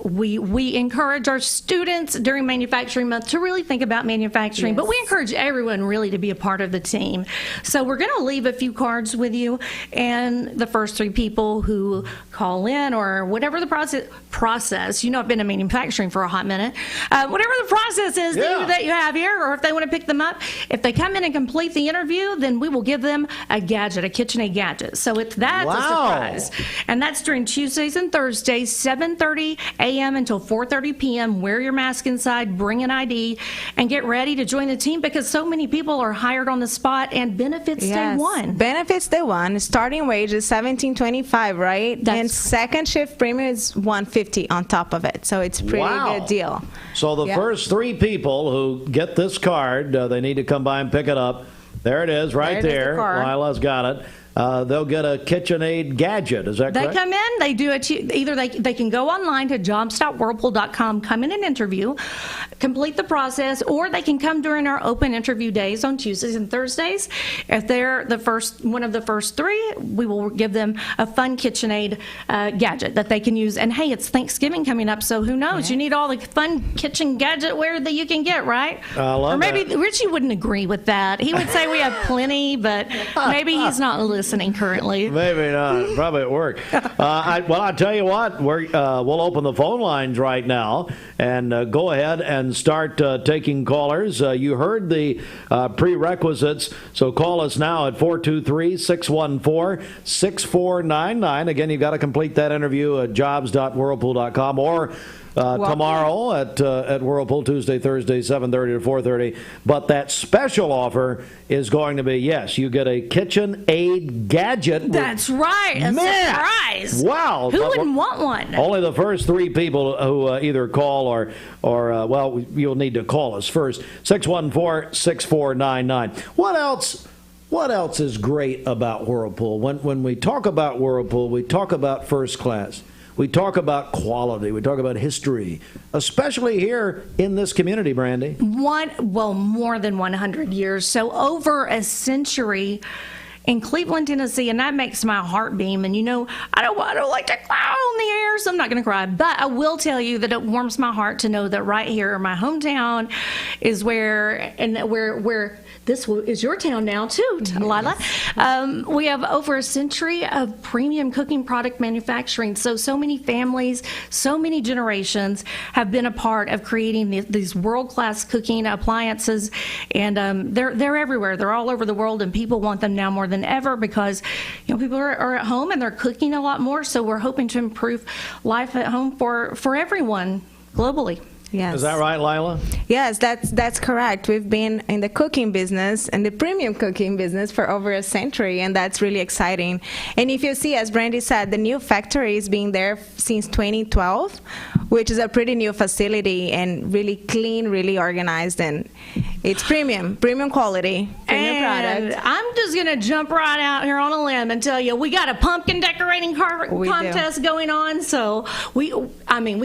we encourage our students during Manufacturing Month to really think about manufacturing, but we encourage everyone really to be a part of the team. So we're going to leave a few cards with you, and the first 3 people who call in, or whatever the process, I've been in manufacturing for a hot minute, whatever the process is that you have here, or if they want to pick them up, if they come in and complete the interview, then we will give them a gadget, a KitchenAid gadget. So that's a surprise. And that's during Tuesdays and Thursdays, 7:30 a.m. until 4:30 p.m. Wear your mask inside, bring an ID, and get ready to join the team, because so many people are hired on the spot, and benefits day one. Benefits day one. Starting wage is $17.25, right? And second shift premium is $150 on top of it. So it's a pretty good deal. So the first 3 people who get this card, they need to come by and pick it up. There it is, right there. Lila's got it. They'll get a KitchenAid gadget. Is that correct? They come in, they do it. Either they can go online to jobs.whirlpool.com, come in and interview, complete the process, or they can come during our open interview days on Tuesdays and Thursdays. If they're one of the first 3, we will give them a fun KitchenAid gadget that they can use. And hey, it's Thanksgiving coming up, so who knows? You need all the fun kitchen gadgetware that you can get, right? I love or maybe Richie wouldn't agree with that. He would say we have plenty, but maybe he's not listening currently. Maybe not. Probably at work. I tell you what, we'll open the phone lines right now and go ahead and start taking callers. You heard the prerequisites, so call us now at 423-614-6499. Again, you've got to complete that interview at jobs.whirlpool.com, or tomorrow at Whirlpool, Tuesday, Thursday, 7:30 to 4:30. But that special offer is going to be, you get a KitchenAid gadget. That's right. A surprise. Wow. Who wouldn't want one? Only the first 3 people who either call or you'll need to call us first. 614-6499. What else What else is great about Whirlpool? When we talk about Whirlpool, we talk about first class. We talk about quality. We talk about history, especially here in this community, Brandy. More than 100 years. So over a century in Cleveland, Tennessee, and that makes my heart beam. And I don't like to cry on the air, so I'm not going to cry. But I will tell you that it warms my heart to know that right here in my hometown is where this is your town now too, Lila. We have over a century of premium cooking product manufacturing. So many families, so many generations have been a part of creating these world-class cooking appliances, and they're everywhere. They're all over the world, and people want them now more than ever because people are at home and they're cooking a lot more. So we're hoping to improve life at home for everyone globally. Yes. Is that right, Lila? Yes, that's correct. We've been in the cooking business and the premium cooking business for over a century, and that's really exciting. And if you see, as Brandy said, the new factory has been there since 2012, which is a pretty new facility and really clean, really organized, and it's premium quality, premium product. I'm just going to jump right out here on a limb and tell you we got a pumpkin decorating contest going on. So we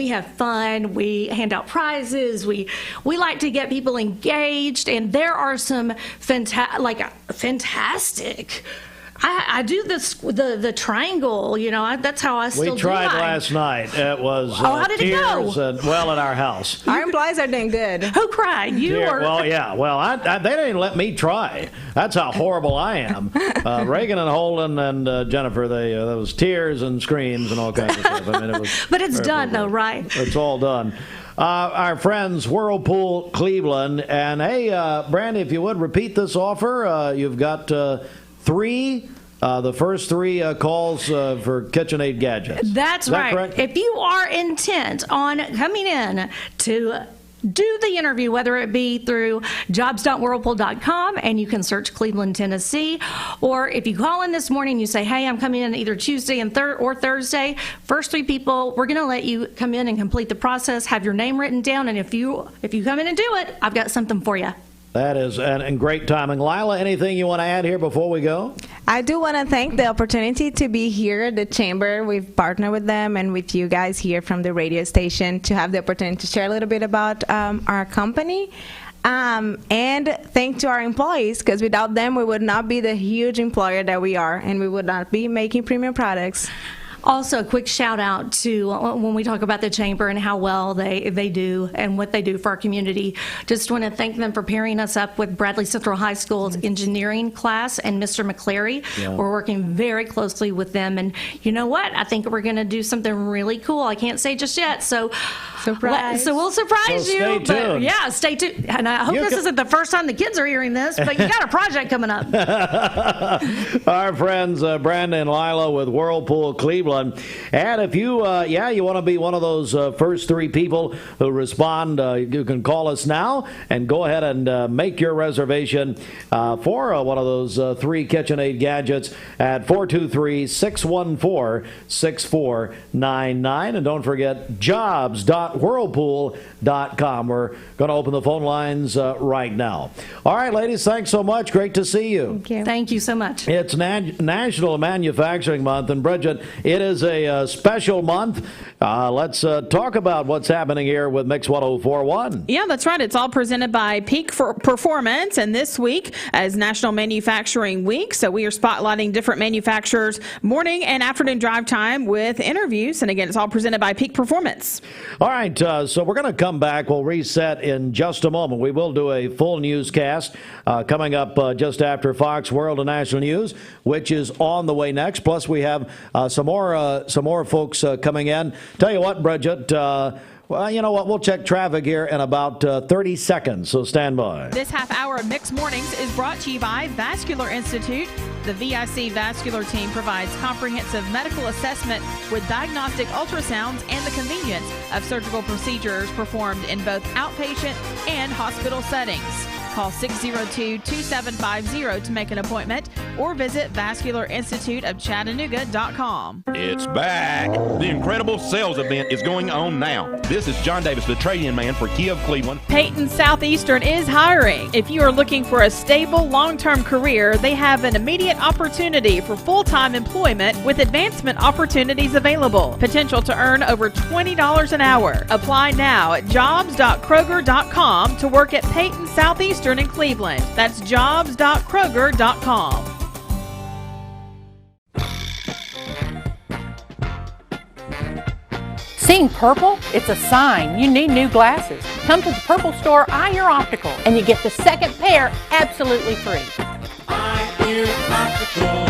have fun. We hand out prizes. We like to get people engaged, and there are some fantastic. I do the triangle. That's how I still do. We tried last night. It was how did it go? At our house. Our employees are doing good. Who cried? You or? Well, yeah. Well, they didn't let me try. That's how horrible I am. Reagan and Holden and Jennifer, there was tears and screams and all kinds of stuff. I mean, it was. But it's done though, right? It's all done. Our friends Whirlpool Cleveland, and hey, Brandy, if you would repeat this offer, you've got three. The first three calls for KitchenAid gadgets. That's right. Correct? If you are intent on coming in to do the interview, whether it be through jobs.whirlpool.com, and you can search Cleveland, Tennessee, or if you call in this morning, you say, hey, I'm coming in either Tuesday and or Thursday. First three people, we're going to let you come in and complete the process, have your name written down, and if you come in and do it, I've got something for you. That is and great timing. Lila, anything you want to add here before we go? I do want to thank the opportunity to be here at the Chamber. We've partnered with them and with you guys here from the radio station to have the opportunity to share a little bit about our company. And thank to our employees, because without them, we would not be the huge employer that we are, and we would not be making premium products. Also, a quick shout out to when we talk about the Chamber and how well they do and what they do for our community. Just want to thank them for pairing us up with Bradley Central High School's engineering class and Mr. McCleary. Yeah. We're working very closely with them, and you know what? I think we're going to do something really cool. I can't say just yet, so we'll surprise you. Stay tuned. Yeah, stay tuned. And I hope this isn't the first time the kids are hearing this, but you got a project coming up. Our friends Brandon and Lila with Whirlpool Cleveland. And if you want to be one of those first three people who respond, you can call us now and go ahead and make your reservation for one of those three KitchenAid gadgets at 423-614-6499. And don't forget jobs.whirlpool.com. We're going to open the phone lines right now. All right, ladies, thanks so much. Great to see you. Thank you. Thank you so much. It's National Manufacturing Month, and Bridget, it is a special month. Let's talk about what's happening here with Mix 104.1. Yeah, that's right. It's all presented by Peak Performance, and this week as National Manufacturing Week, so we are spotlighting different manufacturers morning and afternoon drive time with interviews, and again, it's all presented by Peak Performance. All right, so we're going to come back. We'll reset in just a moment. We will do a full newscast coming up just after Fox World and National News, which is on the way next. Plus, we have some more folks coming in. Tell you what, Bridget, well, you know what? We'll check traffic here in about 30 seconds, so stand by. This half hour of Mixed Mornings is brought to you by Vascular Institute. The VIC Vascular Team provides comprehensive medical assessment with diagnostic ultrasounds and the convenience of surgical procedures performed in both outpatient and hospital settings. Call 602-2750 to make an appointment or visit vascularinstituteofchattanooga.com. It's back. The incredible sales event is going on now. This is John Davis, the trade-in man for Kia of Cleveland. Peyton Southeastern is hiring. If you are looking for a stable, long-term career, they have an immediate opportunity for full-time employment with advancement opportunities available. Potential to earn over $20 an hour. Apply now at jobs.kroger.com to work at Peyton Southeastern in Cleveland. That's jobs.kroger.com. Seeing purple? It's a sign you need new glasses. Come to the Purple Store, Eye Ear Optical, and you get the second pair absolutely free. Eye Ear Optical.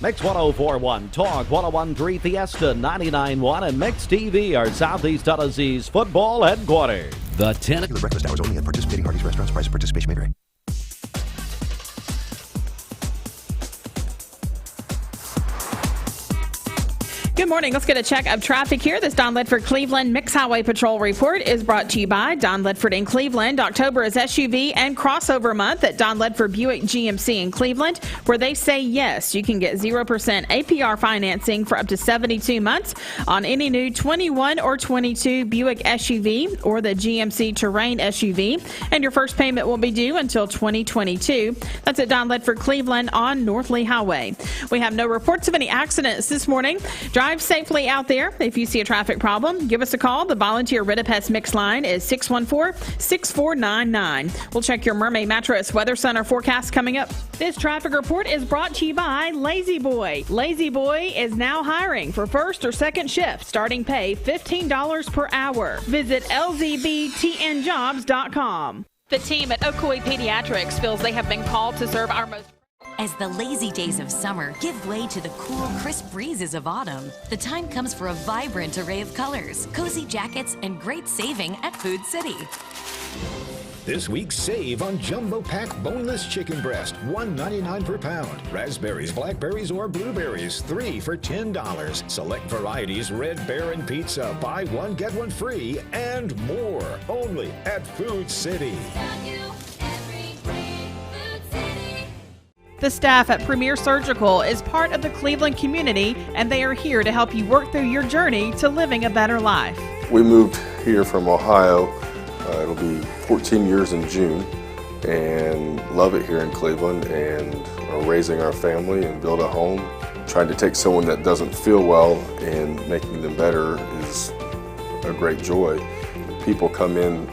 Mix 104.1, Talk 101.3, Fiesta 99.1, and Mix TV are Southeast Tennessee's football headquarters. The 10 o'clock breakfast hours only at participating Hardee's restaurants. Price of participation may vary. Good morning. Let's get a check of traffic here. This Don Ledford Cleveland Mix Highway Patrol report is brought to you by Don Ledford in Cleveland. October is SUV and crossover month at Don Ledford Buick GMC in Cleveland, where they say yes. You can get 0% APR financing for up to 72 months on any new 21 or 22 Buick SUV or the GMC Terrain SUV, and your first payment won't be due until 2022. That's at Don Ledford Cleveland on North Lee Highway. We have no reports of any accidents this morning. Drive safely out there. If you see a traffic problem, give us a call. The volunteer Rid-A-Pest Mix line is 614-6499. We'll check your Mermaid Mattress Weather Center forecast coming up. This traffic report is brought to you by Lazy Boy. Lazy Boy is now hiring for first or second shift. Starting pay $15 per hour. Visit lzbtnjobs.com. The team at Ocoee Pediatrics feels they have been called to serve our most... As the lazy days of summer give way to the cool, crisp breezes of autumn, the time comes for a vibrant array of colors, cozy jackets, and great saving at Food City. This week, save on Jumbo Pack Boneless Chicken Breast, $1.99 per pound. Raspberries, blackberries, or blueberries, 3 for $10. Select varieties, Red Baron Pizza, buy one, get one free, and more. Only at Food City. The staff at Premier Surgical is part of the Cleveland community, and they are here to help you work through your journey to living a better life. We moved here from Ohio. It'll be 14 years in June, and love it here in Cleveland, and are raising our family and build a home. Trying to take someone that doesn't feel well and making them better is a great joy. People come in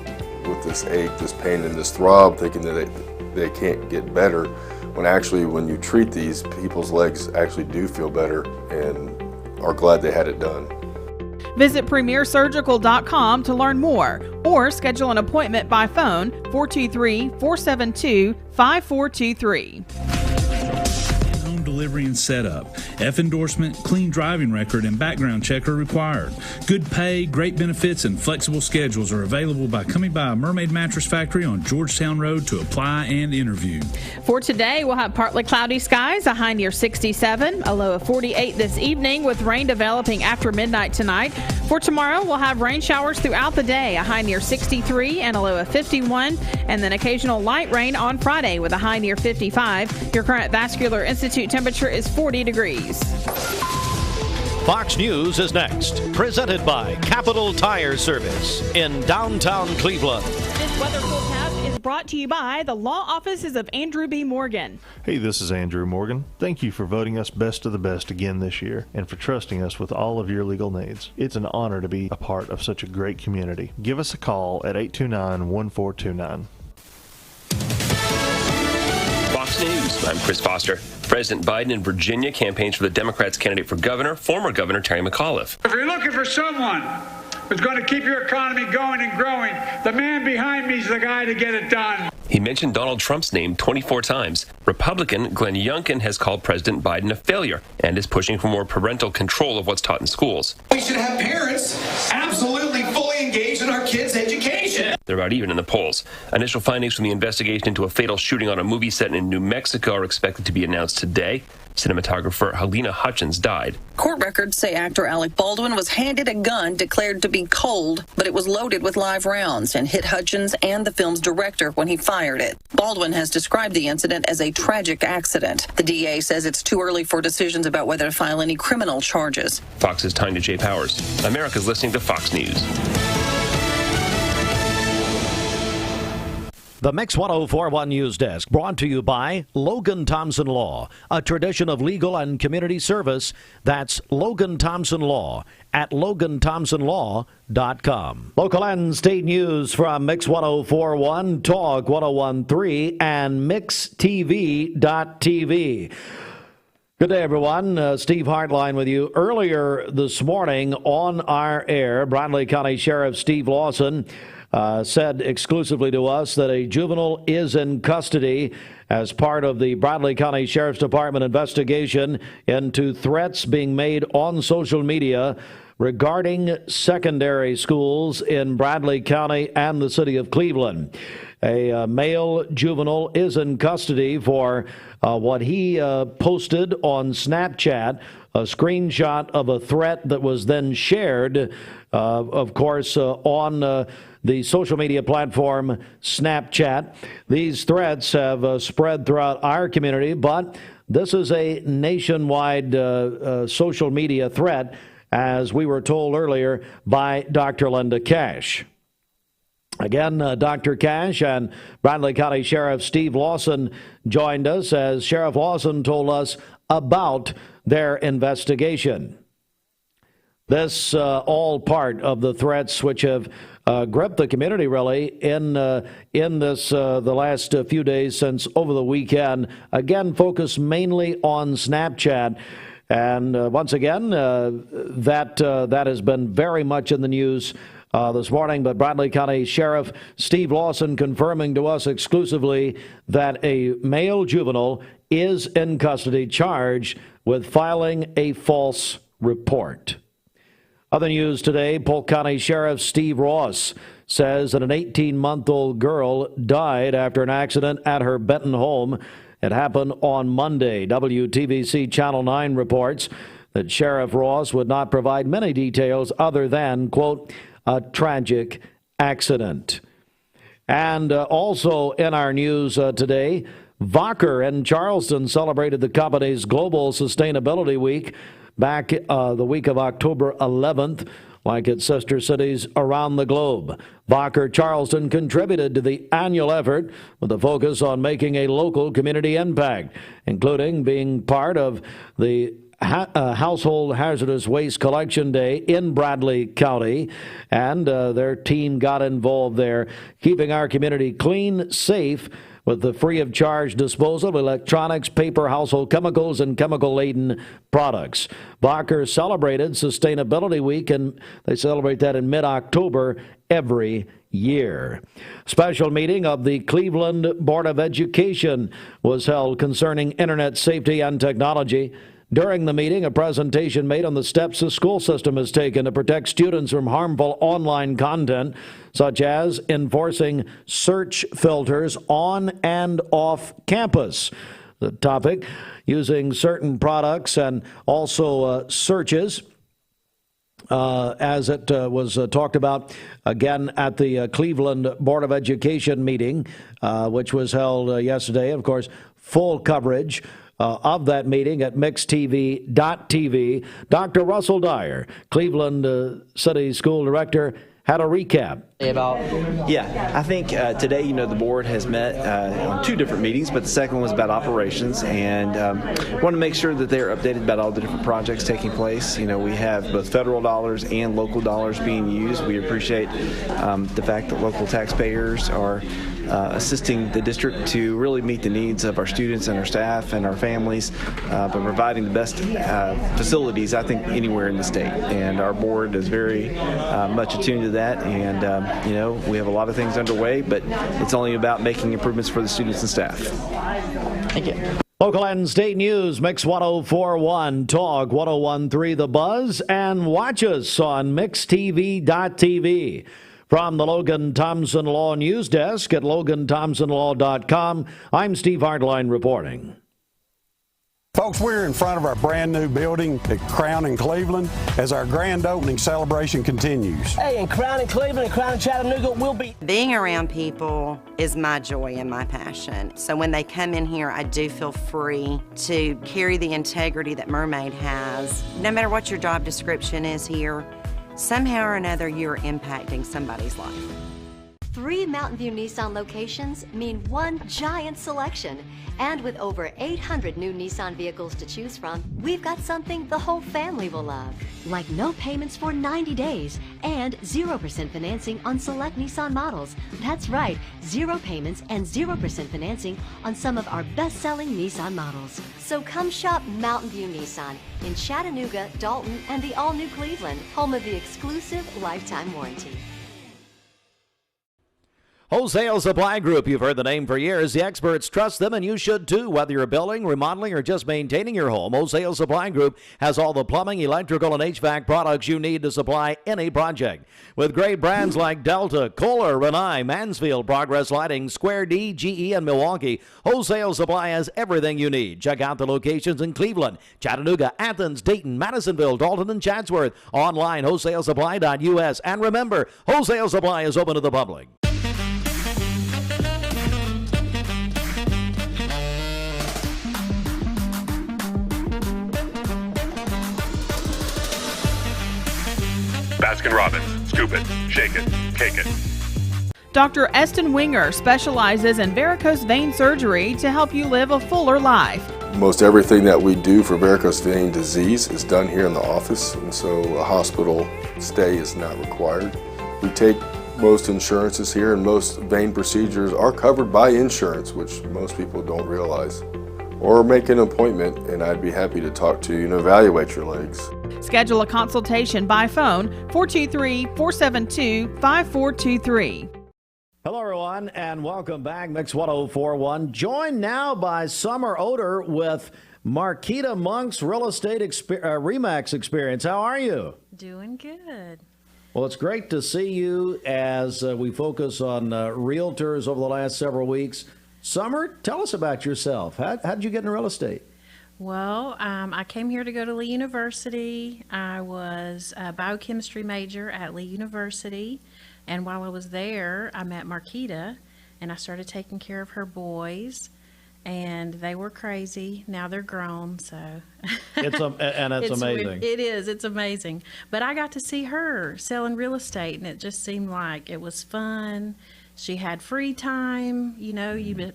with this ache, this pain, and this throb thinking that they can't get better. When actually, when you treat these, people's legs actually do feel better and are glad they had it done. Visit premiersurgical.com to learn more or schedule an appointment by phone 423-472-5423. Home delivery and setup. F endorsement, clean driving record, and background check are required. Good pay, great benefits, and flexible schedules are available by coming by a Mermaid Mattress Factory on Georgetown Road to apply and interview. For today, we'll have partly cloudy skies, a high near 67, a low of 48 this evening with rain developing after midnight tonight. For tomorrow, we'll have rain showers throughout the day, a high near 63 and a low of 51, and then occasional light rain on Friday with a high near 55. Your current Vascular Institute temperature is 40 degrees. Fox News is next, presented by Capital Tire Service in downtown Cleveland. This weather forecast is brought to you by the law offices of Andrew B. Morgan. Hey, this is Andrew Morgan. Thank you for voting us best of the best again this year and for trusting us with all of your legal needs. It's an honor to be a part of such a great community. Give us a call at 829-1429. Fox News, I'm Chris Foster. President Biden in Virginia campaigns for the Democrats' candidate for governor, former Governor Terry McAuliffe. If you're looking for someone who's going to keep your economy going and growing, the man behind me is the guy to get it done. He mentioned Donald Trump's name 24 times. Republican Glenn Youngkin has called President Biden a failure and is pushing for more parental control of what's taught in schools. We should have parents absolutely fully engaged in our kids' education. They're about even in the polls. Initial findings from the investigation into a fatal shooting on a movie set in New Mexico are expected to be announced today. Cinematographer Helena Hutchins died. Court records say actor Alec Baldwin was handed a gun declared to be cold, but it was loaded with live rounds and hit Hutchins and the film's director when he fired it. Baldwin has described the incident as a tragic accident. The DA says it's too early for decisions about whether to file any criminal charges. Fox's Tanya J. Powers. America's listening to Fox News. The Mix 1041 News Desk, brought to you by Logan Thompson Law, a tradition of legal and community service. That's Logan Thompson Law at LoganThompsonLaw.com. Local and state news from Mix 1041, Talk 1013, and MixTV.tv. Good day, everyone. Steve Hartline with you. Earlier this morning on our air, Bradley County Sheriff Steve Lawson said exclusively to us that a juvenile is in custody as part of the Bradley County Sheriff's Department investigation into threats being made on social media regarding secondary schools in Bradley County and the city of Cleveland. A male juvenile is in custody for what he posted on Snapchat, a screenshot of a threat that was then shared, of course, on the social media platform Snapchat. These threats have spread throughout our community, but this is a nationwide social media threat, as we were told earlier by Dr. Linda Cash. Again, Dr. Cash and Bradley County Sheriff Steve Lawson joined us as Sheriff Lawson told us about their investigation. This all part of the threats which have gripped the community, really, in this the last few days since over the weekend. Again, focused mainly on Snapchat. And once again, that has been very much in the news this morning. But Bradley County Sheriff Steve Lawson confirming to us exclusively that a male juvenile is in custody charged with filing a false report. Other news today, Polk County Sheriff Steve Ross says that an 18-month-old girl died after an accident at her Benton home. It happened on Monday. WTVC Channel 9 reports that Sheriff Ross would not provide many details other than, quote, a tragic accident. And also in our news today, Vocker in Charleston celebrated the company's Global Sustainability Week back the week of October 11th, like its sister cities around the globe. Vocker Charleston contributed to the annual effort with a focus on making a local community impact, including being part of the Household Hazardous Waste Collection Day in Bradley County, and their team got involved there, keeping our community clean, safe, with the free-of-charge disposal of electronics, paper, household chemicals, and chemical-laden products. Vocker celebrated Sustainability Week, and they celebrate that in mid-October every year. Special meeting of the Cleveland Board of Education was held concerning internet safety and technology. During the meeting, a presentation made on the steps the school system has taken to protect students from harmful online content, such as enforcing search filters on and off campus. The topic, using certain products and also searches, as it was talked about again at the Cleveland Board of Education meeting, which was held yesterday. Of course, full coverage of that meeting at MixTV.tv. Dr. Russell Dyer, Cleveland City School Director, had a recap. I think today, the board has met on 2 different meetings, but the second one was about operations, and want to make sure that they're updated about all the different projects taking place. We have both federal dollars and local dollars being used. We appreciate the fact that local taxpayers are assisting the district to really meet the needs of our students and our staff and our families, but providing the best facilities, I think, anywhere in the state. And our board is very much attuned to that, and we have a lot of things underway, but it's only about making improvements for the students and staff. Thank you. Local and state news, Mix 104.1, Talk 101.3 The Buzz, and watch us on mixtv.tv. From the Logan Thompson Law News Desk at LoganThompsonLaw.com, I'm Steve Hardline reporting. Folks, we're in front of our brand new building at Crown in Cleveland as our grand opening celebration continues. Hey, and Crown in Cleveland and Crown in Chattanooga will be. Being around people is my joy and my passion. So when they come in here, I do feel free to carry the integrity that Mermaid has. No matter what your job description is here, somehow or another you're impacting somebody's life. 3 Mountain View Nissan locations mean one giant selection. And with over 800 new Nissan vehicles to choose from, we've got something the whole family will love. Like no payments for 90 days and 0% financing on select Nissan models. That's right, 0 payments and 0% financing on some of our best-selling Nissan models. So come shop Mountain View Nissan in Chattanooga, Dalton, and the all-new Cleveland, home of the exclusive lifetime warranty. Wholesale Supply Group, you've heard the name for years. The experts trust them, and you should too. Whether you're building, remodeling, or just maintaining your home, Wholesale Supply Group has all the plumbing, electrical, and HVAC products you need to supply any project. With great brands like Delta, Kohler, Rinnai, Mansfield, Progress Lighting, Square D, GE, and Milwaukee, Wholesale Supply has everything you need. Check out the locations in Cleveland, Chattanooga, Athens, Dayton, Madisonville, Dalton, and Chatsworth. Online, wholesalesupply.us. And remember, Wholesale Supply is open to the public. Baskin-Robbins. Scoop it, shake it, cake it. Dr. Eston Winger specializes in varicose vein surgery to help you live a fuller life. Most everything that we do for varicose vein disease is done here in the office, and so a hospital stay is not required. We take most insurances here, and most vein procedures are covered by insurance, which most people don't realize. Or make an appointment, and I'd be happy to talk to you and evaluate your legs. Schedule a consultation by phone, 423-472-5423. Hello, everyone, and welcome back. Mix 104.1. Joined now by Summer Oder with Marquita Monk's Real Estate RE/MAX experience. How are you? Doing good. Well, it's great to see you as we focus on realtors over the last several weeks. Summer, tell us about yourself. How did you get into real estate? Well, I came here to go to Lee University. I was a biochemistry major at Lee University. And while I was there, I met Marquita, and I started taking care of her boys. And they were crazy. Now they're grown, so. It's amazing. Weird. It is. It's amazing. But I got to see her selling real estate, and it just seemed like it was fun. She had free time, you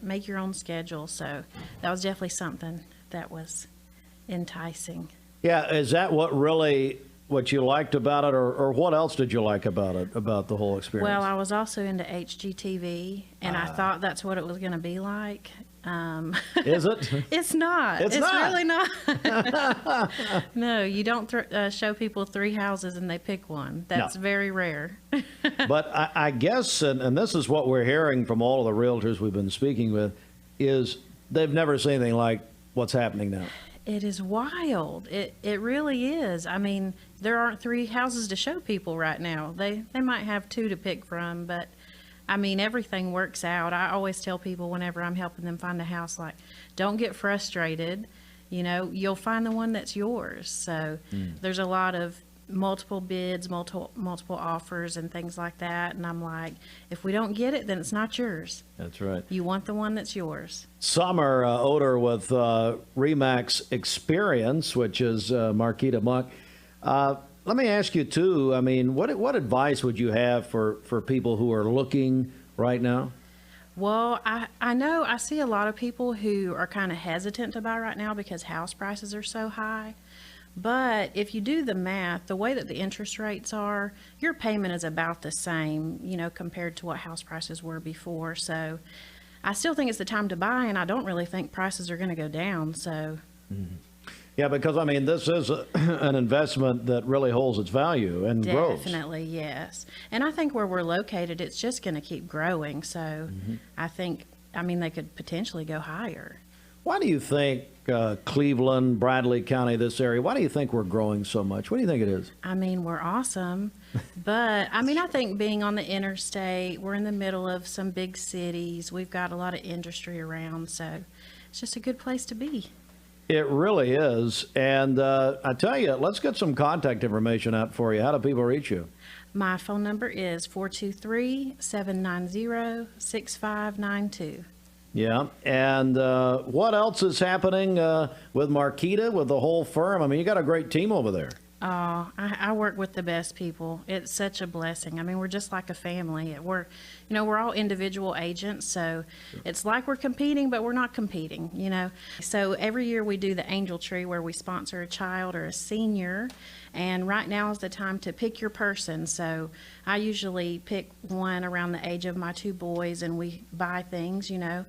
make your own schedule. So that was definitely something that was enticing. Yeah, is that what you liked about it, or what else did you like about it, about the whole experience? Well, I was also into HGTV, and I thought that's what it was going to be like. Is it? It's not. It's not. Really not. No, you don't show people 3 houses and they pick one. That's very rare. But I guess, and this is what we're hearing from all of the realtors we've been speaking with, is they've never seen anything like what's happening now. It is wild. It really is. I mean, there aren't 3 houses to show people right now. They might have 2 to pick from, but I mean, everything works out. I always tell people whenever I'm helping them find a house, like, don't get frustrated. You'll find the one that's yours. So there's a lot of multiple bids, multiple offers and things like that. And I'm like, if we don't get it, then it's not yours. That's right. You want the one that's yours. Summer Oder with RE/MAX Experience, which is Marquita Monk. Let me ask you, too, I mean, what advice would you have for people who are looking right now? Well, I know I see a lot of people who are kind of hesitant to buy right now because house prices are so high. But if you do the math, the way that the interest rates are, your payment is about the same, you know, compared to what house prices were before. So I still think it's the time to buy, and I don't really think prices are going to go down. So. Mm-hmm. Yeah, because, I mean, this is an investment that really holds its value and grows. Definitely, yes. And I think where we're located, it's just going to keep growing. So I think, I mean, they could potentially go higher. Why do you think Cleveland, Bradley County, this area, why do you think we're growing so much? What do you think it is? I mean, we're awesome. But, I mean, I think being on the interstate, we're in the middle of some big cities. We've got a lot of industry around. So it's just a good place to be. It really is. And I tell you, let's get some contact information out for you. How do people reach you? My phone number is 423-790-6592. Yeah. And what else is happening with Marquita, with the whole firm? I mean, you got a great team over there. Oh, I work with the best people. It's such a blessing. I mean, we're just like a family. We're all individual agents, so it's like we're competing, but we're not competing, you know. So every year we do the Angel Tree where we sponsor a child or a senior, and right now is the time to pick your person. So I usually pick one around the age of my two boys, and we buy things, you know.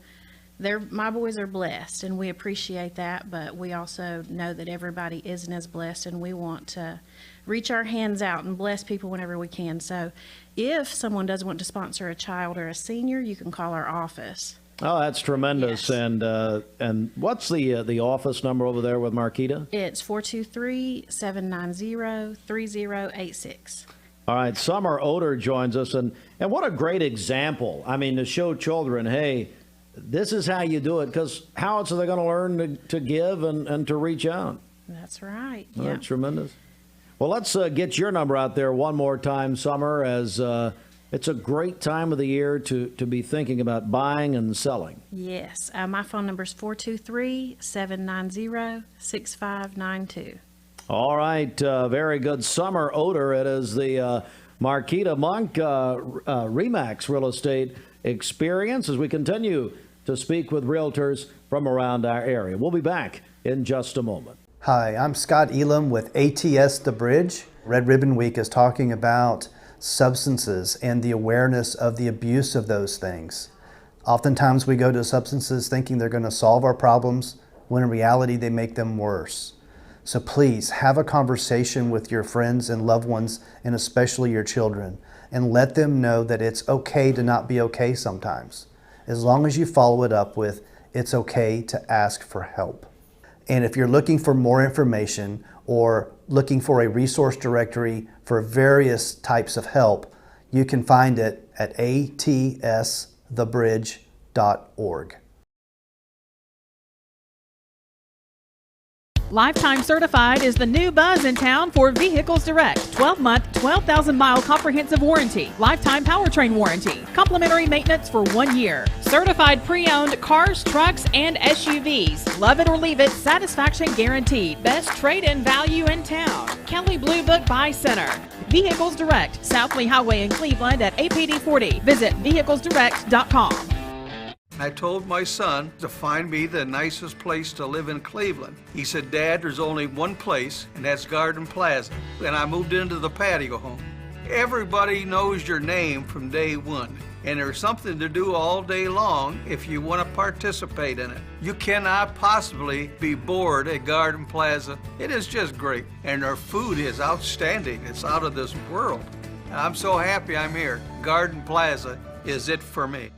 My boys are blessed, and we appreciate that, but we also know that everybody isn't as blessed, and we want to reach our hands out and bless people whenever we can. So if someone does want to sponsor a child or a senior, you can call our office. Oh, that's tremendous. Yes. And what's the office number over there with Marquita? It's 423-790-3086. All right, Summer Oder joins us, and what a great example. I mean, to show children, hey, this is how you do it, because how else are they going to learn to give and to reach out? That's right. Oh, yeah. That's tremendous. Well, let's get your number out there one more time, Summer, as it's a great time of the year to be thinking about buying and selling. Yes. My phone number is 423-790-6592. All right. Very good. Summer Oder. It is the Marquita Monk Remax Real Estate Experience as we continue to speak with realtors from around our area. We'll be back in just a moment. Hi, I'm Scott Elam with ATS The Bridge. Red Ribbon Week is talking about substances and the awareness of the abuse of those things. Oftentimes we go to substances thinking they're going to solve our problems, when in reality they make them worse. So please have a conversation with your friends and loved ones, and especially your children, and let them know that it's okay to not be okay sometimes, as long as you follow it up with, it's okay to ask for help. And if you're looking for more information or looking for a resource directory for various types of help, you can find it at atsthebridge.org. Lifetime Certified is the new buzz in town for Vehicles Direct. 12-month, 12,000-mile comprehensive warranty. Lifetime powertrain warranty. Complimentary maintenance for 1 year. Certified pre-owned cars, trucks, and SUVs. Love it or leave it, satisfaction guaranteed. Best trade-in value in town. Kelly Blue Book Buy Center. Vehicles Direct, South Lee Highway in Cleveland at APD 40. Visit vehiclesdirect.com. I told my son to find me the nicest place to live in Cleveland. He said, Dad, there's only one place, and that's Garden Plaza. And I moved into the patio home. Everybody knows your name from day one, and there's something to do all day long if you want to participate in it. You cannot possibly be bored at Garden Plaza. It is just great, and their food is outstanding. It's out of this world. I'm so happy I'm here. Garden Plaza is it for me.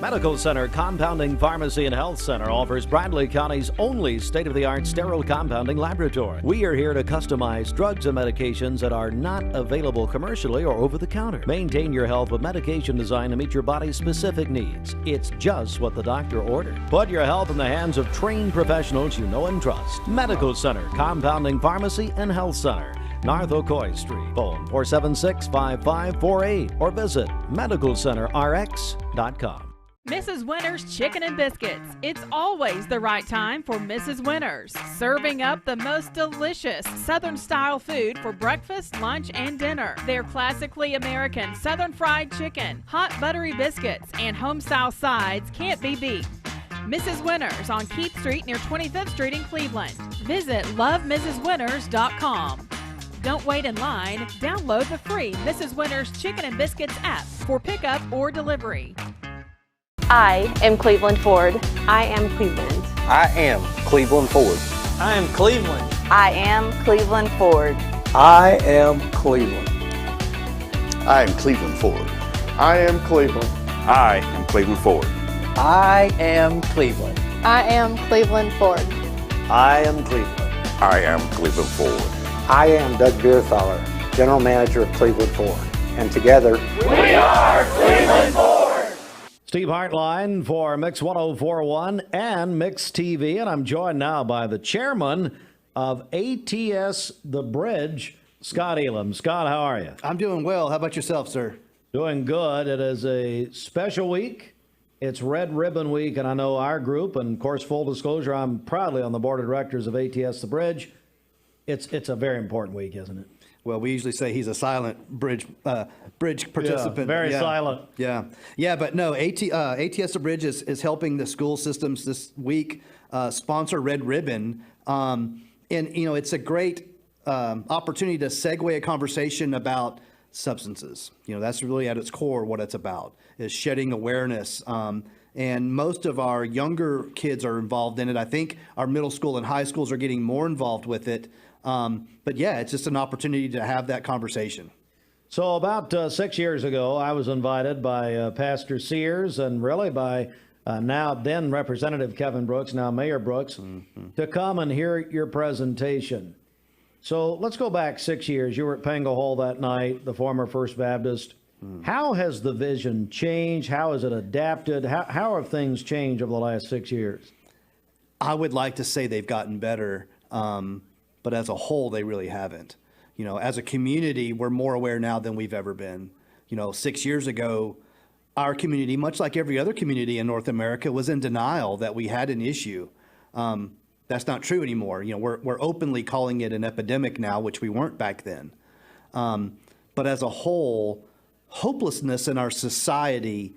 Medical Center Compounding Pharmacy and Health Center offers Bradley County's only state-of-the-art sterile compounding laboratory. We are here to customize drugs and medications that are not available commercially or over the counter. Maintain your health with medication designed to meet your body's specific needs. It's just what the doctor ordered. Put your health in the hands of trained professionals you know and trust. Medical Center Compounding Pharmacy and Health Center, North Ocoee Street. Phone 476-5548 or visit medicalcenterrx.com. Mrs. Winter's Chicken and Biscuits. It's always the right time for Mrs. Winter's, serving up the most delicious Southern-style food for breakfast, lunch, and dinner. Their classically American Southern fried chicken, hot buttery biscuits, and home-style sides can't be beat. Mrs. Winter's on Keith Street near 25th Street in Cleveland. Visit lovemrswinters.com. Don't wait in line. Download the free Mrs. Winter's Chicken and Biscuits app for pickup or delivery. I am Cleveland Ford. I am Cleveland. I am Cleveland Ford. I am Cleveland. I am Cleveland Ford. I am Cleveland. I am Cleveland Ford. I am Cleveland. I am Cleveland Ford. I am Cleveland. I am Cleveland Ford. I am Cleveland. I am Cleveland Ford. I am Doug Beerthaler, General Manager of Cleveland Ford. And together, we are Cleveland Ford. Steve Hartline for Mix 1041 and Mix TV. And I'm joined now by the chairman of ATS The Bridge, Scott Elam. Scott, how are you? I'm doing well. How about yourself, sir? Doing good. It is a special week. It's Red Ribbon Week, and I know our group, and of course, full disclosure, I'm proudly on the board of directors of ATS The Bridge. It's a very important week, isn't it? Well, we usually say he's a silent bridge participant. Yeah, very silent. Yeah, but no, ATS The Bridge is helping the school systems this week sponsor Red Ribbon, and it's a great opportunity to segue a conversation about substances. That's really at its core what it's about, is shedding awareness. And most of our younger kids are involved in it. I think our middle school and high schools are getting more involved with it. But yeah, it's just an opportunity to have that conversation. So about 6 years ago, I was invited by Pastor Sears and really by now then Representative Kevin Brooks, now Mayor Brooks, to come and hear your presentation. So let's go back 6 years. You were at Pango Hall that night, the former First Baptist. How has the vision changed? How has it adapted? How have things changed over the last 6 years? I would like to say they've gotten better, but as a whole, they really haven't. As a community, we're more aware now than we've ever been. 6 years ago, our community, much like every other community in North America, was in denial that we had an issue. That's not true anymore. We're openly calling it an epidemic now, which we weren't back then. But as a whole, hopelessness in our society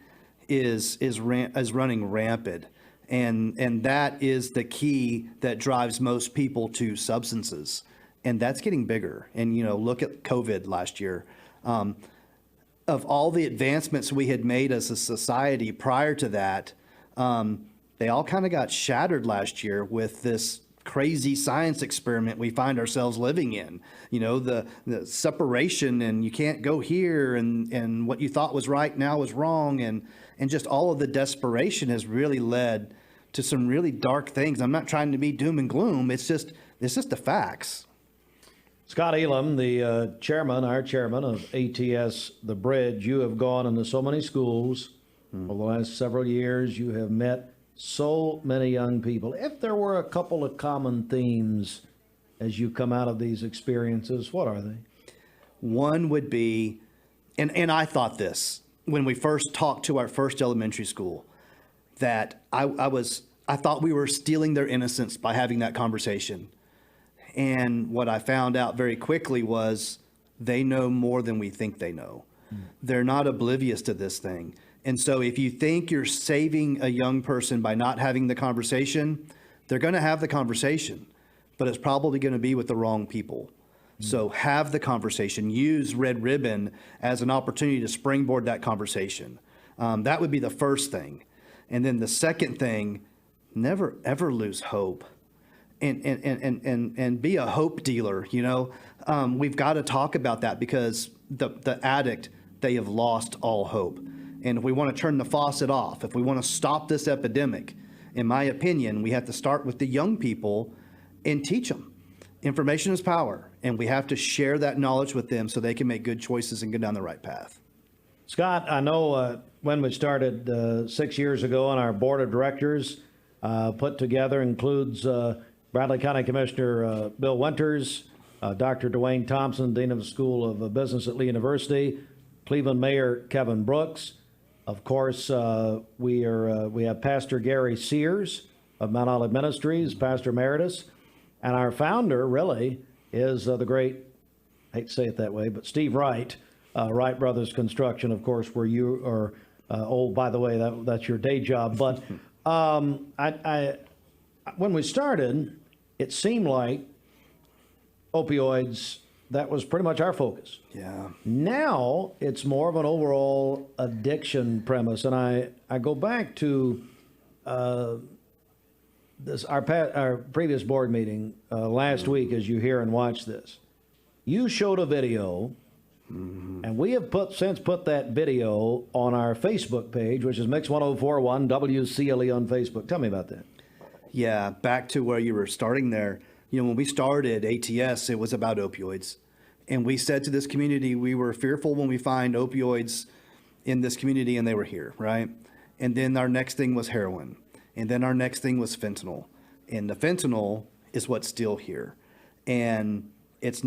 is running rampant, and that is the key that drives most people to substances, and that's getting bigger. And look at COVID last year. Of all the advancements we had made as a society prior to that, they all kind of got shattered last year with this crazy science experiment we find ourselves living in. The separation, and you can't go here, and what you thought was right now is wrong, and just all of the desperation has really led to some really dark things. I'm not trying to be doom and gloom. It's just the facts. Scott Elam, the our chairman of ATS The Bridge, you have gone into so many schools over the last several years. You have met so many young people. If there were a couple of common themes as you come out of these experiences, what are they? One would be, and I thought this when we first talked to our first elementary school, that I thought we were stealing their innocence by having that conversation. And what I found out very quickly was they know more than we think they know. They're not oblivious to this thing. And so if you think you're saving a young person by not having the conversation, they're going to have the conversation, but it's probably going to be with the wrong people. So have the conversation. Use Red Ribbon as an opportunity to springboard that conversation. That would be the first thing. And then the second thing, never ever lose hope. And be a hope dealer. We've got to talk about that, because the addict, they have lost all hope. And if we want to turn the faucet off, if we want to stop this epidemic, in my opinion, we have to start with the young people and teach them. Information is power, and we have to share that knowledge with them so they can make good choices and go down the right path. Scott, I know when we started 6 years ago, and our board of directors put together includes Bradley County Commissioner Bill Winters, Dr. Dwayne Thompson, Dean of the School of Business at Lee University, Cleveland Mayor Kevin Brooks. Of course, we have Pastor Gary Sears of Mount Olive Ministries, Pastor Emeritus, and our founder really is the great, I hate to say it that way, but Steve Wright, Wright Brothers Construction, of course, where you are. By the way, that's your day job. But when we started, it seemed like opioids, that was pretty much our focus. Yeah. Now it's more of an overall addiction premise. And I go back to our previous board meeting last week, as you hear and watch this. You showed a video, and we have since put that video on our Facebook page, which is Mix 1041 WCLE on Facebook. Tell me about that. Yeah, back to where you were starting there. You know, when we started ATS, it was about opioids. And we said to this community, we were fearful when we find opioids in this community, and they were here, right? And then our next thing was heroin. And then our next thing was fentanyl. And the fentanyl is what's still here. And it's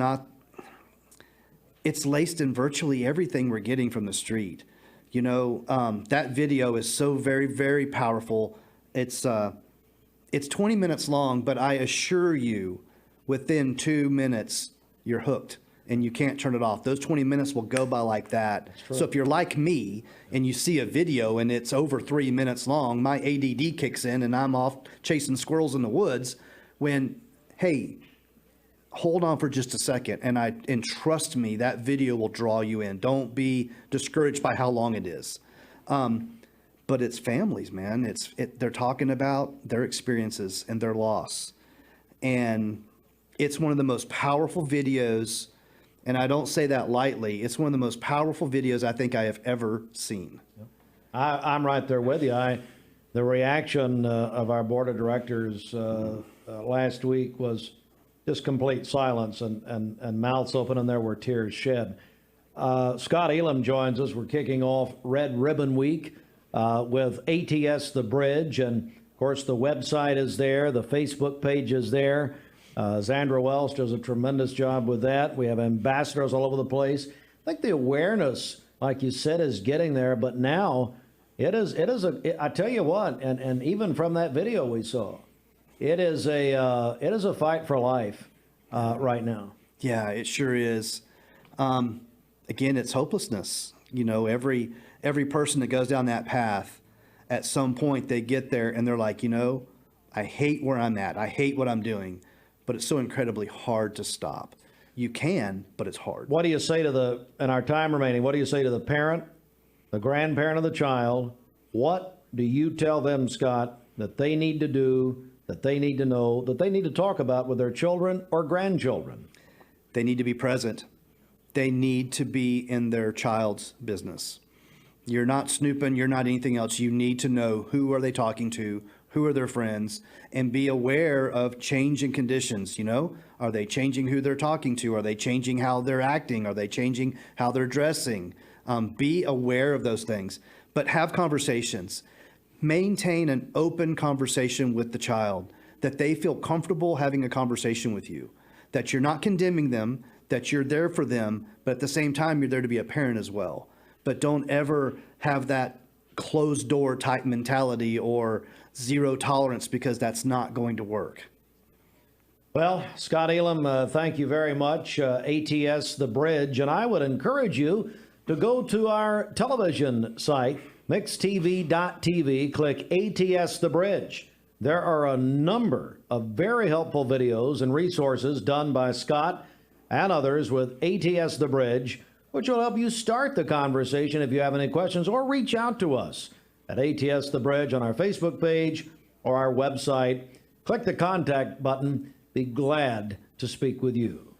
laced in virtually everything we're getting from the street. You know, that video is so very, very powerful. It's 20 minutes long, but I assure you, within 2 minutes, you're hooked and you can't turn it off. Those 20 minutes will go by like that. So if you're like me and you see a video and it's over 3 minutes long, my ADD kicks in and I'm off chasing squirrels in the woods when, hey, hold on for just a second, and trust me, that video will draw you in. Don't be discouraged by how long it is. But it's families, man. They're talking about their experiences and their loss. And it's one of the most powerful videos, and I don't say that lightly. It's one of the most powerful videos I think I have ever seen. I'm right there with you. The reaction of our board of directors last week was just complete silence and mouths open, and there were tears shed. Scott Elam joins us. We're kicking off Red Ribbon Week with ATS The Bridge, and of course the website is there, the Facebook page is there. Zandra Welch does a tremendous job with that. We have ambassadors all over the place. I think the awareness, like you said, is getting there, but now I tell you what, and even from that video we saw, it is a fight for life right now. Yeah, it sure is. Again, it's hopelessness. You know, every person that goes down that path, at some point they get there and they're like, you know, I hate where I'm at. I hate what I'm doing, but it's so incredibly hard to stop. You can, but it's hard. What do you say in our time remaining, what do you say to the parent, the grandparent of the child? What do you tell them, Scott, that they need to do, that they need to know, that they need to talk about with their children or grandchildren? They need to be present. They need to be in their child's business. You're not snooping, you're not anything else. You need to know who are they talking to, who are their friends, and be aware of changing conditions. You know, are they changing who they're talking to? Are they changing how they're acting? Are they changing how they're dressing? Be aware of those things, but have conversations. Maintain an open conversation with the child, that they feel comfortable having a conversation with you, that you're not condemning them, that you're there for them, but at the same time, you're there to be a parent as well. But don't ever have that closed door type mentality or zero tolerance, because that's not going to work. Well, Scott Elam, thank you very much. ATS The Bridge, and I would encourage you to go to our television site, mixtv.tv, click ATS The Bridge. There are a number of very helpful videos and resources done by Scott and others with ATS The Bridge, which will help you start the conversation if you have any questions, or reach out to us at ATS The Bridge on our Facebook page or our website. Click the contact button. Be glad to speak with you.